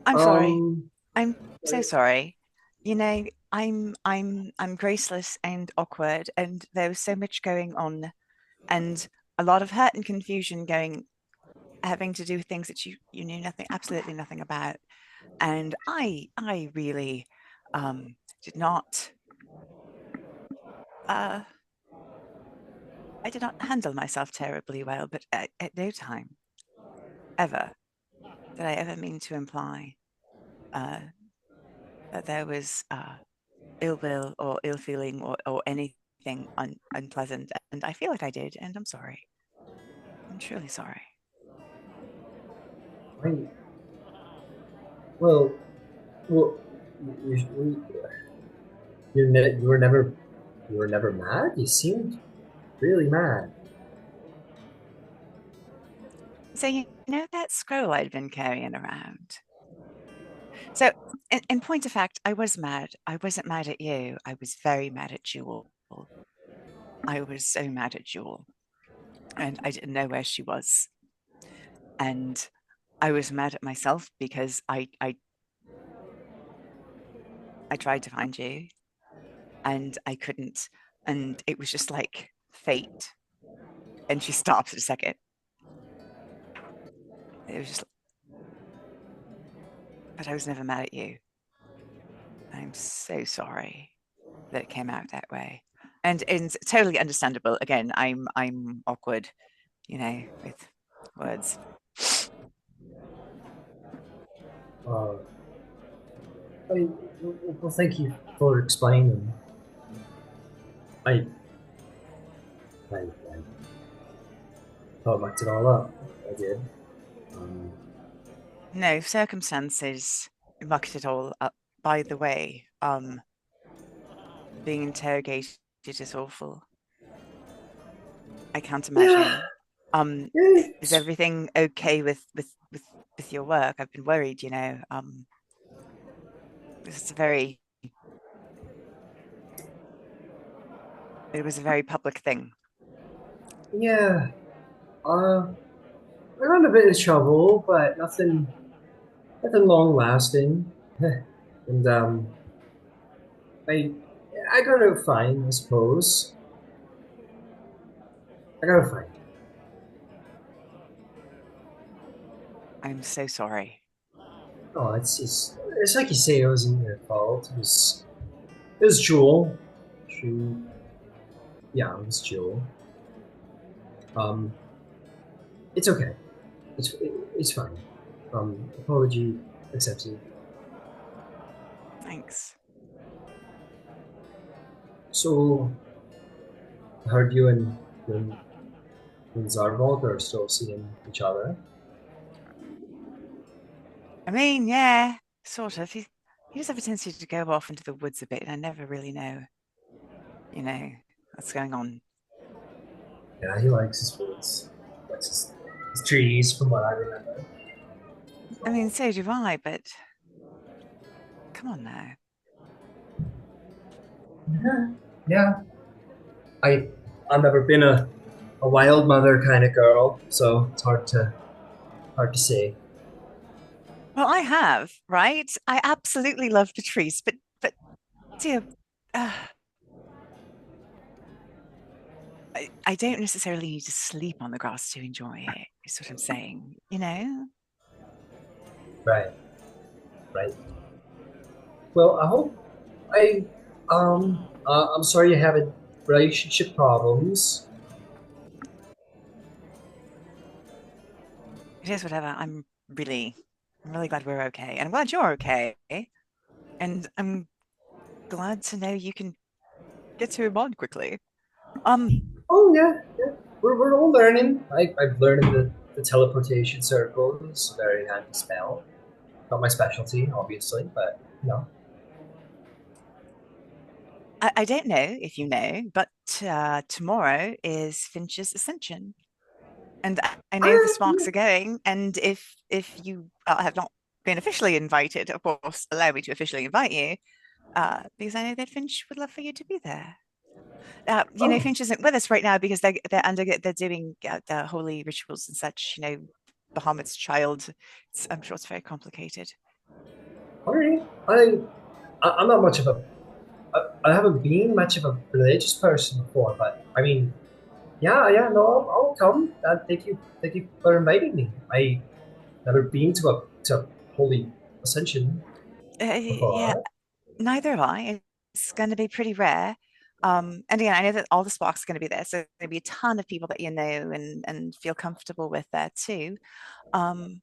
I'm sorry. um, I'm so sorry. You know, I'm graceless and awkward, and there was so much going on, and a lot of hurt and confusion going, having to do with things that you knew nothing, absolutely nothing about. And I really did not uh I did not handle myself terribly well, but at no time ever did I ever mean to imply uh that there was ill will or ill feeling or anything unpleasant. And I feel like I did, and I'm sorry. I'm truly sorry. I, well, well, you, you were never mad. You seemed really mad. So you know that scroll I'd been carrying around. So in point of fact, I was mad. I wasn't mad at you. I was very mad at Jewel. I was so mad at Jewel. And I didn't know where she was. And I was mad at myself because I tried to find you and I couldn't. And it was just like fate. And she stopped a second. It was just, but I was never mad at you. I'm so sorry that it came out that way. And it's totally understandable. Again, I'm awkward, you know, with words. Uh, well, thank you for explaining. I, I thought I mucked it all up. I did. Um, No, circumstances mucked it all up. By the way, being interrogated is awful. I can't imagine. yeah, Is everything okay with your work? I've been worried, you know. This is it was a very public thing. yeah. I got in a bit of trouble, but nothing long lasting. And I, I got out fine, I suppose. I got out fine. I'm so sorry. Oh, it's like you say, it wasn't your fault. It was Jewel. She, yeah, it was Jewel. Um, it's okay. It's fine. Apology accepted. Thanks. So, I heard you and Zarvolg are still seeing each other. I mean, yeah, sort of. He does have a tendency to go off into the woods a bit, and I never really know, you know, what's going on. Yeah, he likes his woods. He likes his trees, from what I remember. I mean, so do I, but come on now. Yeah, yeah. I've never been a wild mother kind of girl, so it's hard to say. Well, I have, right? I absolutely love the trees, but dear, I don't necessarily need to sleep on the grass to enjoy it, is what I'm saying, you know? Right, right. Well, I hope I'm sorry you're having relationship problems. It is whatever. I'm really glad we're okay. And I'm glad you're okay. And I'm glad to know you can get to Emon quickly. Oh yeah, yeah. We're all learning. I've learned the teleportation circle is a very handy spell. not my specialty, obviously, but you know. I don't know if you know, but tomorrow is Finch's Ascension. And I know the Sparks are going, and if you have not been officially invited, of course, allow me to officially invite you, because I know that Finch would love for you to be there. Finch isn't with us right now because they're doing the holy rituals and such. Bahamut's child. I'm sure it's very complicated. All right, I'm not much of a. I haven't been much of a religious person before, but I mean, yeah, no, I'll come. Thank you for inviting me. I never been to a holy ascension before. Yeah, neither have I. It's going to be pretty rare. And again, I know that all the Sparks are going to be there, so there's going to be a ton of people that you know and feel comfortable with there too. But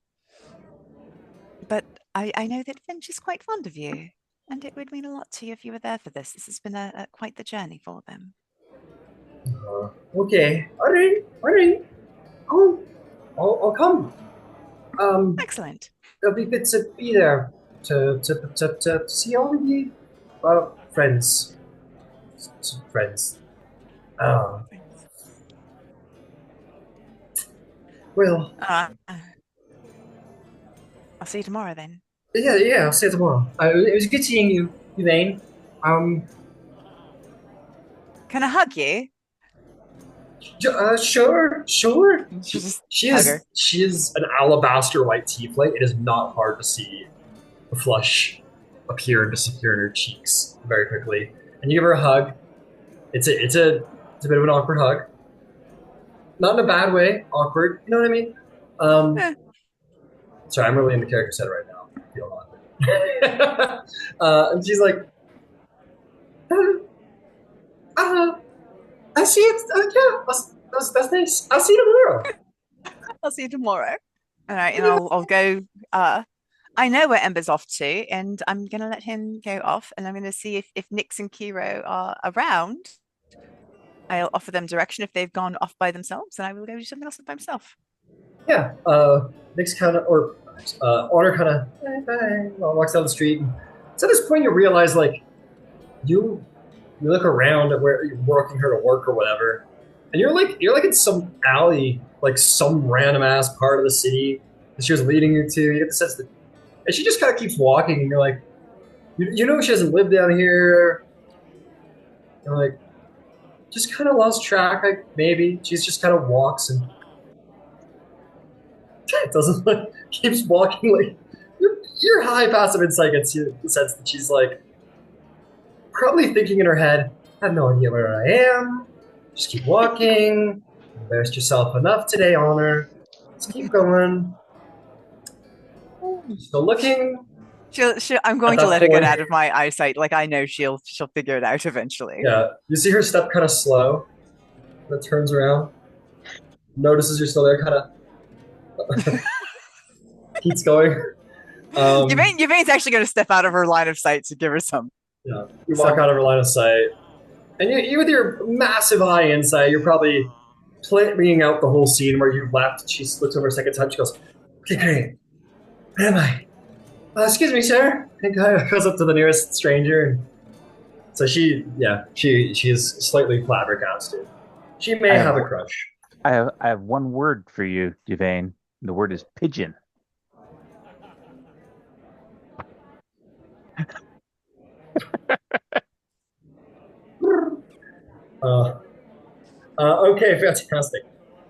I know that Finch is quite fond of you, and it would mean a lot to you if you were there for this. This has been quite the journey for them. Okay, all right. I'll come. Excellent. It'll be good to be there to see all of you, friends. Friends. Well. I'll see you tomorrow then. Yeah, I'll see you tomorrow. It was good seeing you, Elaine. Can I hug you? Sure. She is an alabaster white tiefling. It is not hard to see the flush appear and disappear in her cheeks very quickly. And you give her a hug. It's a bit of an awkward hug. Not in a bad way, awkward. You know what I mean? Sorry, I'm really in the character set right now. I feel awkward. And she's like, I see it. Yeah, that's nice. I'll see you tomorrow. I'll see you tomorrow. All right, and I'll go. I know where Ember's off to, and I'm going to let him go off, and I'm going to see if Nyx and Qiro are around. I'll offer them direction if they've gone off by themselves, and I will go do something else by myself. Yeah, Nyx kind of, or Honor kind of walks down the street. And it's at this point you realize, like, you look around at where you're working her to work or whatever, and you're like in some alley, like some random ass part of the city that she was leading you to. You get the sense that, and she just kind of keeps walking, and you're like, you know, she doesn't live down here. You're like, just kind of lost track. Like maybe she's just kind of walks and it doesn't like keeps walking. Like your high passive insight gets you the sense that she's like probably thinking in her head, I have no idea where I am. Just keep walking. Embarrassed yourself enough today, Honor. Just keep going. Still looking. I'm going to let her get out of my eyesight. Like I know she'll figure it out eventually. Yeah, you see her step kind of slow. That turns around, notices you're still there, kind of keeps going. Yvain's actually going to step out of her line of sight to give her some. Yeah, you walk out of her line of sight, and you with your massive high insight, you're probably playing out the whole scene where you left. She looks over a second time. She goes, "Okay, great. Where am I? Excuse me, sir." And goes up to the nearest stranger. So she is slightly flabbergasted. She may have a crush. I have one word for you, Yvain. The word is pigeon. Okay, fantastic.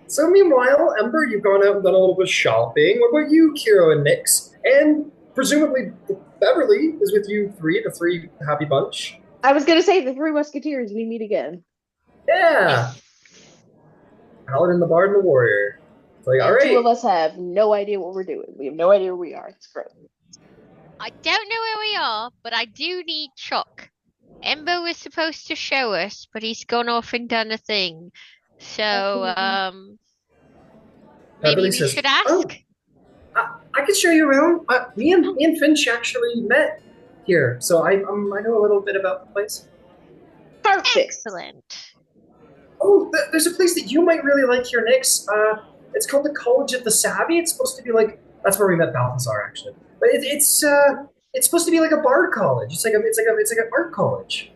So meanwhile, Ember, you've gone out and done a little bit of shopping. What about you, Qiro and Nyx? And presumably Beverly is with you three, the three happy bunch. I was going to say the Three Musketeers, we meet again. Yeah. Paladin, the Bard, and the Warrior. It's like, all right. Two of us have no idea what we're doing. We have no idea where we are. It's great. I don't know where we are, but I do need Chuck. Ember was supposed to show us, but he's gone off and done a thing. So, maybe we should ask? Oh, I can show you around. Me and Finch actually met here, so I know a little bit about the place. Perfect. Excellent. Oh, there's a place that you might really like here, Nyx. It's called the College of the Savvy. It's supposed to be like, that's where we met Balthazar, actually. But it's supposed to be like a bard college. It's like an art college.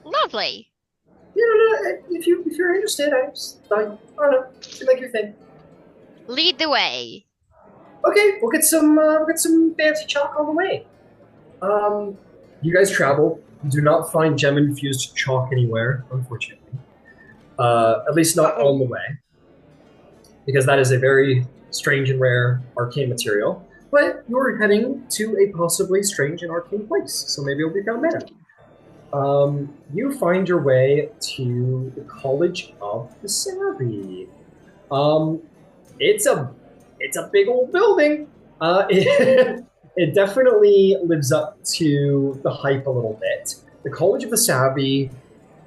Lovely. If you're interested, I don't know. Seem like your thing. Lead the way. Okay, we'll get some fancy chalk on the way. You guys travel. You do not find gem-infused chalk anywhere, unfortunately. At least not on the way, because that is a very strange and rare arcane material. But you're heading to a possibly strange and arcane place, so maybe it'll be found there. You find your way to the College of the Savvy. It's a big old building. It definitely lives up to the hype a little bit. The College of the Savvy,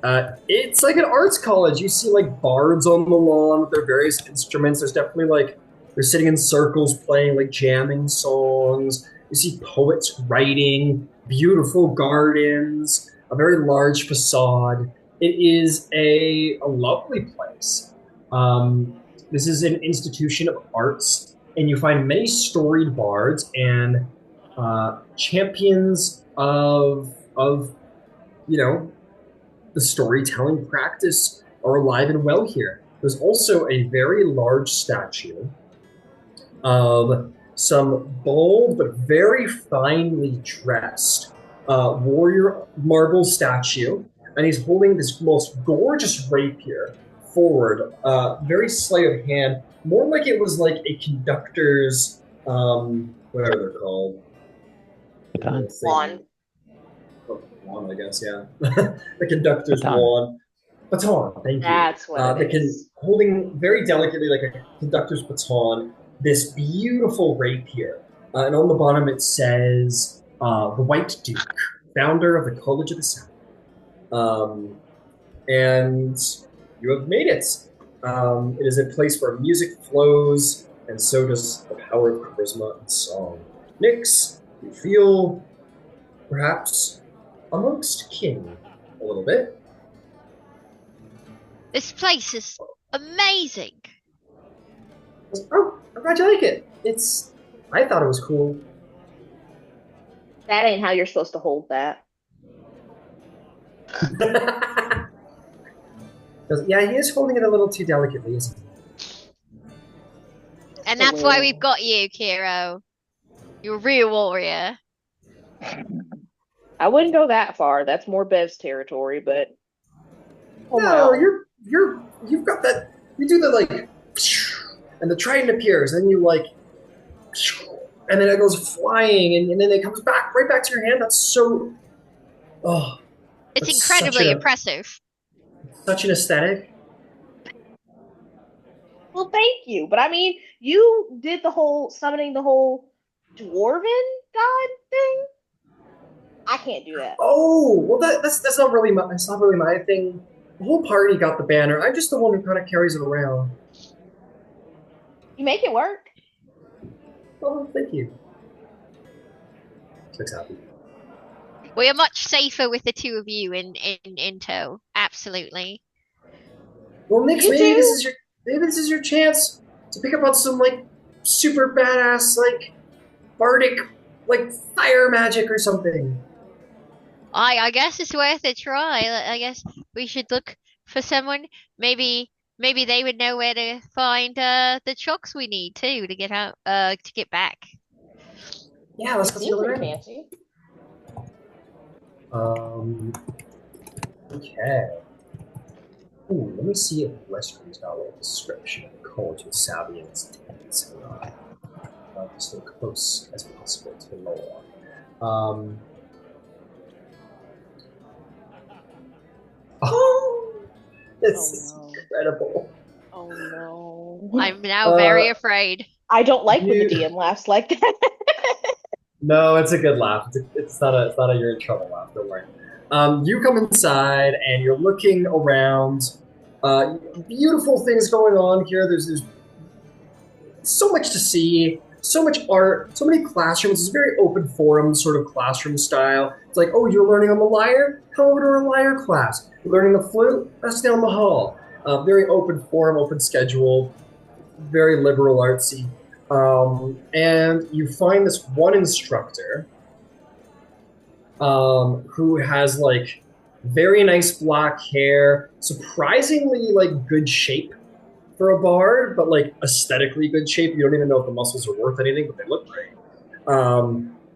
it's like an arts college. You see like bards on the lawn with their various instruments. There's definitely like, they're sitting in circles playing like jamming songs. You see poets writing, beautiful gardens, a very large facade. It is a lovely place. This is an institution of arts, and you find many storied bards and champions of the storytelling practice are alive and well here. There's also a very large statue of some bold but very finely dressed warrior marble statue, and he's holding this most gorgeous rapier forward, very sleight of hand, more like it was like a conductor's, whatever they're called. Wand. Wand, I guess, yeah. The conductor's wand. Baton, thank you. That's what it is. Holding very delicately like a conductor's baton, this beautiful rapier. And on the bottom it says, the White Duke, founder of the College of the South. And you have made it. It is a place where music flows, and so does the power of charisma and song. Nyx, you feel perhaps amongst kin a little bit. This place is amazing. Oh, I'm glad you like it. I thought it was cool. That ain't how you're supposed to hold that. Yeah, he is holding it a little too delicately, isn't he? And that's why we've got you, Qiro. You're a real warrior. I wouldn't go that far. That's more Bev's territory, but no, you've got that. You do the like, and the trident appears, and then you like, and then it goes flying, and then it comes back right back to your hand. That's so. Oh, it's incredibly impressive. Such an aesthetic. Well, thank you, but I mean, you did the whole summoning the whole dwarven god thing. I can't do that. Oh, well, that's not really my thing. The whole party got the banner. I'm just the one who kind of carries it around. You make it work. Oh, thank you. Looks happy. We are much safer with the two of you in tow. Absolutely. Well, Nyx, maybe this is your chance to pick up on some like super badass like bardic like fire magic or something. I guess it's worth a try. I guess we should look for someone. Maybe they would know where to find the trucks we need too to get out to get back. Yeah, let's go see what fancy. Okay. Ooh, let me see if Westruun's got a little description of the College of Savvy and its tenants. Just look close as possible to the lore. Oh, this is incredible. Oh no. I'm now very afraid. I don't like when the DM laughs like that. No, it's a good laugh. It's not a you're in trouble laugh. Don't worry. You come inside and you're looking around. Beautiful things going on here. There's so much to see. So much art. So many classrooms. It's a very open forum sort of classroom style. It's like, oh, you're learning on the lyre? Come over to our lyre class. You're learning the flute? That's down the hall. Very open forum, open schedule. Very liberal artsy. And you find this one instructor who has like very nice black hair, surprisingly like good shape for a bard, but like aesthetically good shape. You don't even know if the muscles are worth anything, but they look great.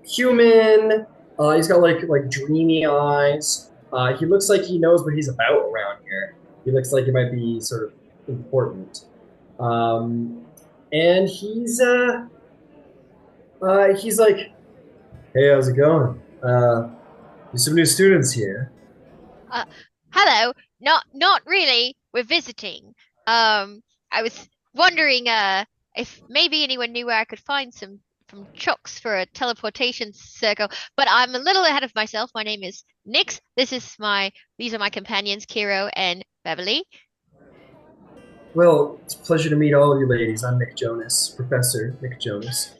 Human. He's got like dreamy eyes. He looks like he knows what he's about around here. He looks like he might be sort of important. And he's like, "Hey, how's it going? There's some new students here." Hello. Not really. We're visiting. I was wondering if maybe anyone knew where I could find some chocks for a teleportation circle, but I'm a little ahead of myself. My name is Nyx. These are my companions, Qiro and Beverly. Well, it's a pleasure to meet all of you ladies. I'm Nick Jonas, Professor Nick Jonas.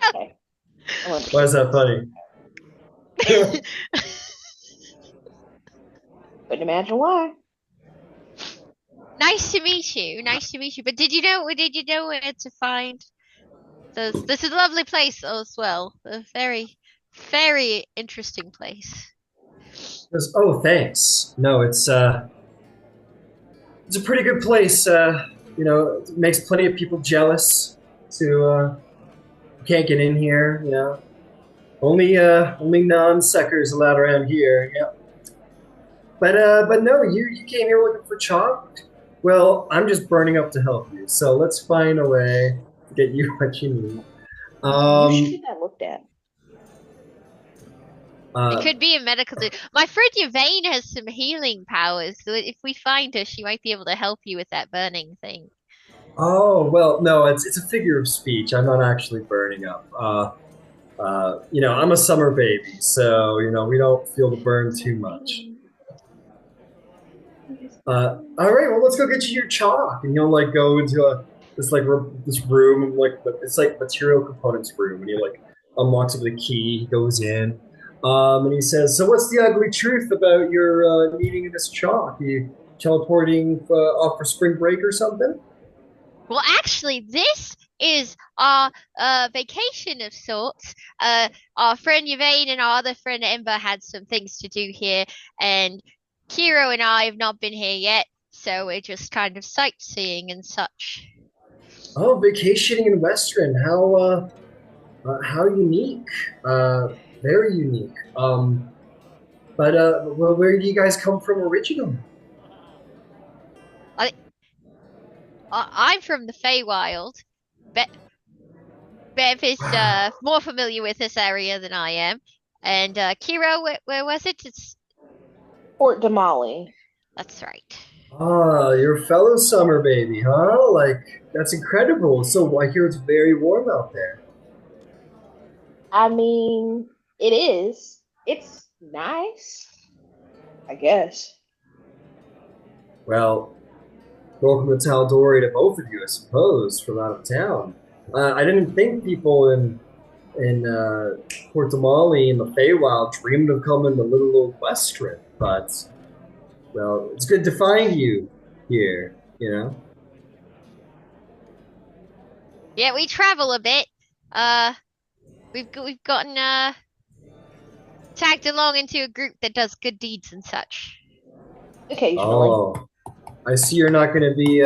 Okay. Why is that funny? Couldn't imagine why. Nice to meet you. Nice to meet you. But did you know where to find those? This is a lovely place as well. A very, very interesting place. Oh, thanks. No, it's a pretty good place. It makes plenty of people jealous to can't get in here, Only non-suckers allowed around here, yeah. But no, you came here looking for chalk. Well, I'm just burning up to help you. So let's find a way to get you what you need. You should get that looked at. It could be a medical dude. My friend Yvain has some healing powers, so if we find her, she might be able to help you with that burning thing. Oh, well, no, it's a figure of speech. I'm not actually burning up. I'm a summer baby, so we don't feel the burn too much. All right, well, let's go get you your chalk, and you'll like go into this room, like it's like material components room, and he like unlocks it with a key. He goes in, and he says, "So, what's the ugly truth about your needing this chalk? Are you teleporting off for spring break or something?" Well, actually, this is our vacation of sorts. Our friend Yvain and our other friend Ember had some things to do here, and Qiro and I have not been here yet, so we're just kind of sightseeing and such. Oh, vacationing in Westruun. How unique. Very unique. Well, where do you guys come from originally? I'm from the Feywild. Bev is more familiar with this area than I am. And Qiro, where was it? It's Fort Damali. That's right. Ah, your fellow summer baby, huh? Like, that's incredible. So I hear it's very warm out there. I mean, it is. It's nice, I guess. Well, welcome to Tal'Dorei to both of you, I suppose, from out of town. I didn't think people in Port Damali in the Feywild dreamed of coming to little old Westruun, but well, it's good to find you here. Yeah, we travel a bit. We've gotten tagged along into a group that does good deeds and such. Occasionally. Oh, I see you're not going to be.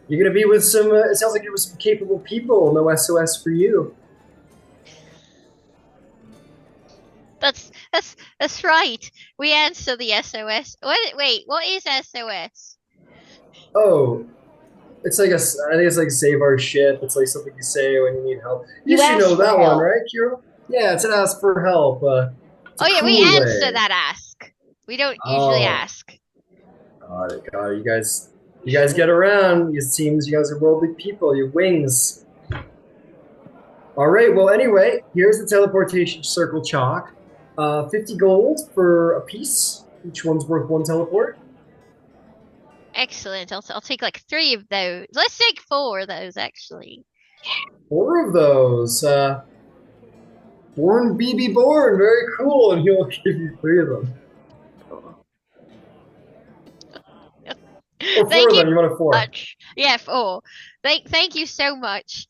You're going to be with some. It sounds like you're with some capable people. No SOS for you. That's right. We answer the SOS. Wait, what is SOS? Oh, it's like I think it's like save our ship. It's like something you say when you need help. You should ask know for that help. one, right, Qiro? Yeah, it's an ask for help. It's a Oh yeah, we cool answer way. that ask. We don't usually ask. Got it. You guys get around. It seems you guys are worldly people. Your wings. All right. Well, anyway, here's the teleportation circle chalk. 50 gold for a piece. Each one's worth one teleport. Excellent. I'll take like 3 of those. Let's take 4 of those actually. 4 of those. Born BB Born. Very cool. And he'll give you 3 of them. Or Thank four you then, you wanted four. much. Yeah, 4. Thank you so much.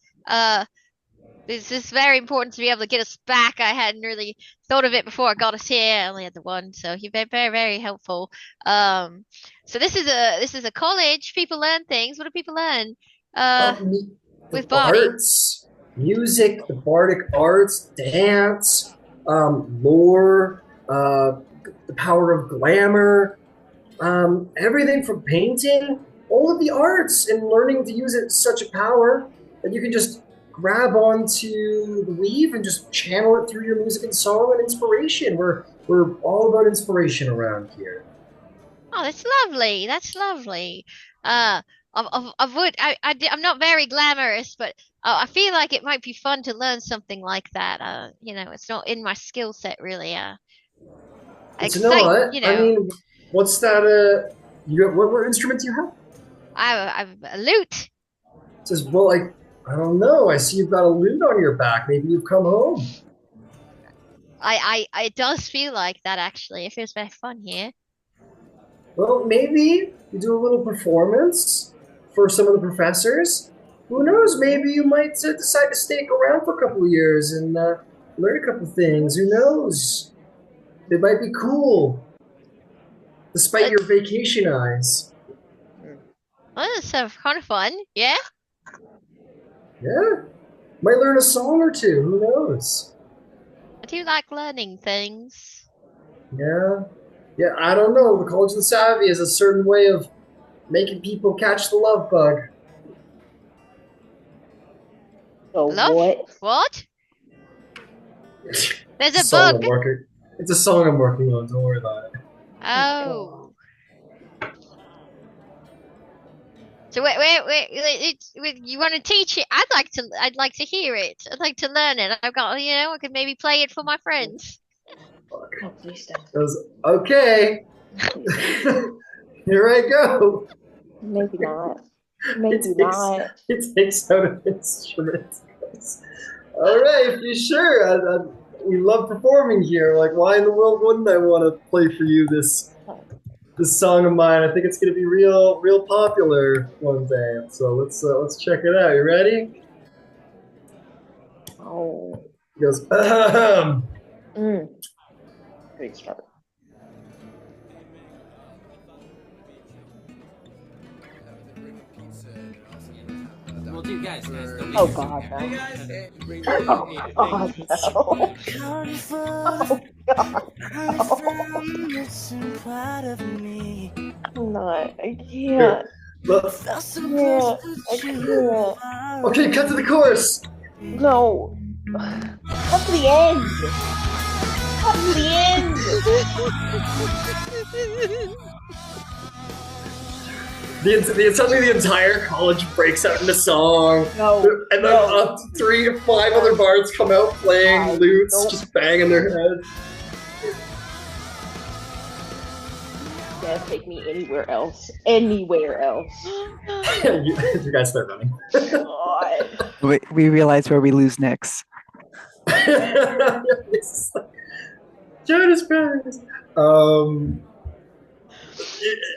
This is very important to be able to get us back. I hadn't really thought of it before I got us here. I only had the one, so you've been very, very helpful. So this is a college. People learn things. What do people learn? The With Barney. arts, music, the bardic arts, dance, lore, the power of glamour, everything from painting, all of the arts, and learning to use it is such a power that you can just grab onto the weave and just channel it through your music and song and inspiration. We're all about inspiration around here. Oh, that's lovely. That's lovely. I'm not very glamorous, but I feel like it might be fun to learn something like that. It's not in my skill set really. It's not. You know, I mean, what's that? What instrument do you have? I've a lute. It says, well, I don't know. I see you've got a lute on your back. Maybe you've come home. It does feel like that actually. It feels very fun here. Well, maybe you do a little performance for some of the professors. Who knows? Maybe you might decide to stick around for a couple of years and learn a couple of things. Who knows? It might be cool, despite your vacation eyes. Oh, that's kind of fun. Yeah. Yeah. Might learn a song or two. Who knows? I do like learning things. Yeah. Yeah, I don't know. The College of the Savvy is a certain way of making people catch the love bug. Oh, Love? What? There's a bug. It's a song I'm working on. Don't worry about it. Oh. So wait, you want to teach it? I'd like to hear it. I'd like to learn it. I could maybe play it for my friends. Oh, please don't. Goes, okay. Here I go. Maybe not. Maybe not. It takes out an instrument. All right, if you're sure. We love performing here. Like, why in the world wouldn't I want to play for you this song of mine? I think it's going to be real popular one day. So let's check it out. You ready? Oh. He goes, Great start. Well, dude, guys, don't be Oh God, no. Oh God, no. Oh God, no. I'm not. I can't. I can't. Okay, cut to the chorus. No. Cut to the end. Cut to the end. Suddenly the entire college breaks out into song. No. And then 3 to 5 other bards come out playing lutes, just banging their heads. Can't take me anywhere else. Anywhere else. You guys start running. God. We realize where we lose Nyx. Jonas Brothers.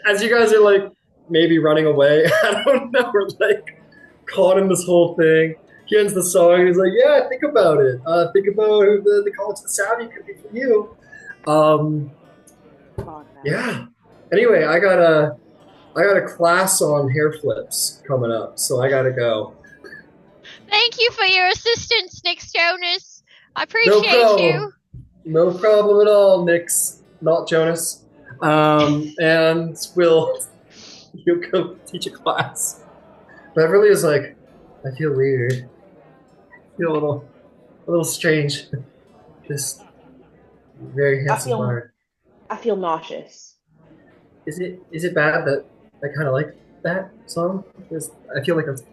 As you guys are like maybe running away, I don't know, we're like caught in this whole thing. He ends the song and he's like, yeah, think about it. Think about who the College of the Savvy could be for you. Yeah. Anyway, I got a class on hair flips coming up, so I gotta go. Thank you for your assistance, Nyx Jonas. I appreciate you. No problem at all, Nyx, not Jonas. And you'll go teach a class. Beverly is like, I feel weird. I feel a little strange. Just very handsome bard. I feel nauseous. Is it bad that I kind of like that song? Because I feel like it's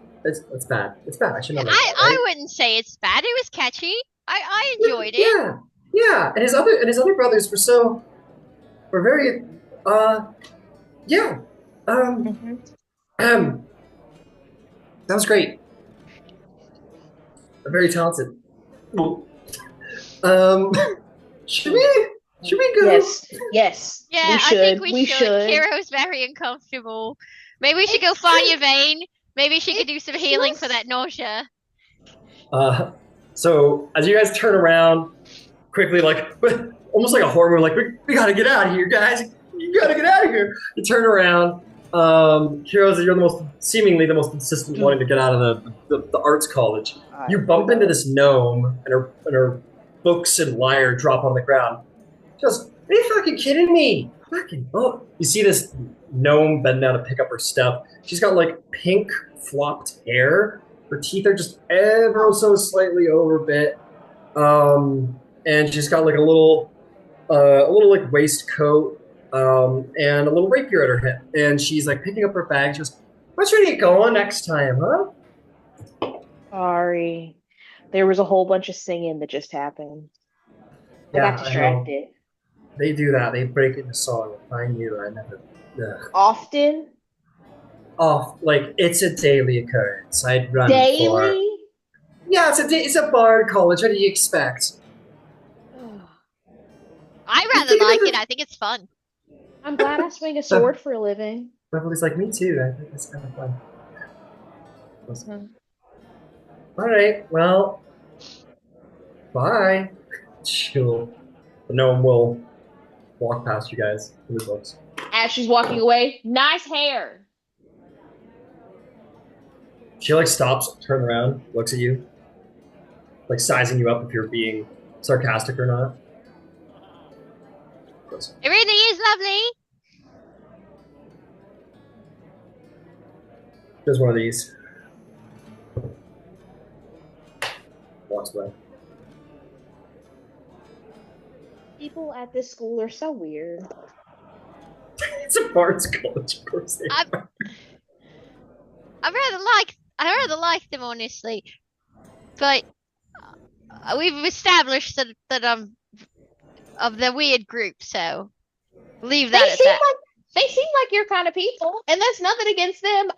bad. It's bad. I should know that. I wouldn't say it's bad. It was catchy. I enjoyed it. Yeah. And his other brothers were very yeah. That was great. They're very talented. Should we go? Yes. Yeah, I think we should. Kiro's very uncomfortable. Maybe we should go find Yvain. Maybe she could do some healing for Yes. that nausea. Maybe she could do some healing for that nausea. So as you guys turn around quickly, like almost like a horror movie, like we gotta get out of here, guys. You gotta get out of here. You turn around. Heroes, you're seemingly the most consistent wanting to get out of the arts college. You bump into this gnome, and her books and lyre drop on the ground. Just, are you fucking kidding me? Fucking, oh. You see this gnome bend down to pick up her stuff. She's got like pink flopped hair. Her teeth are just ever so slightly overbit. And she's got like a little like waistcoat, and a little rapier at her hip. And she's like picking up her bag. She goes, "What's where you going next time, huh?" Sorry. There was a whole bunch of singing that just happened. I got distracted. They do that. They break into song. I knew. I never. Ugh. Often? Like it's a daily occurrence. I'd run Daily? Yeah, it's a bard college. What do you expect? I rather like it. I think it's fun. I'm glad I swing a sword for a living. Beverly's like, me too. I think it's kind of fun. All right, well, bye. The gnome will walk past you guys in the books. As she's walking away, nice hair. She like stops, turns around, looks at you, like sizing you up if you're being sarcastic or not. It really is lovely. There's one of these. Walks away. People at this school are so weird. It's a bard's college, of course they are. I rather like them, honestly, but we've established that I'm of the weird group, so leave that at that. They seem like your kind of people, and that's nothing against them.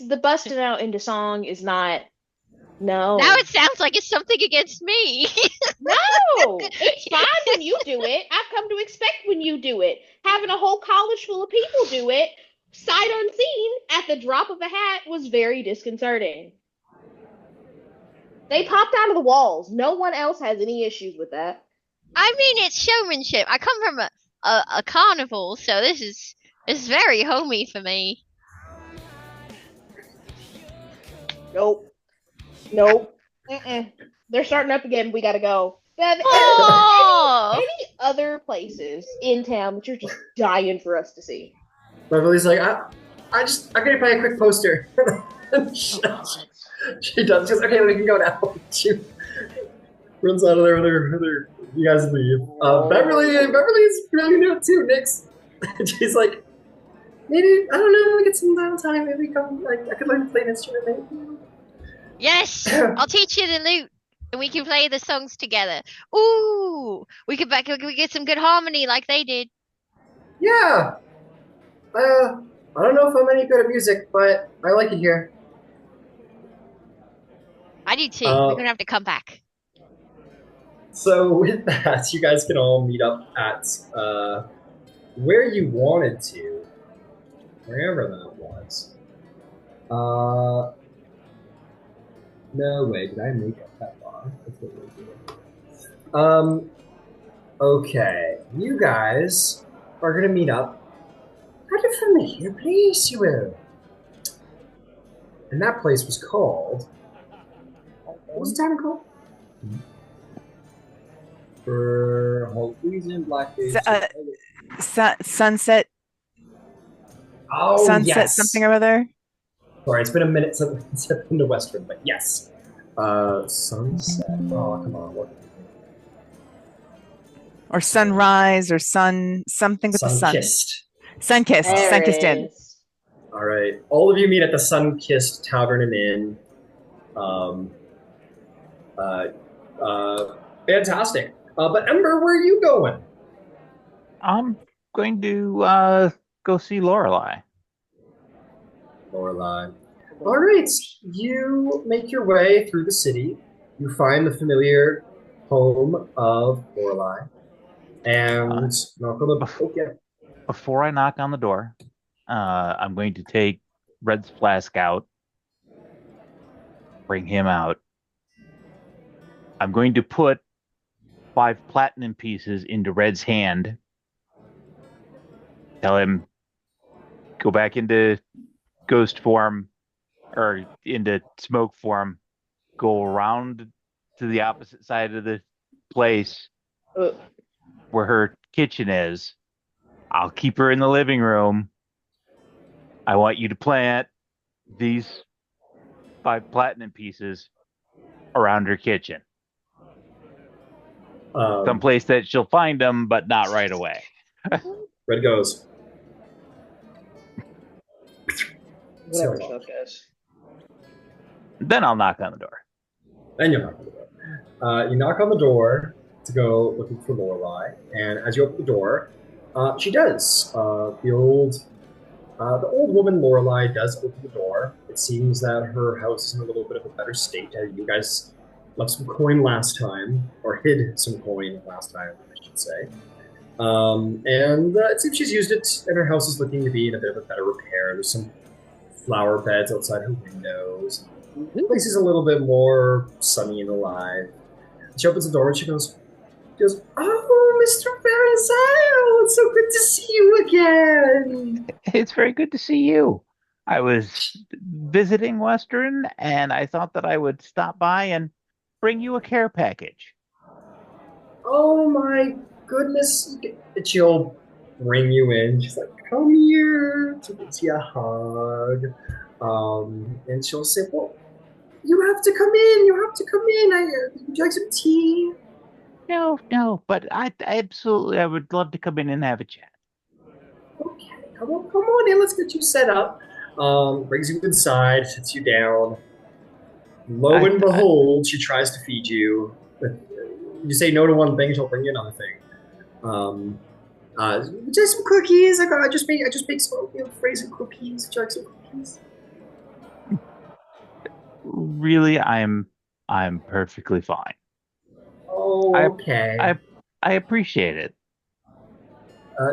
The busting out into song is not. No. Now it sounds like it's something against me. No, it's fine when you do it. I've come to expect when you do it. Having a whole college full of people do it, sight unseen, at the drop of a hat, was very disconcerting. They popped out of the walls. No one else has any issues with that. I mean, it's showmanship. I come from a carnival, so this is very homey for me. Nope. They're starting up again. We gotta go. Any other places in town that you're just dying for us to see? Beverly's like, I'm gonna play a quick poster. She does. She goes, okay, we can go now. She runs out of there with her. You guys leave. Beverly's really into it too. Nyx. She's like, maybe I don't know. We get some downtime. Maybe come. Like I could learn to play an instrument. Maybe. Yes, I'll teach you the lute, and we can play the songs together. Ooh, we could get some good harmony like they did. Yeah. I don't know if I'm any good at music, but I like it here. I do too. We're gonna have to come back. So with that, you guys can all meet up at where you wanted to, wherever that was. No way, did I make up that bar? That's what we're doing. Okay, you guys are gonna meet up at a familiar place, you will. And that place was called. What was the town called? For Hallucian Black Days. Sunset. Oh, Sunset yes. something or other. Sorry, it's been a minute since I've been to Westruun, but yes. Sunset. Oh, come on. What? Or sunrise or something with the sun. Sunkissed. Sunkissed Inn. All right. All of you meet at the Sunkissed Tavern and Inn. Fantastic. But Ember, where are you going? I'm going to go see Lorelei. Lorelei. All right. You make your way through the city. You find the familiar home of Lorelei. And knock on the Before I knock on the door, I'm going to take Red's flask out, bring him out. I'm going to put 5 platinum pieces into Red's hand. Tell him, go back into ghost form or into smoke form, go around to the opposite side of the place where her kitchen is. I'll keep her in the living room. I want you to plant these 5 platinum pieces around her kitchen. Someplace that she'll find them, but not right away. Red goes. Whatever stuff is. Then I'll knock on the door. Then you knock on the door. You knock on the door to go looking for Lorelei, and as you open the door, she does. The old woman Lorelei does open the door. It seems that her house is in a little bit of a better state. You guys left some coin last time, or hid some coin last time, I should say. And it seems she's used it, and her house is looking to be in a bit of a better repair. There's some flower beds outside her windows. The place is a little bit more sunny and alive. She opens the door and she goes, "Oh, Mr. Barazile, it's so good to see you again." It's very good to see you. I was visiting Westruun, and I thought that I would stop by and bring you a care package. Oh my goodness. She'll bring you in. She's like, "Come here." She'll give you a hug. And she'll say, "Well, you have to come in. You have to come in. Would you like some tea?" No, but I would love to come in and have a chat. Okay, come on in. Let's get you set up. Brings you inside, sits you down. Lo and behold, she tries to feed you. You say no to one thing, she'll bring you another thing. Just some cookies. I just baked some frozen cookies. Would you like some cookies? Really, I'm perfectly fine. Oh, okay. I appreciate it.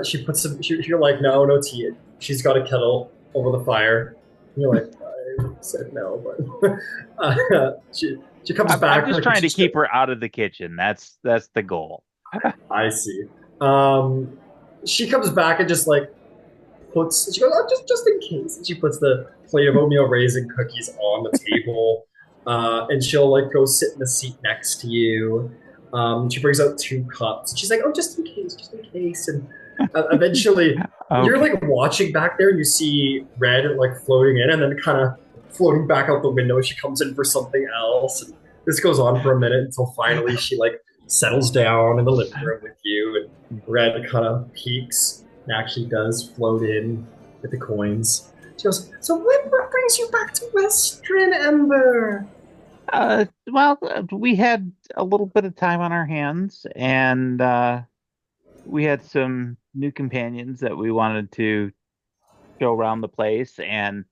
She puts some. You're like, no tea. She's got a kettle over the fire. And you're like, I said no, but she comes back. I'm just trying to keep her out of the kitchen. That's the goal. I see. She comes back and just like puts. She goes, "Oh, just in case." And she puts the plate of oatmeal raisin cookies on the table, and she'll like go sit in the seat next to you. She brings out 2 cups. She's like, "Oh, just in case." And eventually, Okay. you're like watching back there, and you see Red like floating in, and then kind of floating back out the window. She comes in for something else, and this goes on for a minute until finally she like settles down in the living room with you, and Red kind of peeks and actually does float in with the coins. She goes, "So what brings you back to Westruun, Ember?" Well, we had a little bit of time on our hands, and we had some new companions that we wanted to show around the place, and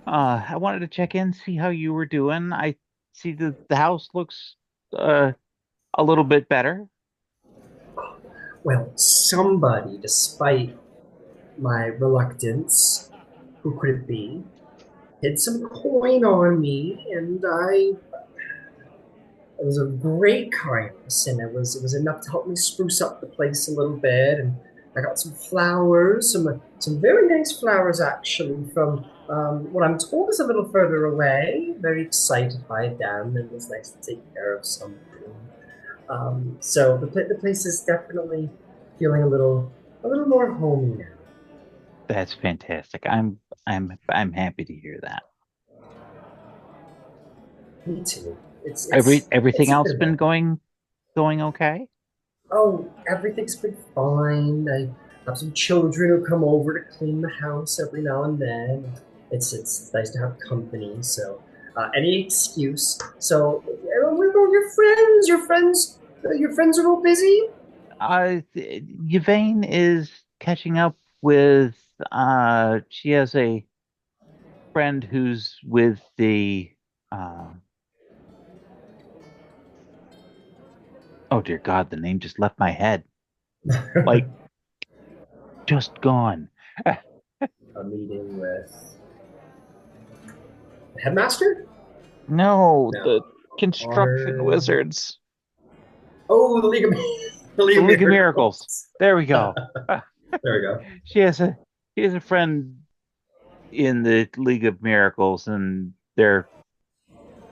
I wanted to check in, see how you were doing. I see the house looks a little bit better. Well, somebody, despite my reluctance, who could it be, hid some coin on me, and it was of great kindness, and it was enough to help me spruce up the place a little bit. And I got some flowers, some very nice flowers actually from what I'm told is a little further away. Very excited by them, and it was nice to take care of something. So the place is definitely feeling a little more homey now. That's fantastic. I'm happy to hear that. Me too. Everything else been been going okay? Oh, everything's been fine. I have some children who come over to clean the house every now and then. It's nice to have company. So any excuse. So your friends are all busy. Yvain is catching up with. She has a friend who's with the. Oh dear God, the name just left my head. Like, just gone. A meeting with Headmaster? No, No. the construction Honor. wizards. Oh, the League of the League The of League of Miracles. Miracles. There we go. There we go. She has a friend in the League of Miracles, and they're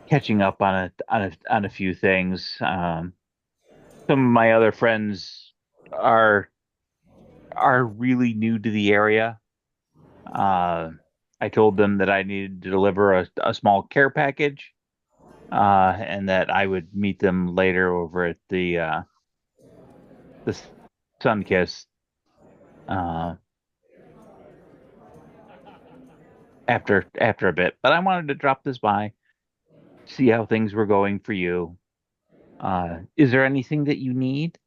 catching up on a few things. Some of my other friends are are really new to the area. Uh, I told them that I needed to deliver a small care package, and that I would meet them later over at the Sunkissed, uh, after a bit. But I wanted to drop this by, see how things were going for you. Is there anything that you need?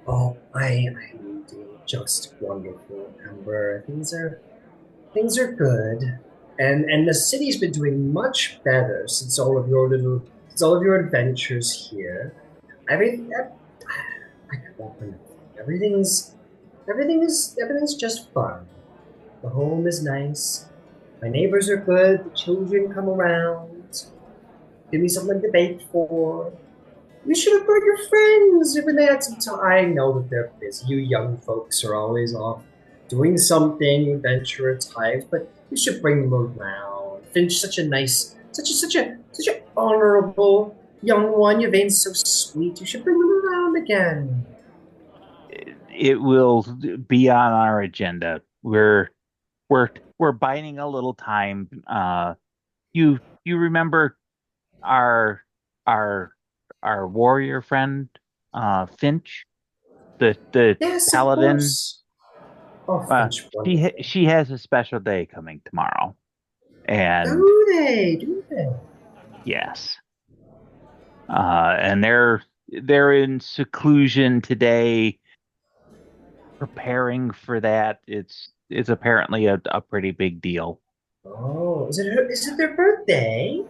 Oh, I'm doing just wonderful, Amber. Things are good, and the city's been doing much better since all of your adventures here. Everything, I come up with nothing. Everything's just fun. The home is nice. My neighbors are good. The children come around. Give me something to bake for. You should have brought your friends when they had some time. I know that they're busy. You young folks are always off doing something, adventure at times, but you should bring them around. Finch, such a nice, such a honorable young one. Yvain's so sweet. You should bring them around again. It will be on our agenda. We're we're biding a little time. You remember our our our warrior friend, Finch, the Yes, of paladin. course. Oh, Uh, Finch, she wonderful. she has a special day coming tomorrow, and Do they? Do they? yes, and they're in seclusion today, preparing for that. It's apparently a pretty big deal. Oh, is it their birthday?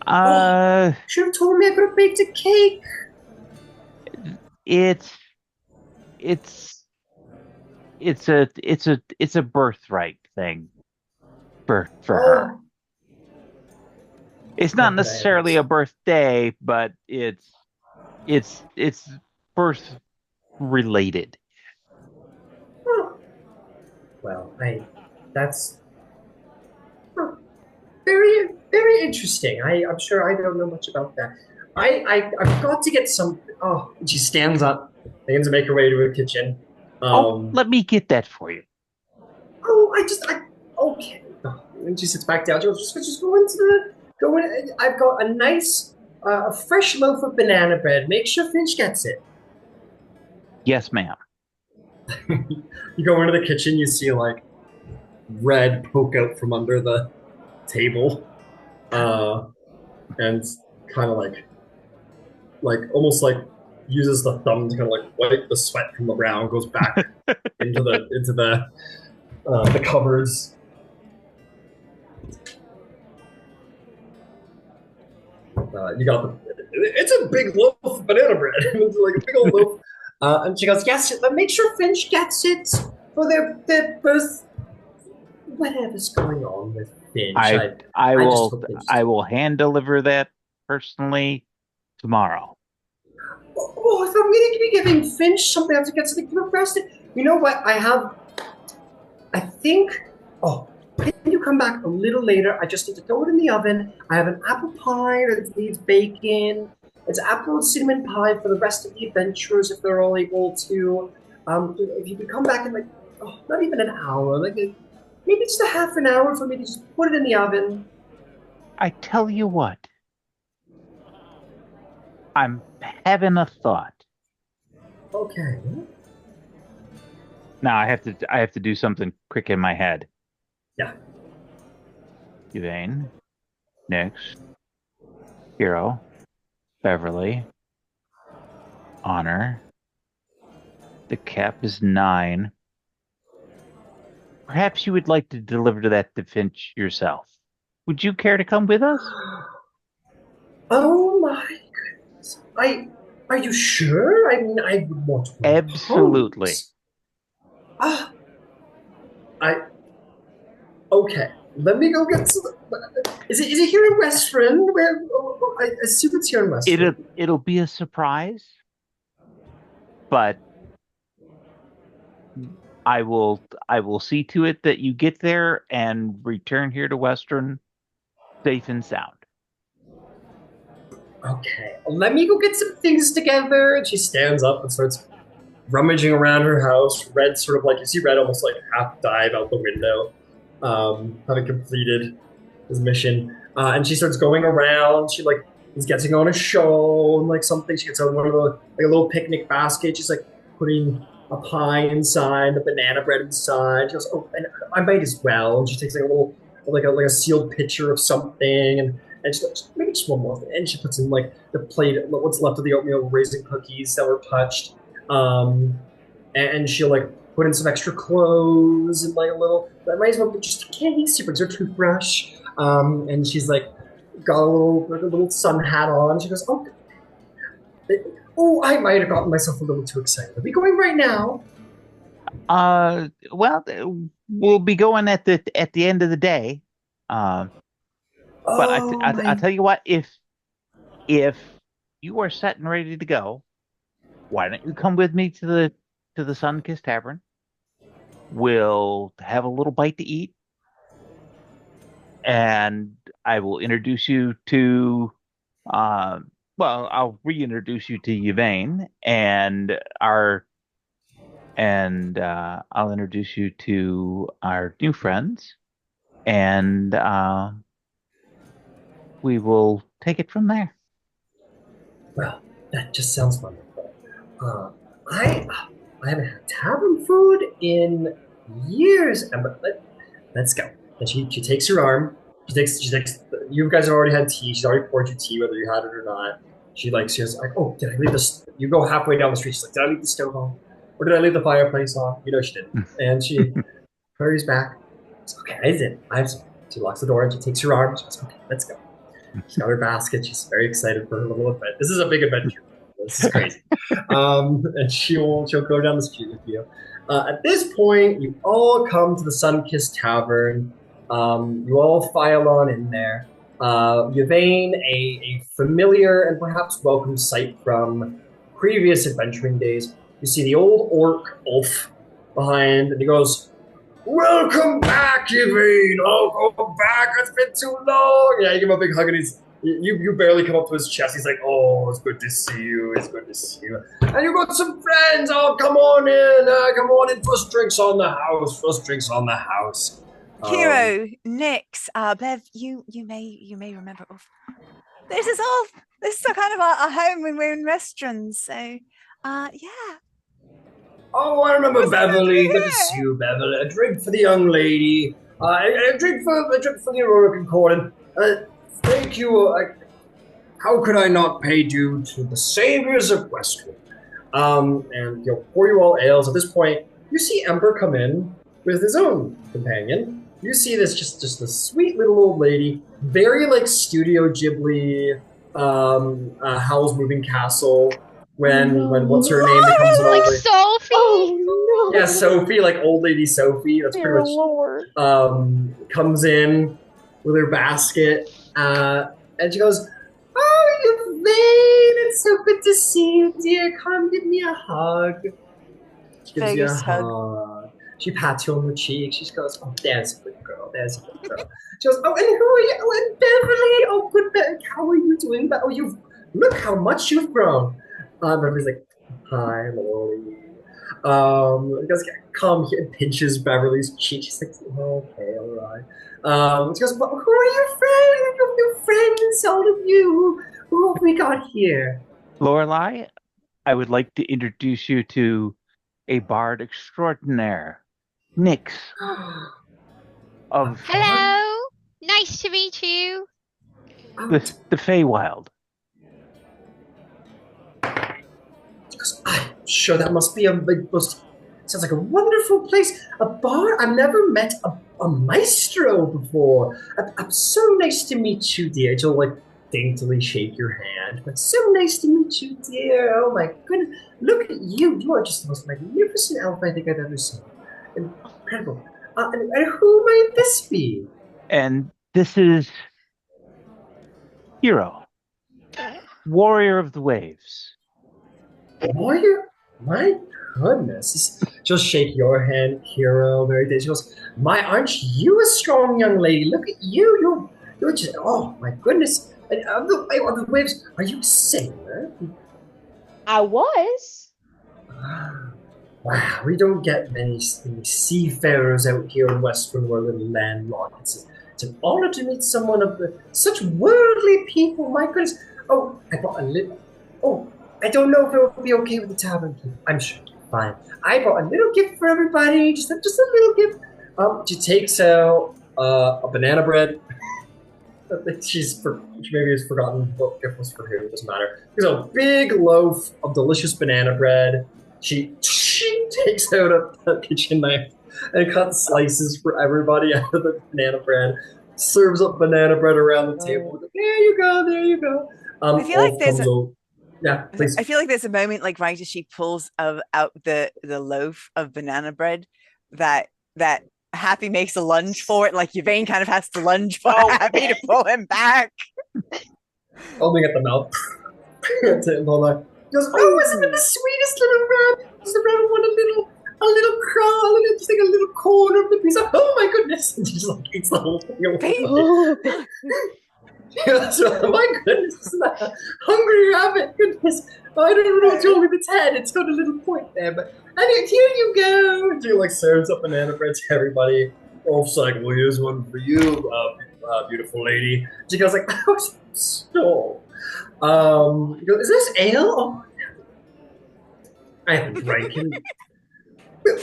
Oh, Uh, should have told me I could have baked a cake. it's it's it's a birthright thing for her. Oh, It's not not that I necessarily a haven't. birthday, but it's birth related. Oh, well, that's huh, very interesting. I'm sure I don't know much about that. I've got to get some. Oh, she stands up, begins to make her way to the kitchen. Oh, Um, let me get that for you. oh, okay. Oh, and she sits back down. She goes, just go in. I've got a nice, a fresh loaf of banana bread. Make sure Finch gets it. Yes, ma'am. You go into the kitchen, you see like red poke out from under the table, uh, and kind of like almost like uses the thumb to kind of like wipe the sweat from the brow and goes back into the cupboards. You got it's a big loaf of banana bread. It's like a big old loaf. And she goes, yes, but make sure Finch gets it for their birth. Whatever's going on with Finch, I I I just will hope they just. I will hand deliver that personally tomorrow. Oh, if I'm going to be giving Finch something, I have to get something for the rest. You know what? I think. Oh, can you come back a little later? I just need to throw it in the oven. I have an apple pie that needs bacon. It's apple and cinnamon pie for the rest of the adventurers if they're all able to. If you could come back in like, not even an hour, maybe just a half an hour for me to just put it in the oven. I tell you what, I'm having a thought. Okay. Now I have to do something quick in my head. Yeah. Yvain, Nyx, Qiro, Beverly, Honor. The cap is 9. Perhaps you would like to deliver that to Finch yourself. Would you care to come with us? Oh my goodness. Are you sure? I mean, I would want to Absolutely. oppose. Ah, I okay. Let me go get some. Is it here in Westruun? I assume it's here in Westruun. It'll be a surprise, but I will see to it that you get there and return here to Western safe and sound. Okay, let me go get some things together. And she stands up and starts rummaging around her house. Red sort of like, you see Red almost like half dive out the window, having completed his mission. And she starts going around. She like is getting on a show and like something. She gets out one of the like a little picnic basket. She's like putting a pie inside, the banana bread inside. She goes, oh, and I might as well. And she takes like a little like a sealed pitcher of something and she's like, maybe just one more thing. And she puts in like the plate, what's left of the oatmeal raisin cookies that were touched. And she'll like put in some extra clothes and like a little. I might as well just candy. She brings her toothbrush. And she's like got a little sun hat on. She goes, oh, I might have gotten myself a little too excited. Are we going right now? Well, we'll be going at the end of the day. But I tell you what, if you are set and ready to go, why don't you come with me to the Sunkissed Tavern? We'll have a little bite to eat, and I will introduce you to I'll reintroduce you to Yvain and I'll introduce you to our new friends, and we will take it from there. Well, that just sounds wonderful. I haven't had tavern food in years. Let's go. And she takes her arm. She takes. You guys have already had tea. She's already poured you tea, whether you had it or not. She goes like, oh, did I leave this? You go halfway down the street. She's like, did I leave the stove on, or did I leave the fireplace on? You know she didn't. And she hurries back. It's okay. I did. She locks the door and she takes her arm. She goes, okay, let's go. She's got her basket. She's very excited for her little event. This is a big adventure. This is crazy. And she'll go down the street with you. At this point, you all come to the Sunkissed Tavern. You all file on in there. Yvain, a familiar and perhaps welcome sight from previous adventuring days. You see the old orc Ulf behind, and he goes, welcome back, Yvain! Welcome back! It's been too long! Yeah, you give him a big hug, and you barely come up to his chest. He's like, oh, it's good to see you. It's good to see you. And you got some friends. Oh, come on in. Come on in. First drinks on the house. First drinks on the house. Qiro, Nyx, Bev, you may remember. This is kind of our home when we're in restaurants. So, yeah. Oh, I remember Beverly. Good to see you, Beverly. A drink for the young lady. A drink for the Aurora Concordant. Thank you. How could I not pay due to the saviors of Westruun? And he'll pour you all ales. At this point, you see Ember come in with his own companion. You see this just a sweet little old lady, very like Studio Ghibli, Howl's Moving Castle. When what's her name becomes an old like lady. Sophie. Oh no! Yeah, Sophie, like old lady Sophie. That's pretty much Lord. comes in with her basket, and she goes, "Oh, Yvain, it's so good to see you, dear. Come give me a hug." She gives you a hug. She pats you on the cheek. She goes, "Oh, there's a good girl. There's a good girl." She goes, "Oh, and who are you? Oh, and Beverly. Oh, good Beverly. How are you doing? Oh, look how much you've grown." Beverly's like, "Hi, Lori." He goes, "Come here," and pinches Beverly's cheek. She's like, "Oh, okay, all right." She goes, "Well, who are your friends? Your friends, all of you. Who have we got here?" Lorelai, I would like to introduce you to a bard extraordinaire, Nyx of Hello. Nice to meet you. the Feywild. I'm sure that must be sounds like a wonderful place. A bar? I've never met a maestro before. I'm so nice to meet you, dear. She'll like daintily shake your hand. But so nice to meet you, dear. Oh my goodness. Look at you. You are just the most magnificent elf I think I've ever seen. Incredible. And who might this be? And this is Qiro, warrior of the waves. Warrior? My goodness. Just shake your hand, hero. Very good. She goes, aren't you a strong young lady? Look at you. You're just, oh my goodness. And of the waves, are you a sailor? I was. Wow, we don't get many seafarers out here in Westruun. We're a little landlocked. It's an honor to meet someone of such worldly people. My goodness. Oh, I brought a little. Oh, I don't know if it will be okay with the tavern. I'm sure it'll be fine. I brought a little gift for everybody. Just a little gift. She takes out a banana bread. She maybe has forgotten what gift was for who. It doesn't matter. There's a big loaf of delicious banana bread. She takes out a kitchen knife and cuts slices for everybody out of the banana bread. Serves up banana bread around the table. There you go. There you go. I feel like there's yeah, please. I feel like there's a moment like right as she pulls out the loaf of banana bread that Happy makes a lunge for it, like Yvain kind of has to lunge for Happy to pull him back. Holding at the mouth. He goes, oh, isn't it the sweetest little rabbit? Does the rabbit want a little crawl and just like a little corner of the pizza? Oh my goodness! And she just like eats the whole thing. My goodness, isn't that a hungry rabbit? Goodness, I don't know what's wrong with its head. It's got a little point there, but anyway, here you go. And she like serves up banana bread to everybody. Wolf's like, well, here's one for you, beautiful lady. She goes like, oh, stop. He goes, is this ale? Oh, I haven't drank in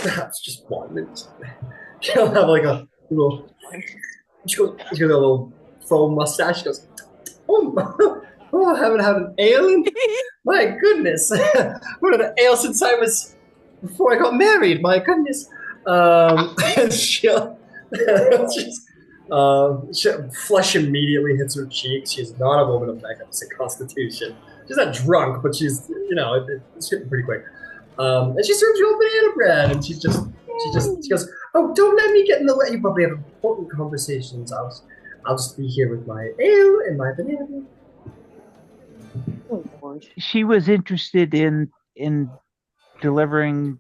perhaps just 1 minute. She'll have like a little. She goes a little foam mustache. She goes, oh, I haven't had an ale in. My goodness, what an ale since I was before I got married. My goodness. And flesh immediately hits her cheeks. She's not a woman of magnificent constitution. She's not drunk, but she's, it's hitting pretty quick. And she serves you all banana bread, and she goes, oh, don't let me get in the way. You probably have important conversations. I'll just be here with my ale and my banana bread. Oh, Lord. She was interested in delivering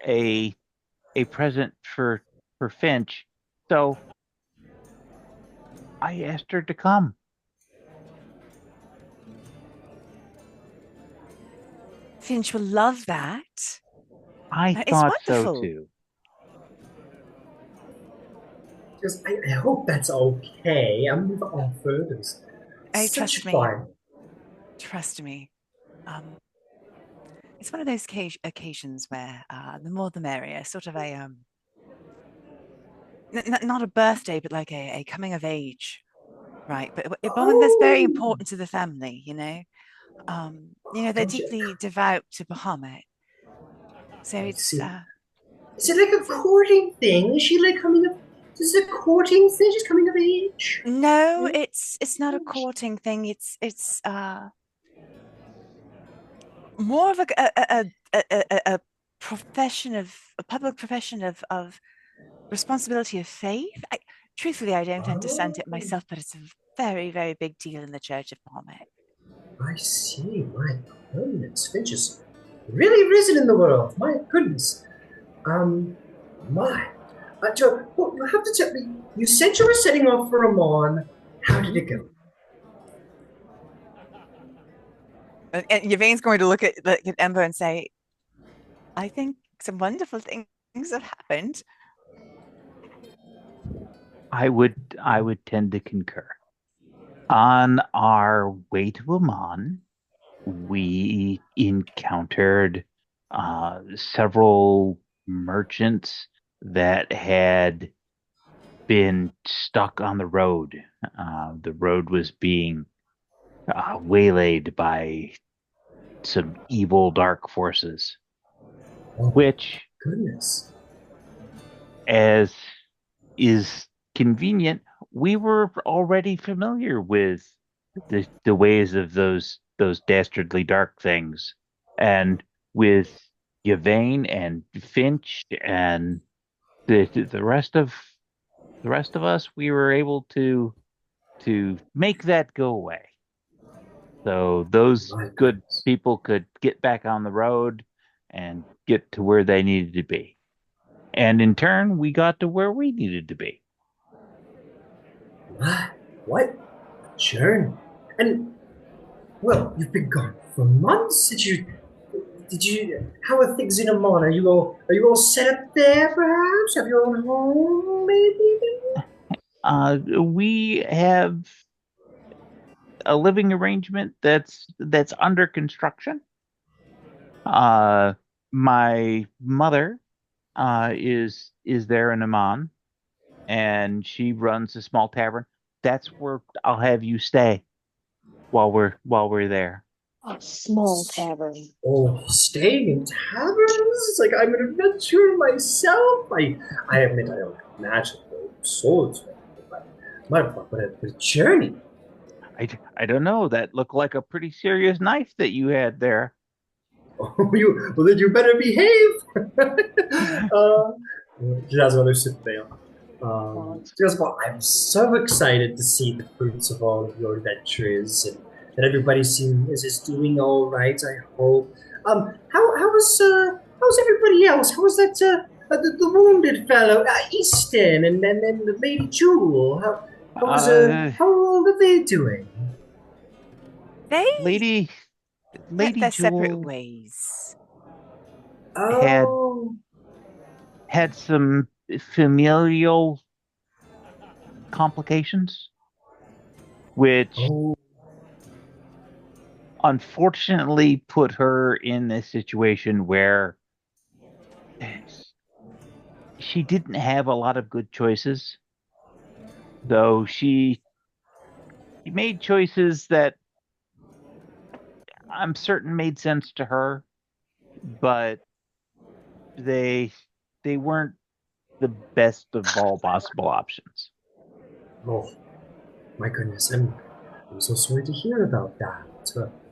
a present for Finch, so I asked her to come. Finch will love that. I It's thought so wonderful. too. Because I hope that's okay. I'm never offered. It's Oh, such trust me. fun. Trust me. It's one of those occasions where the more the merrier, sort of a not a birthday, but like a coming of age, right? But one that's very important to the family, they're deeply devout to Bahamut. So it's Is it like a courting thing? Is she like coming of? Is it a courting thing? She's coming of age? no, it's not a courting thing. It's more of a profession a public profession of responsibility of faith. Truthfully, I don't understand it myself, but it's a very, very big deal in the Church of Bahamut. I see. My goodness, Finch is really risen in the world. My goodness. Joe, you have to tell me. You said you were setting off for Emon. How did it go? And Yvain's going to look at Ember and say, I think some wonderful things have happened. I would tend to concur. On our way to Emon, we encountered several merchants that had been stuck on the road. The road was being waylaid by some evil dark forces, which, Goodness. as is convenient, we were already familiar with the ways of those dastardly dark things, and with Yvain and Finch and the rest of The rest of us, we were able to make that go away. So those My good goodness. people could get back on the road and get to where they needed to be. And in turn, we got to where we needed to be. What? Journey? And well, you've been gone for months. Did you how are things in Emon? Are you all set up there perhaps? Have your own home maybe? We have a living arrangement that's under construction. Uh, my mother is there in Amman, and she runs a small tavern. That's where I'll have you stay while we're there. A small tavern. Oh, staying in taverns? It's like I'm an adventurer myself. I admit I don't imagine the souls, but a journey. I don't know. That looked like a pretty serious knife that you had there. Oh, well, then you better behave. She has another sip of ale. She goes, well, I'm so excited to see the fruits of all of your adventures, and that everybody is doing all right. I hope. How's everybody else? How was that? The wounded fellow, Easton, and then the Lady Jewel. How are they doing? They Lady went their separate Jewel ways. Oh, had some familial complications, which unfortunately put her in a situation where she didn't have a lot of good choices. Though she made choices that I'm certain made sense to her, but they weren't the best of all possible options. oh, my goodness! I'm so sorry to hear about that.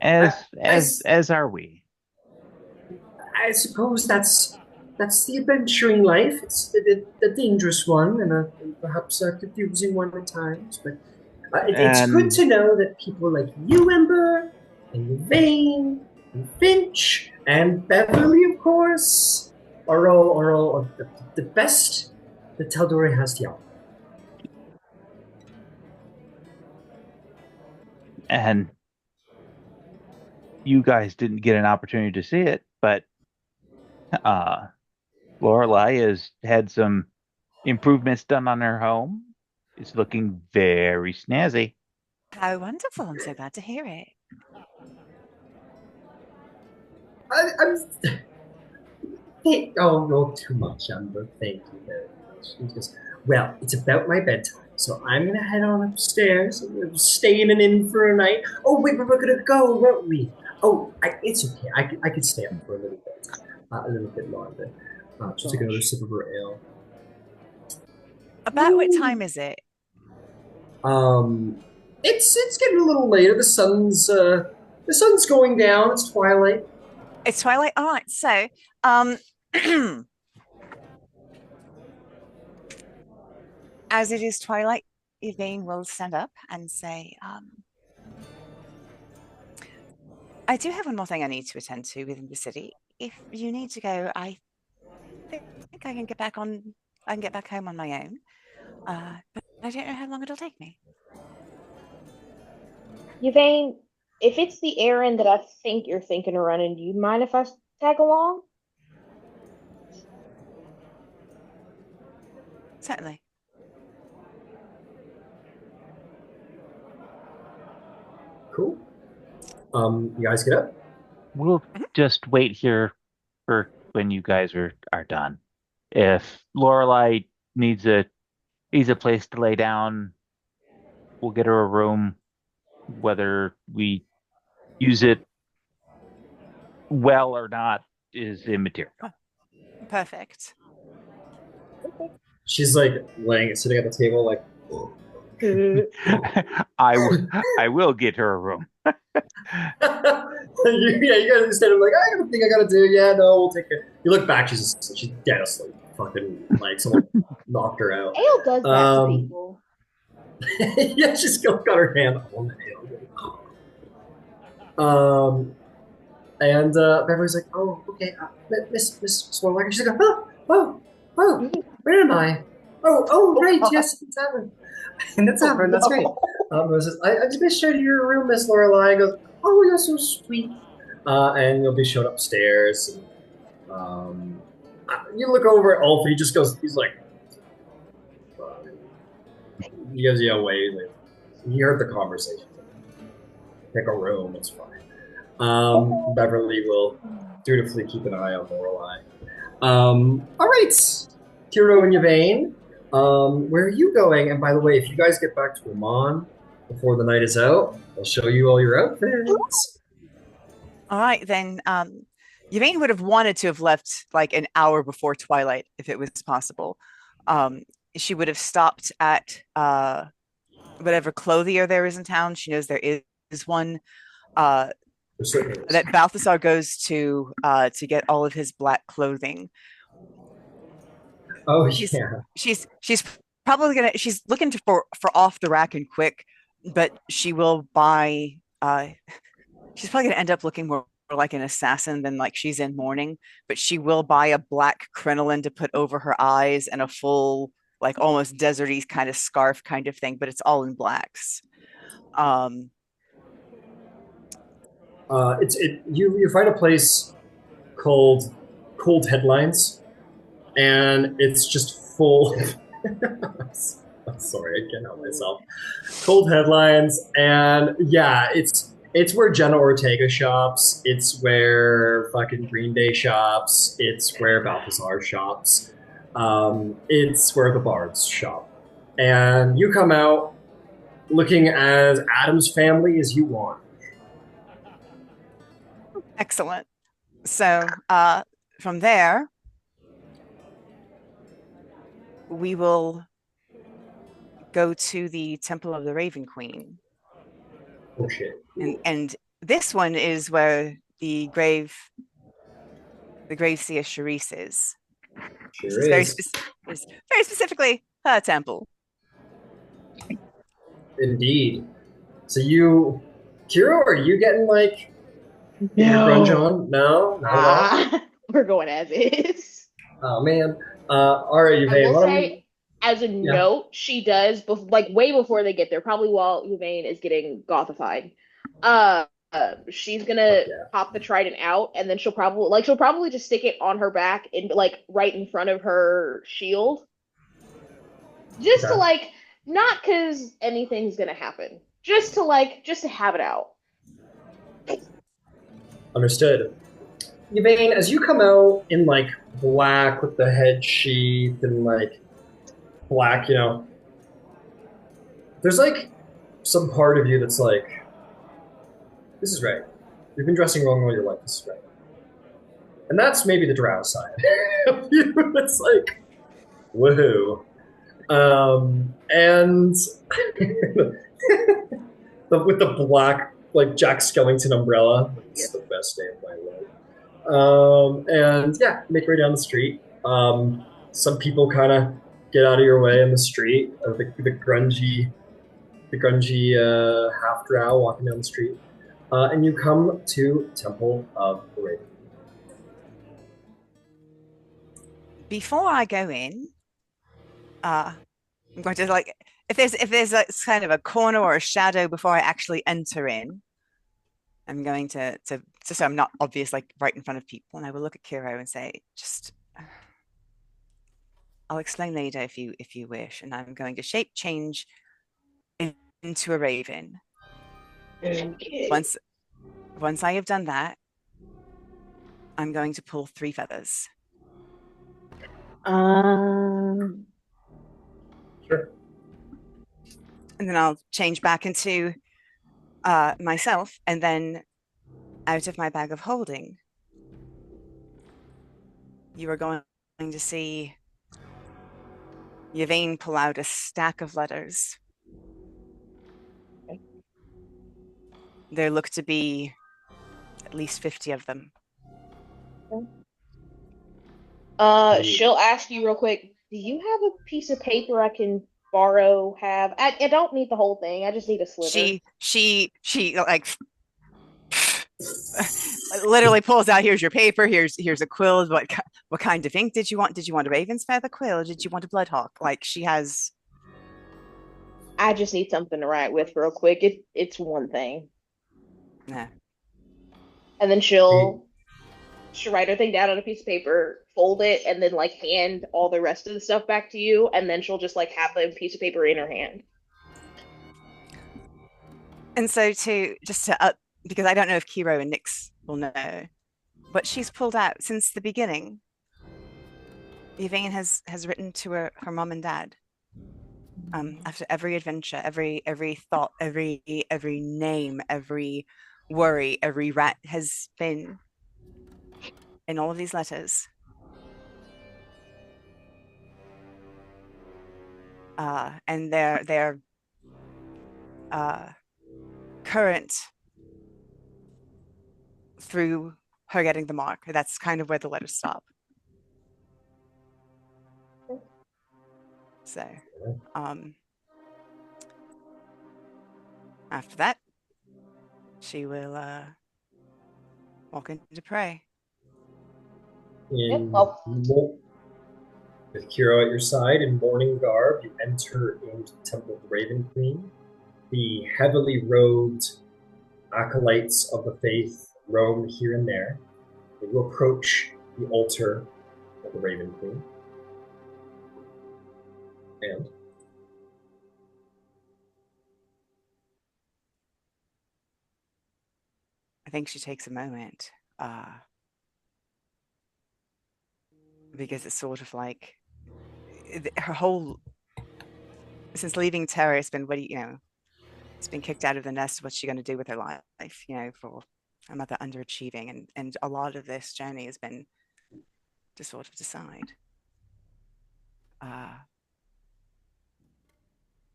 As are we. I suppose that's the adventuring life. It's the dangerous one, and perhaps a confusing one at times. But it's good to know that people like you, Ember, and Yvain, and Finch, and Beverly, of course, are all the best that Tal'Dorei has to offer. And you guys didn't get an opportunity to see it, but Lorelai has had some improvements done on her home. It's looking very snazzy. How wonderful. I'm so glad to hear it. No, too much, Amber. Thank you very much. Well, it's about my bedtime, so I'm gonna head on upstairs. I'm staying in for a night. Oh wait, but we're gonna go, weren't we? Oh, it's okay. I could stay up for a little bit longer. Just take another sip of her ale. About what time is it? It's getting a little later. The sun's going down. It's twilight. It's twilight. All right. So, as it is twilight, Yvain will stand up and say, I do have one more thing I need to attend to within the city. If you need to go, I think I can get back home on my own. But I don't know how long it'll take me. Yvain, if it's the errand that I think you're thinking of running, do you mind if I tag along? Certainly. Cool. You guys get up? We'll just wait here for when you guys are done. If Lorelai needs a place to lay down, we'll get her a room. Whether we use it well or not is immaterial. Oh, perfect. She's like sitting at the table, like. I will get her a room. You guys instead of like, I got a thing I gotta do. Yeah, no, we'll take it. You look back, she's dead asleep. fucking like someone knocked her out. Ale does that to Um, people. yeah, she's still got her hand on the ale. And Beverly's like, "Oh, okay, Miss Swellwagon." She's like, "Oh, where am I? Right, yes, the tavern, in the tavern. That's great." Says, "I just made sure to your room, Miss Lorelai." Goes, "Oh, you're so sweet." And you'll be shown upstairs. And, you look over at Ulf. He just goes. He's like, he gives you away. Like, he heard the conversation. Pick a room. It's fine. Beverly will dutifully keep an eye on Lorelai. All right, Qiro and Yvain, where are you going? And by the way, if you guys get back to Emon before the night is out, I'll show you all your outfits. All right, then. Yvain would have wanted to have left like an hour before twilight if it was possible. She would have stopped at whatever clothier there is in town. She knows there is one. That Balthazar goes to get all of his black clothing. Oh, yeah. She's probably gonna. She's looking for off the rack and quick, but she will buy. She's probably gonna end up looking more like an assassin than like she's in mourning. But she will buy a black crinoline to put over her eyes and a full, like almost deserty kind of scarf kind of thing. But it's all in blacks. You find a place called Cold Headlines, and it's just full. I'm sorry, I can't help myself. Cold Headlines, and yeah, it's where Jenna Ortega shops. It's where fucking Green Day shops. It's where Balthazar shops. It's where the Bards shop, and you come out looking as Adam's family as you want. Excellent. So from there, we will go to the Temple of the Raven Queen. Oh shit! And this one is where the grave seer Charisse is. Sure is. Very specifically her temple. Indeed. So you, Qiro, are you getting like your grunge on? No, not at all. We're going as is. Oh man. All right, I Yvain. will say, as a note, she does like way before they get there, probably while Yvain is getting gothified. She's gonna pop the trident out, and then she'll probably just stick it on her back and like right in front of her shield, just to like not because anything's gonna happen, just to have it out. Understood. Yvain, as you come out in like black with the head sheath and like black, there's like some part of you that's like, this is right. You've been dressing wrong all your life. This is right. And that's maybe the drow side of you. It's like, woohoo. And with the black, like Jack Skellington umbrella, it's the best day of my life. And yeah, make your way down the street. Some people kind of get out of your way in the street. The grungy half drow walking down the street. And you come to Temple of the Raven. Before I go in, I'm going to like if there's a kind of a corner or a shadow before I actually enter in, I'm going to so I'm not obvious like right in front of people, and I will look at Qiro and say, just I'll explain later if you wish, and I'm going to shape change into a raven. Okay. Once I have done that, I'm going to pull 3 feathers. Sure. And then I'll change back into myself, and then out of my bag of holding, you are going to see Yvain pull out a stack of letters. There look to be at least 50 of them. You, She'll ask you real quick, do you have a piece of paper I can borrow, have? I don't need the whole thing. I just need a sliver. She like literally pulls out, here's your paper, here's a quill. What kind of ink did you want? Did you want a raven's feather quill or did you want a bloodhawk? Like she has I just need something to write with real quick. It's one thing. nah. And then the, she'll write her thing down on a piece of paper, fold it, and then like hand all the rest of the stuff back to you, and then she'll just like have the piece of paper in her hand. And so to just to up because I don't know if Qiro and Nyx will know, but she's pulled out since the beginning. Yvain has written to her mom and dad. After every adventure, every thought, every name, every worry, every rat has been in all of these letters. And their current through her getting the mark. That's kind of where the letters stop. So, after that, she will walk into pray. Yep. in with Kiro at your side in mourning garb, you enter into the Temple of the Raven Queen. The heavily robed acolytes of the faith roam here and there. They will approach the altar of the Raven Queen. And I think she takes a moment because it's sort of like her whole since leaving Terra, it's been it's been kicked out of the nest. What's she going to do with her life? For a mother underachieving, and a lot of this journey has been to sort of decide.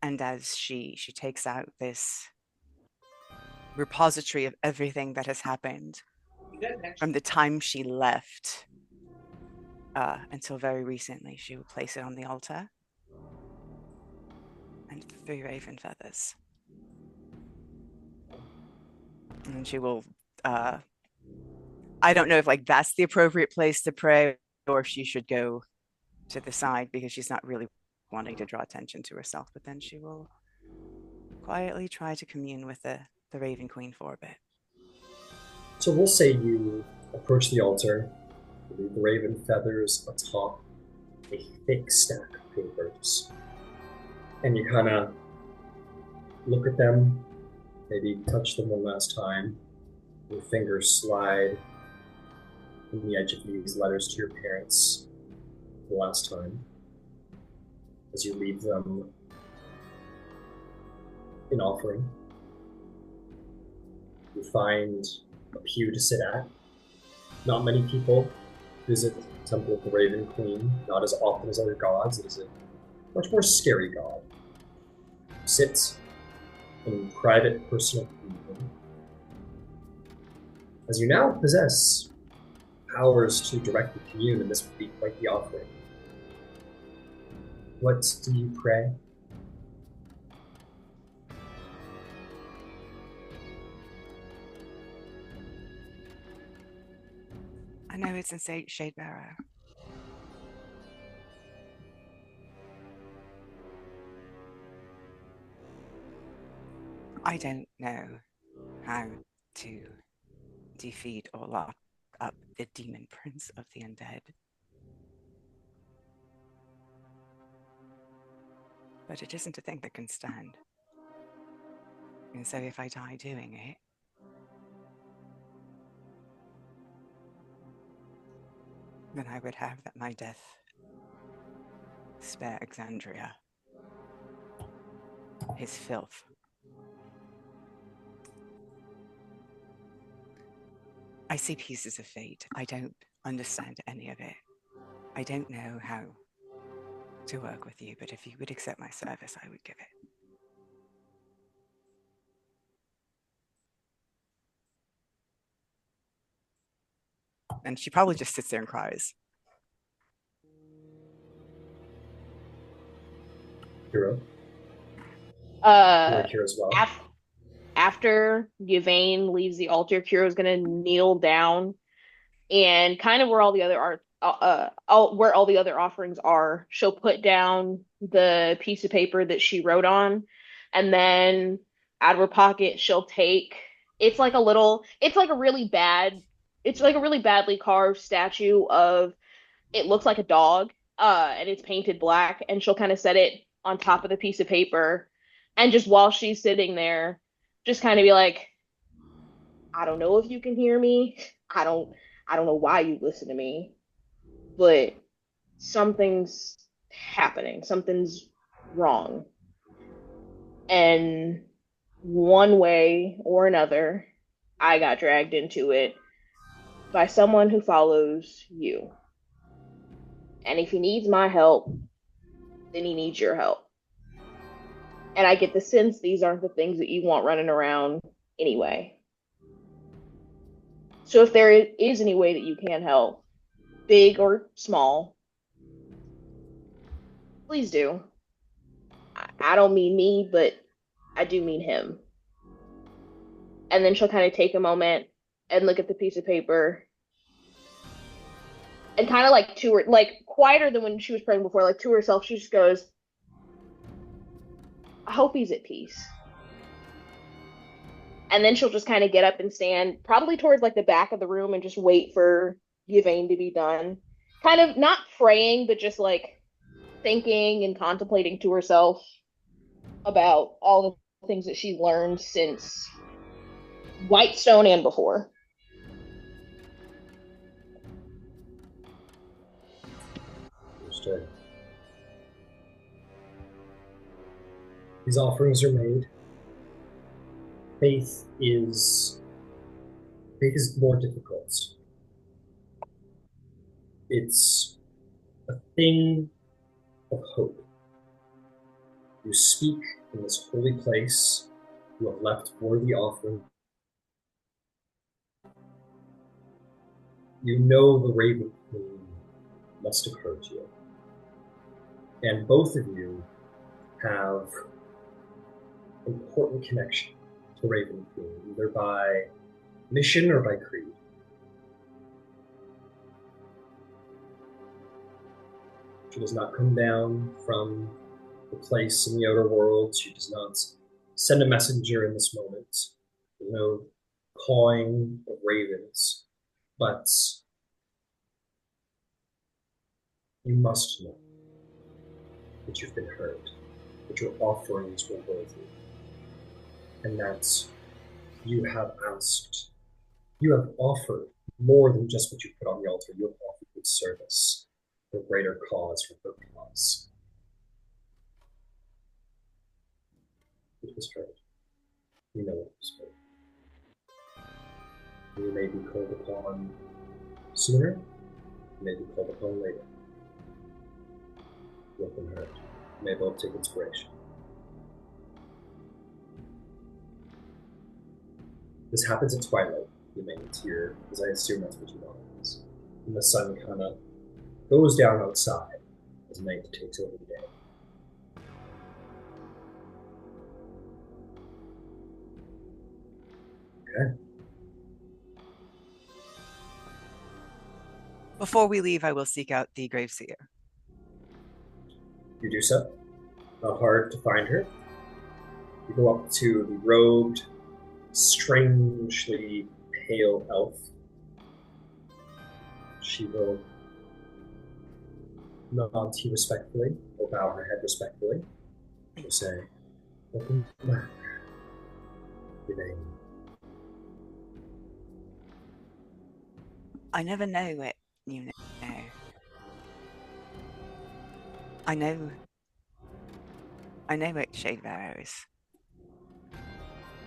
And as she takes out this repository of everything that has happened from the time she left until very recently, she will place it on the altar and 3 raven feathers. And she will I don't know if like that's the appropriate place to pray or if she should go to the side because she's not really wanting to draw attention to herself, but then she will quietly try to commune with the Raven Queen for a bit. so we'll say you approach the altar, leave the raven feathers atop a thick stack of papers, and you kind of look at them, maybe touch them one last time. Your fingers slide from the edge of these letters to your parents the last time as you leave them in offering. You find a pew to sit at. Not many people visit the Temple of the Raven Queen, not as often as other gods. It is a much more scary god. Sits in private personal communion. As you now possess powers to directly commune, and this would be quite the offering. What do you pray? I know it's in Shadebearer. I don't know how to defeat or lock up the demon prince of the undead. But it isn't a thing that can stand. And so if I die doing it, then I would have that my death spare Exandria his filth. I see pieces of fate. I don't understand any of it. I don't know how to work with you, but if you would accept my service, I would give it. And she probably just sits there and cries. Hero. Uh, Here as well. After Yvain leaves the altar, Kiro's gonna kneel down and kind of where all the other where all the other offerings are, she'll put down the piece of paper that she wrote on, and then out of her pocket she'll take. It's like a little. It's like a really bad. It's like a really badly carved statue of. It looks like a dog, and it's painted black, and she'll kind of set it on top of the piece of paper, and just while she's sitting there, just kind of be like, I don't know if you can hear me. I don't I don't know why you listen to me, but something's happening. Something's wrong. And one way or another, I got dragged into it by someone who follows you. And if he needs my help, then he needs your help. And I get the sense these aren't the things that you want running around anyway. So if there is any way that you can help, big or small, please do. I don't mean me, but I do mean him. And then she'll kind of take a moment and look at the piece of paper and kind of like to her, like quieter than when she was praying before, like to herself, she just goes, I hope he's at peace. And then she'll just kind of get up and stand probably towards like the back of the room and just wait for Yvain to be done. Kind of not praying, but just like thinking and contemplating to herself about all the things that she's learned since Whitestone and before. Understood. These offerings are made. Faith is more difficult. It's a thing of hope. You speak in this holy place. You have left worthy offering. You know the Raven Queen must have heard you. And both of you have important connection to Raven Queen, either by mission or by creed. She does not come down from the place in the outer world. She does not send a messenger in this moment. There's no cawing of ravens, but you must know that you've been heard, that your offerings were worthy, and that you have asked, you have offered more than just what you put on the altar. You have offered good service for greater cause, for her cause. It was heard. You know it was heard. You may be called upon sooner, you may be called upon later. You have been heard. You may both take inspiration. This happens at twilight, you may hear, because I assume that's what you want is. And the sun kind of goes down outside as night takes over the day. Okay. Before we leave, I will seek out the Graveseer. You do so. Not hard to find her. You go up to the robed, strangely pale elf. She will nod to you respectfully, or bow her head respectfully. She'll say, welcome back, Yvain. I never know what you know. I know what Shade of Arrow is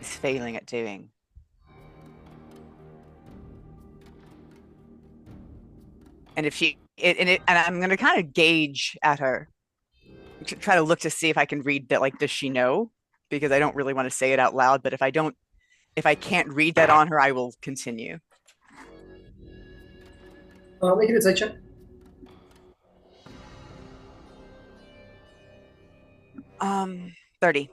failing at doing. And if she, and I'm going to kind of gauge at her, try to look to see if I can read that. Like, does she know? Because I don't really want to say it out loud. But if I can't read that on her, I will continue. Make an insight check. 30.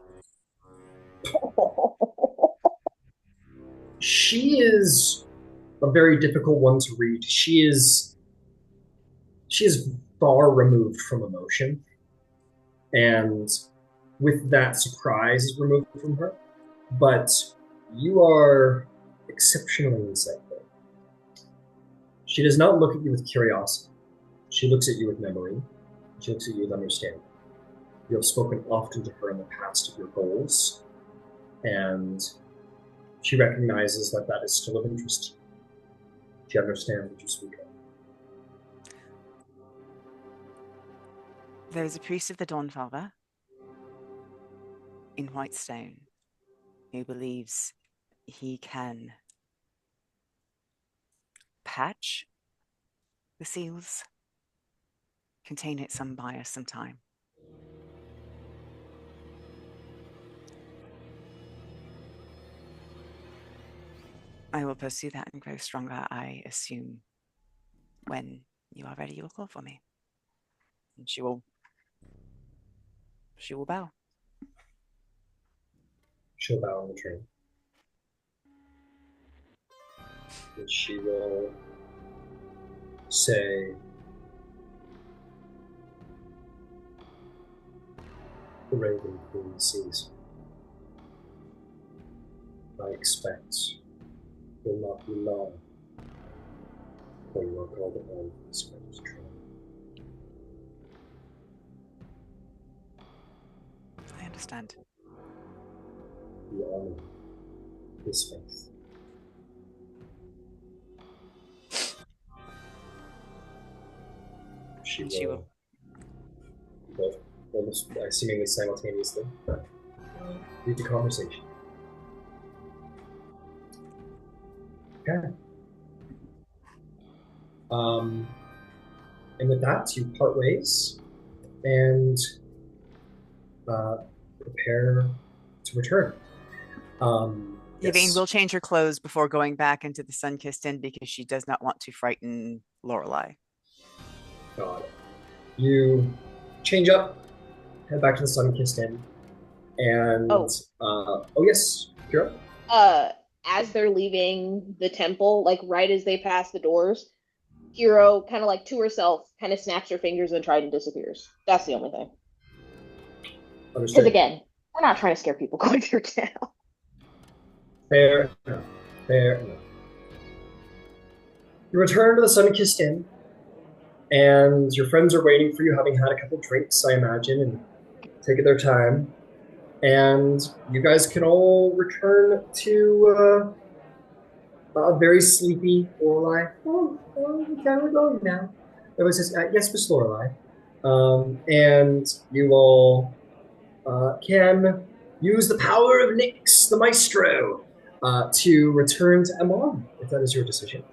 She is a very difficult one to read. She is far removed from emotion, and with that, surprise is removed from her. But you are exceptionally insightful. She does not look at you with curiosity. She looks at you with memory. She looks at you with understanding. You have spoken often to her in the past of your goals, and she recognizes that that is still of interest to you. She understands what you speak of. There is a priest of the Dawnfather in Whitestone who believes he can patch the seals, contain it some by us some time. I will pursue that and grow stronger. I assume when you are ready, you will call for me. And she will bow. She'll bow in return. And she will say, "The Raven Queen sees. I expect will not be long before you are called upon for this great trial." I understand. We honor this faith. She will. Both almost seemingly simultaneously lead the conversation. Okay. And with that, you part ways and prepare to return. Yvain will change her clothes before going back into the Sunkissed Inn because she does not want to frighten Lorelei. Got it. You change up, head back to the Sunkissed Inn, and yes, Kira? As they're leaving the temple, like right as they pass the doors, Qiro kind of like to herself, kind of snaps her fingers and Trident disappears. That's the only thing. Because again, we're not trying to scare people going through town. Fair enough. Fair enough. You return to the Sunkissed Inn, and your friends are waiting for you, having had a couple drinks, I imagine, and taking their time. And you guys can all return to a very sleepy Lorelei. Oh, we're going now. It was just, yes, Miss Lorelei. And you all can use the power of Nyx, the maestro, to return to Emon, if that is your decision.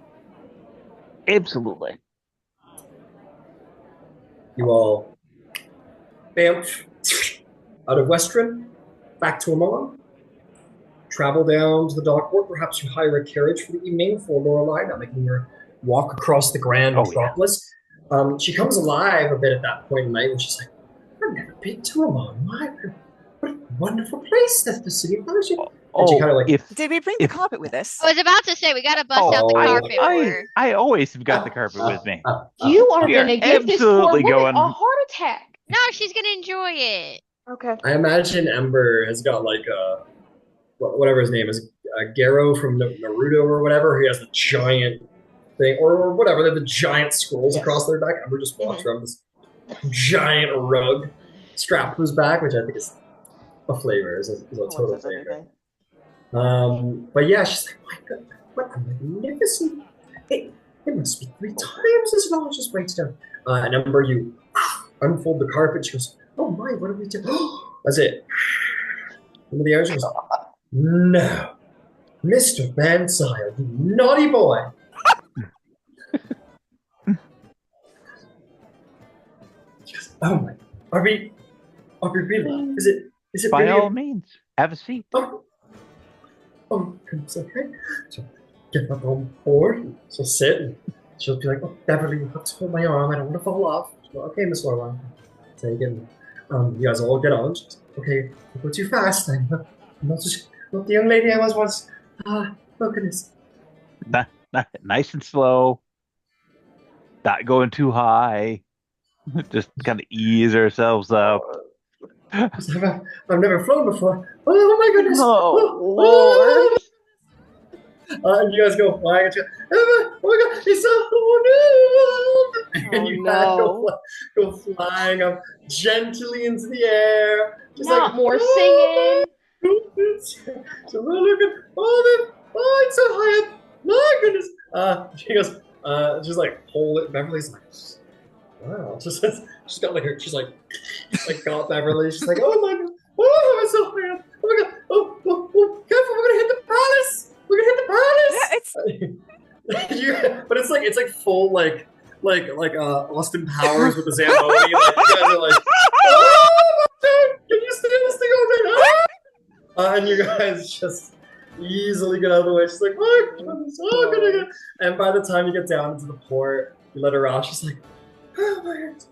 Absolutely. You all bamf out of Westruun, back to Emon, travel down to the dockport. Perhaps you hire a carriage for the evening for Lorelei, not making her walk across the grand metropolis. Yeah. She comes alive a bit at that point in night, and she's like, "I've never been to Emon. What a wonderful place that's the city of Fellowship." And she kind of like, did we bring the carpet with us? I was about to say we gotta bust out the carpet for her. I always have got the carpet with me. You are gonna give this poor woman a heart attack. No, she's gonna enjoy it. Okay. I imagine Ember has got like a whatever his name is, Garo from Naruto or whatever. He has the giant thing, or whatever. They have the giant scrolls across their back. Ember just walks around with this giant rug strapped to his back, which I think is a flavor. Is a total flavor. But yeah, she's like, my God, what a magnificent! It must be 3 times as long as just breaks down. And Ember, you unfold the carpet. She goes, "Oh my, what do we do?" That's it. Into the air, she goes, "No, Mr. Bansire, you naughty boy." She goes, "Oh my, are we really? Is it by really all means, have a seat." Oh, it's okay. She'll get up on board. She'll sit and she'll be like, "Oh, Beverly, you have to hold my arm. I don't want to fall off." She'll go, "Okay, Miss Lorelei." Take it. You guys all get on. Okay, don't go too fast. I'm not the young lady I was once. Oh goodness. Nice and slow, not going too high. Just kind of ease ourselves up. I've never flown before. Oh my goodness. Oh, Lord. And you guys go flying. And oh my god, it's so new. And you guys go flying up gently into the air. Just Not more singing. So really good. Oh, it's so high up. My goodness. She goes, just like hold it. Beverly's like, wow. She's got like her, she's like got Beverly. She's like, oh my god. Oh, it's so high up. Oh my god. Oh, careful. We're gonna hit the palace. We're gonna hit the palace. Yeah, but it's like full like Austin Powers with the Zamboni. Like, you guys are like, oh my god, can you steal this thing over? And you guys just easily get out of the way. She's like, oh goodness, oh good. And by the time you get down into the port, you let her out. She's like, oh my god,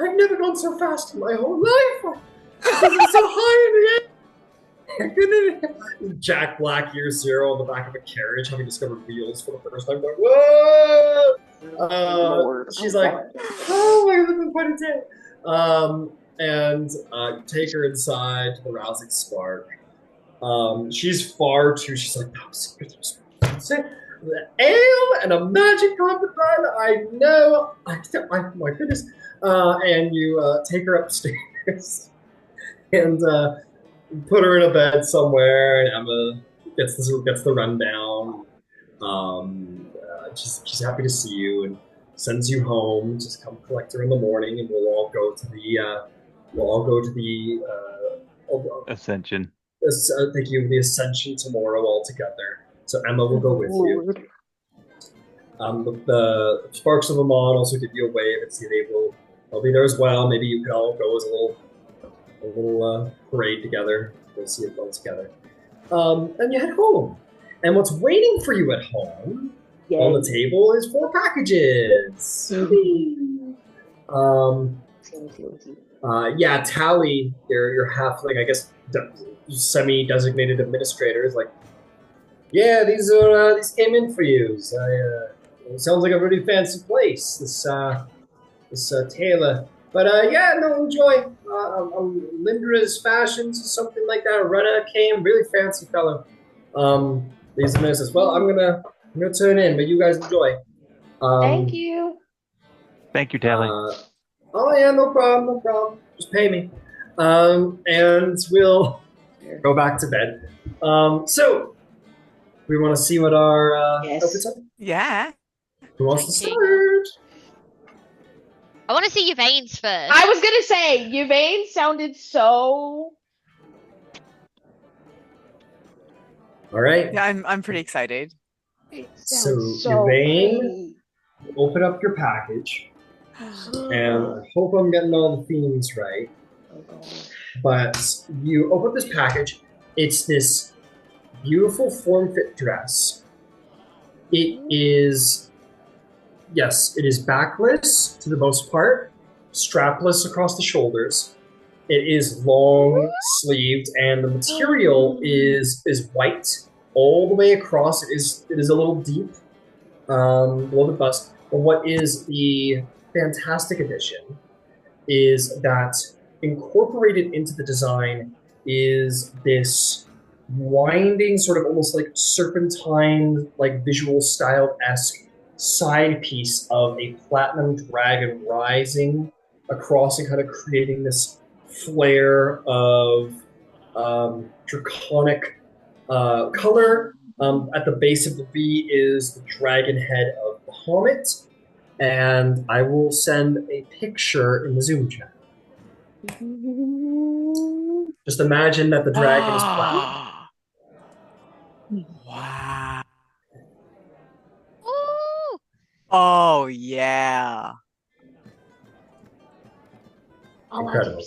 I've never gone so fast in my whole life. I'm so high in the air. Jack Black, year zero, on the back of a carriage, having discovered wheels for the first time. Going, whoa! She's like, oh my god, that's been quite a day. And take her inside to the Rousing Spark. She's far too. She's like, ale and a magic carpet ride. I know. My goodness. And you take her upstairs and put her in a bed somewhere. And Emma gets the rundown. She's happy to see you and sends you home. Just come collect her in the morning, and we'll all go to the Ascension. Thank you. The Ascension tomorrow all together. So Emma will go with you. The Sparks of Emon also give you a wave and see they'll be there as well. Maybe you can all go as a little parade together. We'll see it all together. And you head home. And what's waiting for you at home on the table is 4 packages. Tally, your halfling, I guess, semi-designated administrator is like, yeah, these came in for you. It sounds like a really fancy place. This tailor, but enjoy. Lindra's Fashions or something like that. Rena came, really fancy fellow. These ministers. Well, I'm gonna turn in, but you guys enjoy. Thank you. Thank you, Tally. No problem. Just pay me. And we'll go back to bed. So we want to see what our outfits are. Yeah. Who wants to start? I want to see your veins first. I was gonna say your veins sounded so. All right. Yeah, I'm pretty excited. So Yvain, open up your package, and I hope I'm getting all the themes right. But you open up this package. It's this beautiful form-fit dress. It is backless to the most part, strapless across the shoulders. It is long sleeved, and the material is white all the way across. It is a little deep, below the bust. But what is the fantastic addition is that incorporated into the design is this winding, sort of almost like serpentine, like visual styled-esque side piece of a platinum dragon rising across and kind of creating this flare of draconic color. At the base of the V is the dragon head of Bahamut, and I will send a picture in the Zoom chat. Just imagine that the dragon is black. Wow. Oh yeah. Incredible.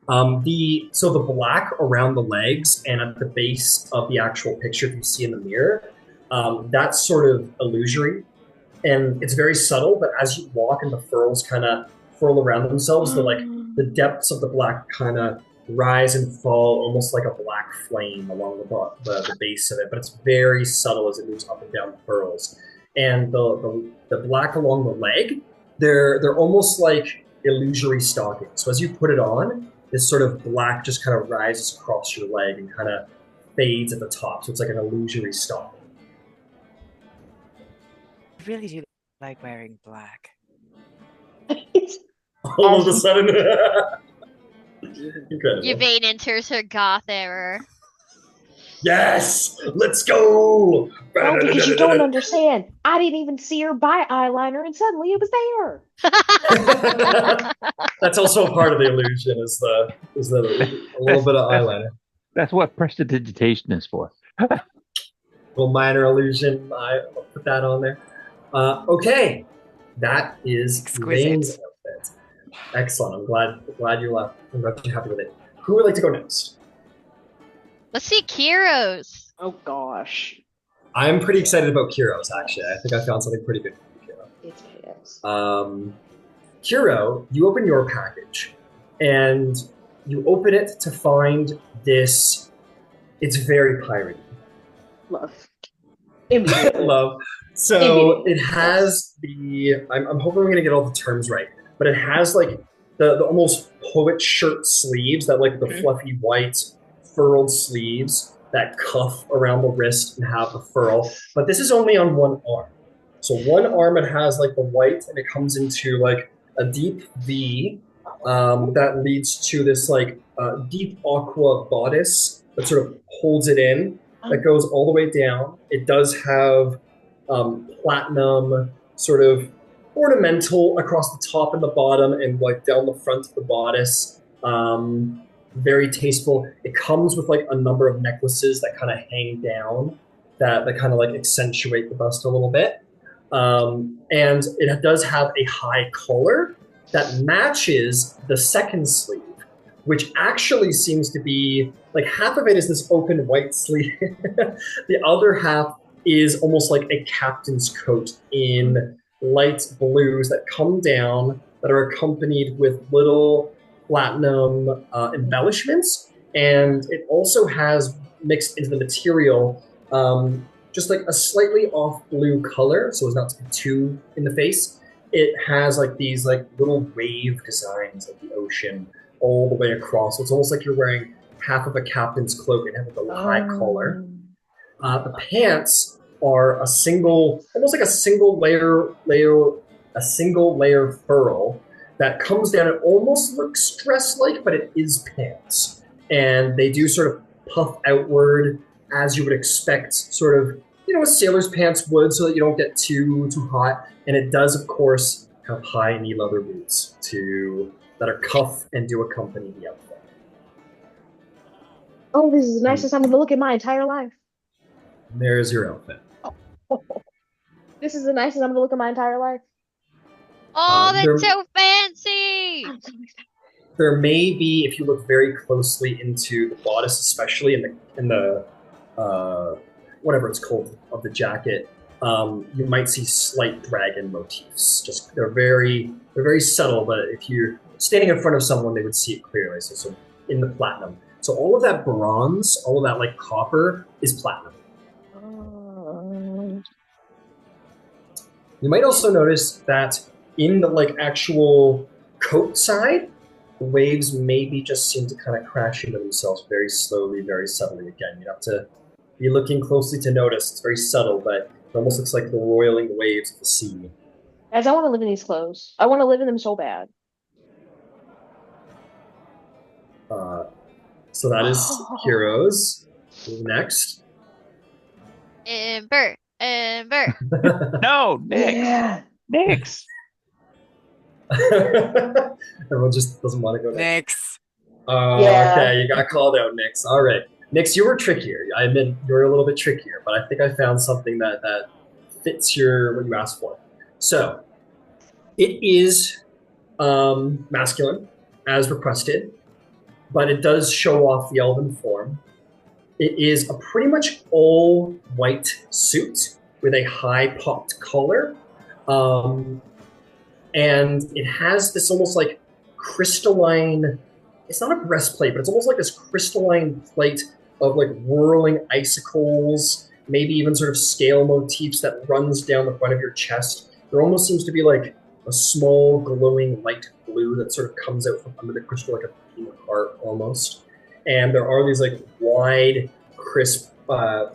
The black around the legs and at the base of the actual picture, if you see in the mirror, that's sort of illusory, and it's very subtle. But as you walk and the furls kind of furl around themselves. The depths of the black kind of rise and fall almost like a black flame along the base of it, but it's very subtle as it moves up and down the furrows. And the black along the leg, they're almost like illusory stockings. So as you put it on, this sort of black just kind of rises across your leg and kind of fades at the top. So it's like an illusory stocking. I really do like wearing black. All of a sudden. Incredible. Yvain enters her goth era. Yes! Let's go! No, because you don't understand. I didn't even see her buy eyeliner, and suddenly it was there. That's also a part of the illusion, is a little bit of eyeliner. That's what prestidigitation is for. Little minor illusion. I'll put that on there. Okay, that is Yvain's outfit. Excellent. I'm glad you left. I'm glad you're happy with it. Who would like to go next? Let's see Qiro's. Oh gosh. I'm pretty excited about Qiro's, actually. I think I found something pretty good for Qiro. It's chaos. Qiro, you open your package, and you open it to find this. It's very piratey. Love. Immediately. Love. So it has I'm hoping we're going to get all the terms right, but it has like the almost poet shirt sleeves, that like the fluffy white furled sleeves that cuff around the wrist and have the furl. But this is only on one arm. So one arm it has like the white, and it comes into like a deep V that leads to this like deep aqua bodice that sort of holds it in, that goes all the way down. It does have platinum sort of ornamental across the top and the bottom and like down the front of the bodice. Very tasteful. It comes with like a number of necklaces that kind of hang down that kind of like accentuate the bust a little bit. And it does have a high collar that matches the second sleeve, which actually seems to be like half of it is this open white sleeve. The other half is almost like a captain's coat in light blues that come down, that are accompanied with little platinum embellishments. And it also has mixed into the material just like a slightly off blue color, so as not to be too in the face. It has like these like little wave designs of the ocean all the way across. So it's almost like you're wearing half of a captain's cloak and have a high collar. The pants are almost like a single layer furl that comes down. It almost looks dress-like, but it is pants. And they do sort of puff outward as you would expect, sort of, a sailor's pants would, so that you don't get too hot. And it does, of course, have high knee leather boots that are cuff and do accompany the outfit. Oh, this is the nicest I'm going to look at my entire life. There's your outfit. This is the nicest I'm going to look at my entire life. Oh, that's so fancy! I'm so excited. There may be, if you look very closely into the bodice, especially in the whatever it's called of the jacket, you might see slight dragon motifs. Just they're very subtle, but if you're standing in front of someone, they would see it clearly. So in the platinum. So all of that bronze, all of that like copper is platinum. You might also notice that in the like actual coat side, the waves maybe just seem to kind of crash into themselves very slowly, very subtly. Again, you have to be looking closely to notice. It's very subtle, but it almost looks like the roiling waves of the sea. Guys, I want to live in these clothes. I want to live in them so bad. So that is Qiro's. Next. Ember. No, Nyx. Yeah. Nyx. Everyone just doesn't want to go next. Nyx. Oh, Yeah. Okay, you got called out, Nyx. All right. Nyx, you were trickier. I admit you were a little bit trickier, but I think I found something that fits what you asked for. So, it is masculine, as requested, but it does show off the elven form. It is a pretty much all white suit with a high popped collar. and it has this almost like crystalline. It's not a breastplate, but it's almost like this crystalline plate of like whirling icicles, maybe even sort of scale motifs that runs down the front of your chest. There almost seems to be like a small glowing light blue that sort of comes out from under the crystal like a beam of heart almost. And there are these like wide, crisp,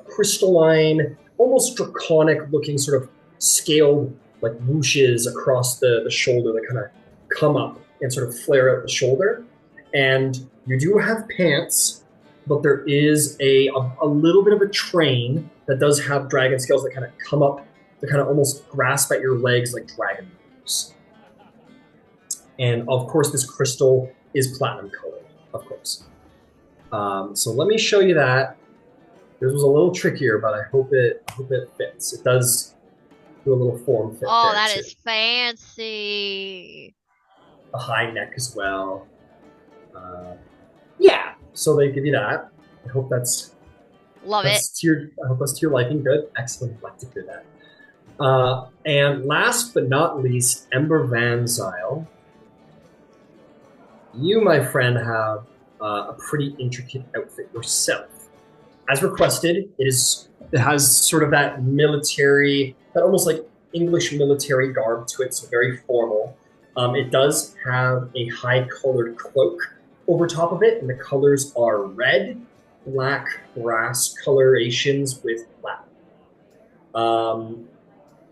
crystalline, almost draconic looking sort of scaled like whooshes across the shoulder that kind of come up and sort of flare out the shoulder. And you do have pants, but there is a little bit of a train that does have dragon scales that kind of come up to kind of almost grasp at your legs like dragon moves. And of course, this crystal is platinum colored, of course. So let me show you that. This was a little trickier, but I hope it fits. It does do a little form fit. Oh, there that too. is fancy. A high neck as well. Yeah, so they give you that. I hope that's Love it. I hope that's to your liking. Good, excellent. Glad to hear that. And last but not least, Ember Van Zyl. You, my friend, have a pretty intricate outfit yourself. As requested, it has sort of that military, that almost like English military garb to it, so very formal. It does have a high-colored cloak over top of it, and the colors are red, black, brass colorations with black.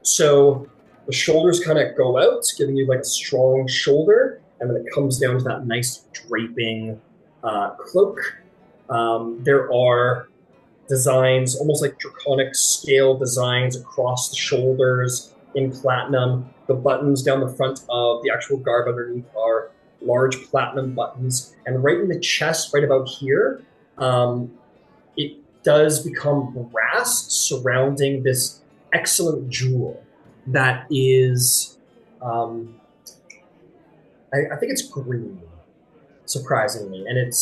So the shoulders kind of go out, giving you like a strong shoulder, and then it comes down to that nice draping cloak. There are designs, almost like draconic scale designs across the shoulders in platinum. The buttons down the front of the actual garb underneath are large platinum buttons. And right in the chest, right about here, it does become brass surrounding this excellent jewel that is, I think it's green, surprisingly. And it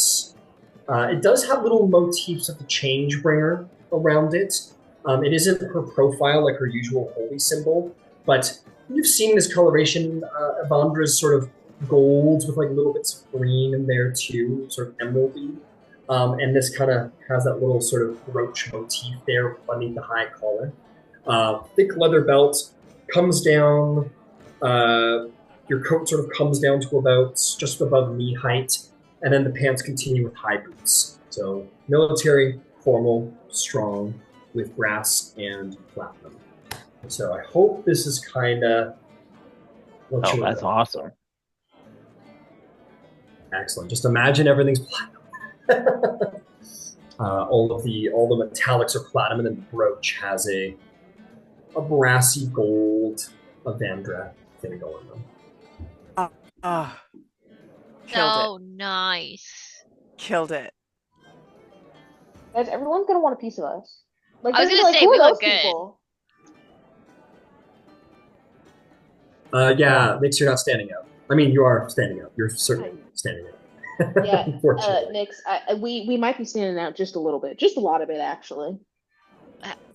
does have little motifs of the Changebringer around it. It isn't her profile like her usual holy symbol, but you've seen this coloration, Evandra's sort of golds with like little bits of green in there too, sort of emeraldy. And this kind of has that little sort of brooch motif there underneath the high collar. Thick leather belt comes down. Your coat sort of comes down to about just above knee height, and then the pants continue with high boots. So military, formal, strong, with brass and platinum. So I hope this is kind of what Oh, you're that's looking awesome. for. Excellent. Just imagine everything's platinum. all the metallics are platinum, and then the brooch has a brassy gold Avandra thing going on. Oh, killed So nice. it. Killed it. Guys, everyone's gonna want a piece of us. Like, I was they're gonna like, say, who we are look those good. people? Yeah, Nyx, you're not standing out. I mean, you are standing out. You're certainly standing out. Yeah, Unfortunately. Nyx, we might be standing out just a little bit, just a lot of it actually.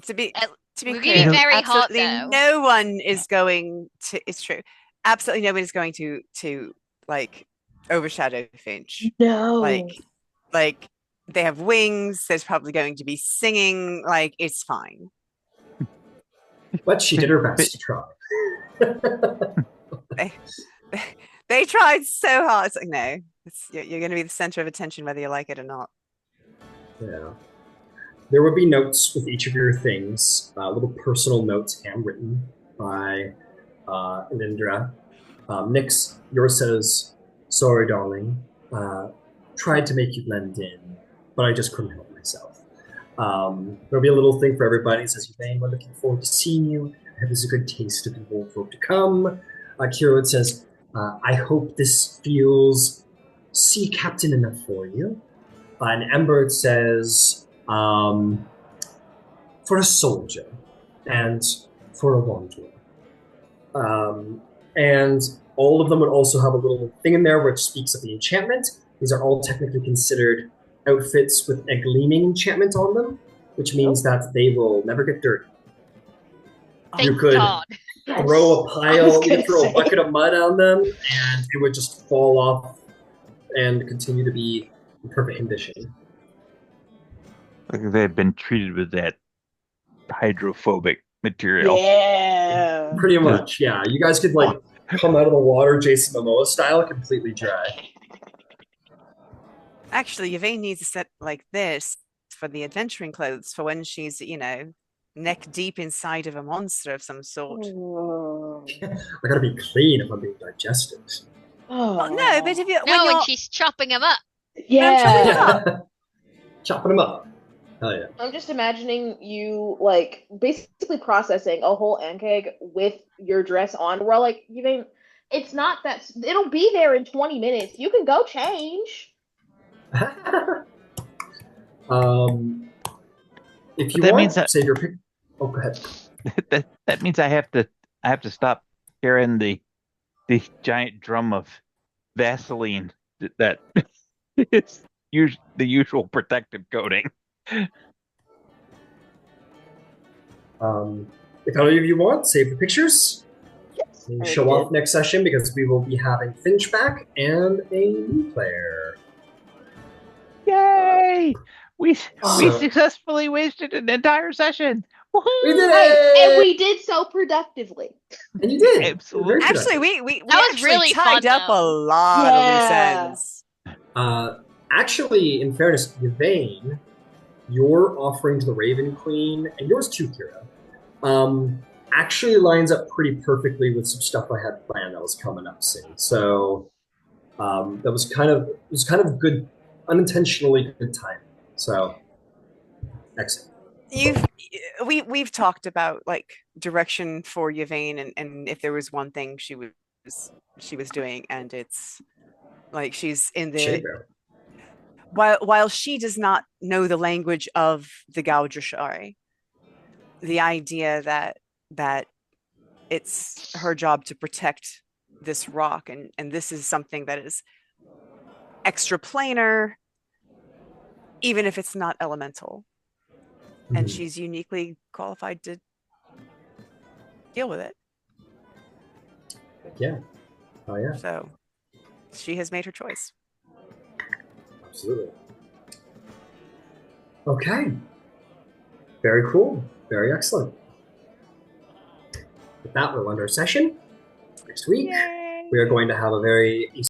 To be We're clear, getting very hot, absolutely though. no one is going to. It's true. Absolutely no one is going to like overshadow Finch. No. Like they have wings. There's probably going to be singing. Like it's fine. But she did her best to try. They tried so hard. It's like no, you're going to be the center of attention whether you like it or not. Yeah. There would be notes with each of your things, little personal notes handwritten by Lindra. Nyx, yours says, "Sorry, darling. Tried to make you blend in, but I just couldn't help myself." There'll be a little thing for everybody. It says, "Yvain, we're looking forward to seeing you. I hope this is a good taste of the wardrobe to come." Qiro, it says, "I hope this feels sea captain enough for you." And Ember, it says, "For a soldier and for a wanderer." And all of them would also have a little thing in there which speaks of the enchantment. These are all technically considered outfits with a gleaming enchantment on them, which means that they will never get dirty. You Thank could God. throw a I was pile, you gonna could throw say. a bucket of mud on them, and it would just fall off and continue to be in perfect condition. Like they've been treated with that hydrophobic material. Yeah. Pretty much, yeah. You guys could like come out of the water Jason Momoa style, completely dry. Actually, Yvain needs a set like this for the adventuring clothes for when she's, neck deep inside of a monster of some sort. Oh. I gotta be clean if I'm being digested. Well, no, but if you when No, you're and she's chopping him up. Yeah. Chopping them up. Hell yeah. I'm just imagining you like basically processing a whole egg with your dress on. We're like, you mean it's not that it'll be there in 20 minutes. You can go change. um, if But you that want, means that save your pick. Oh, go ahead. that means I have to stop carrying the giant drum of Vaseline that is the usual protective coating. If any of you want, save the pictures. Yes. And I show already off next session because we will be having Finch back and a new player. Yay! We So- successfully wasted an entire session. We did Woohoo! it! And we did so productively. And you did. Absolutely. Very actually productive. we That was actually really tied fun, up a though. lot of loose Yeah. ends. Actually, in fairness, Yvain, your offering to the Raven Queen, and yours too, Kira, actually lines up pretty perfectly with some stuff I had planned that was coming up soon. So that was kind of good, unintentionally good timing. So excellent. We've talked about like direction for Yvain and if there was one thing she was doing, and it's like she's in the Shade Bear. while she does not know the language of the Gaudrashari, the idea that it's her job to protect this rock, and this is something that is extraplanar, even if it's not elemental, and Mhm. she's uniquely qualified to deal with it. Yeah. Oh yeah. So she has made her choice. Absolutely. Okay. Very cool. Very excellent. With that, we'll end our session. Next week, Yay! we are going to have a very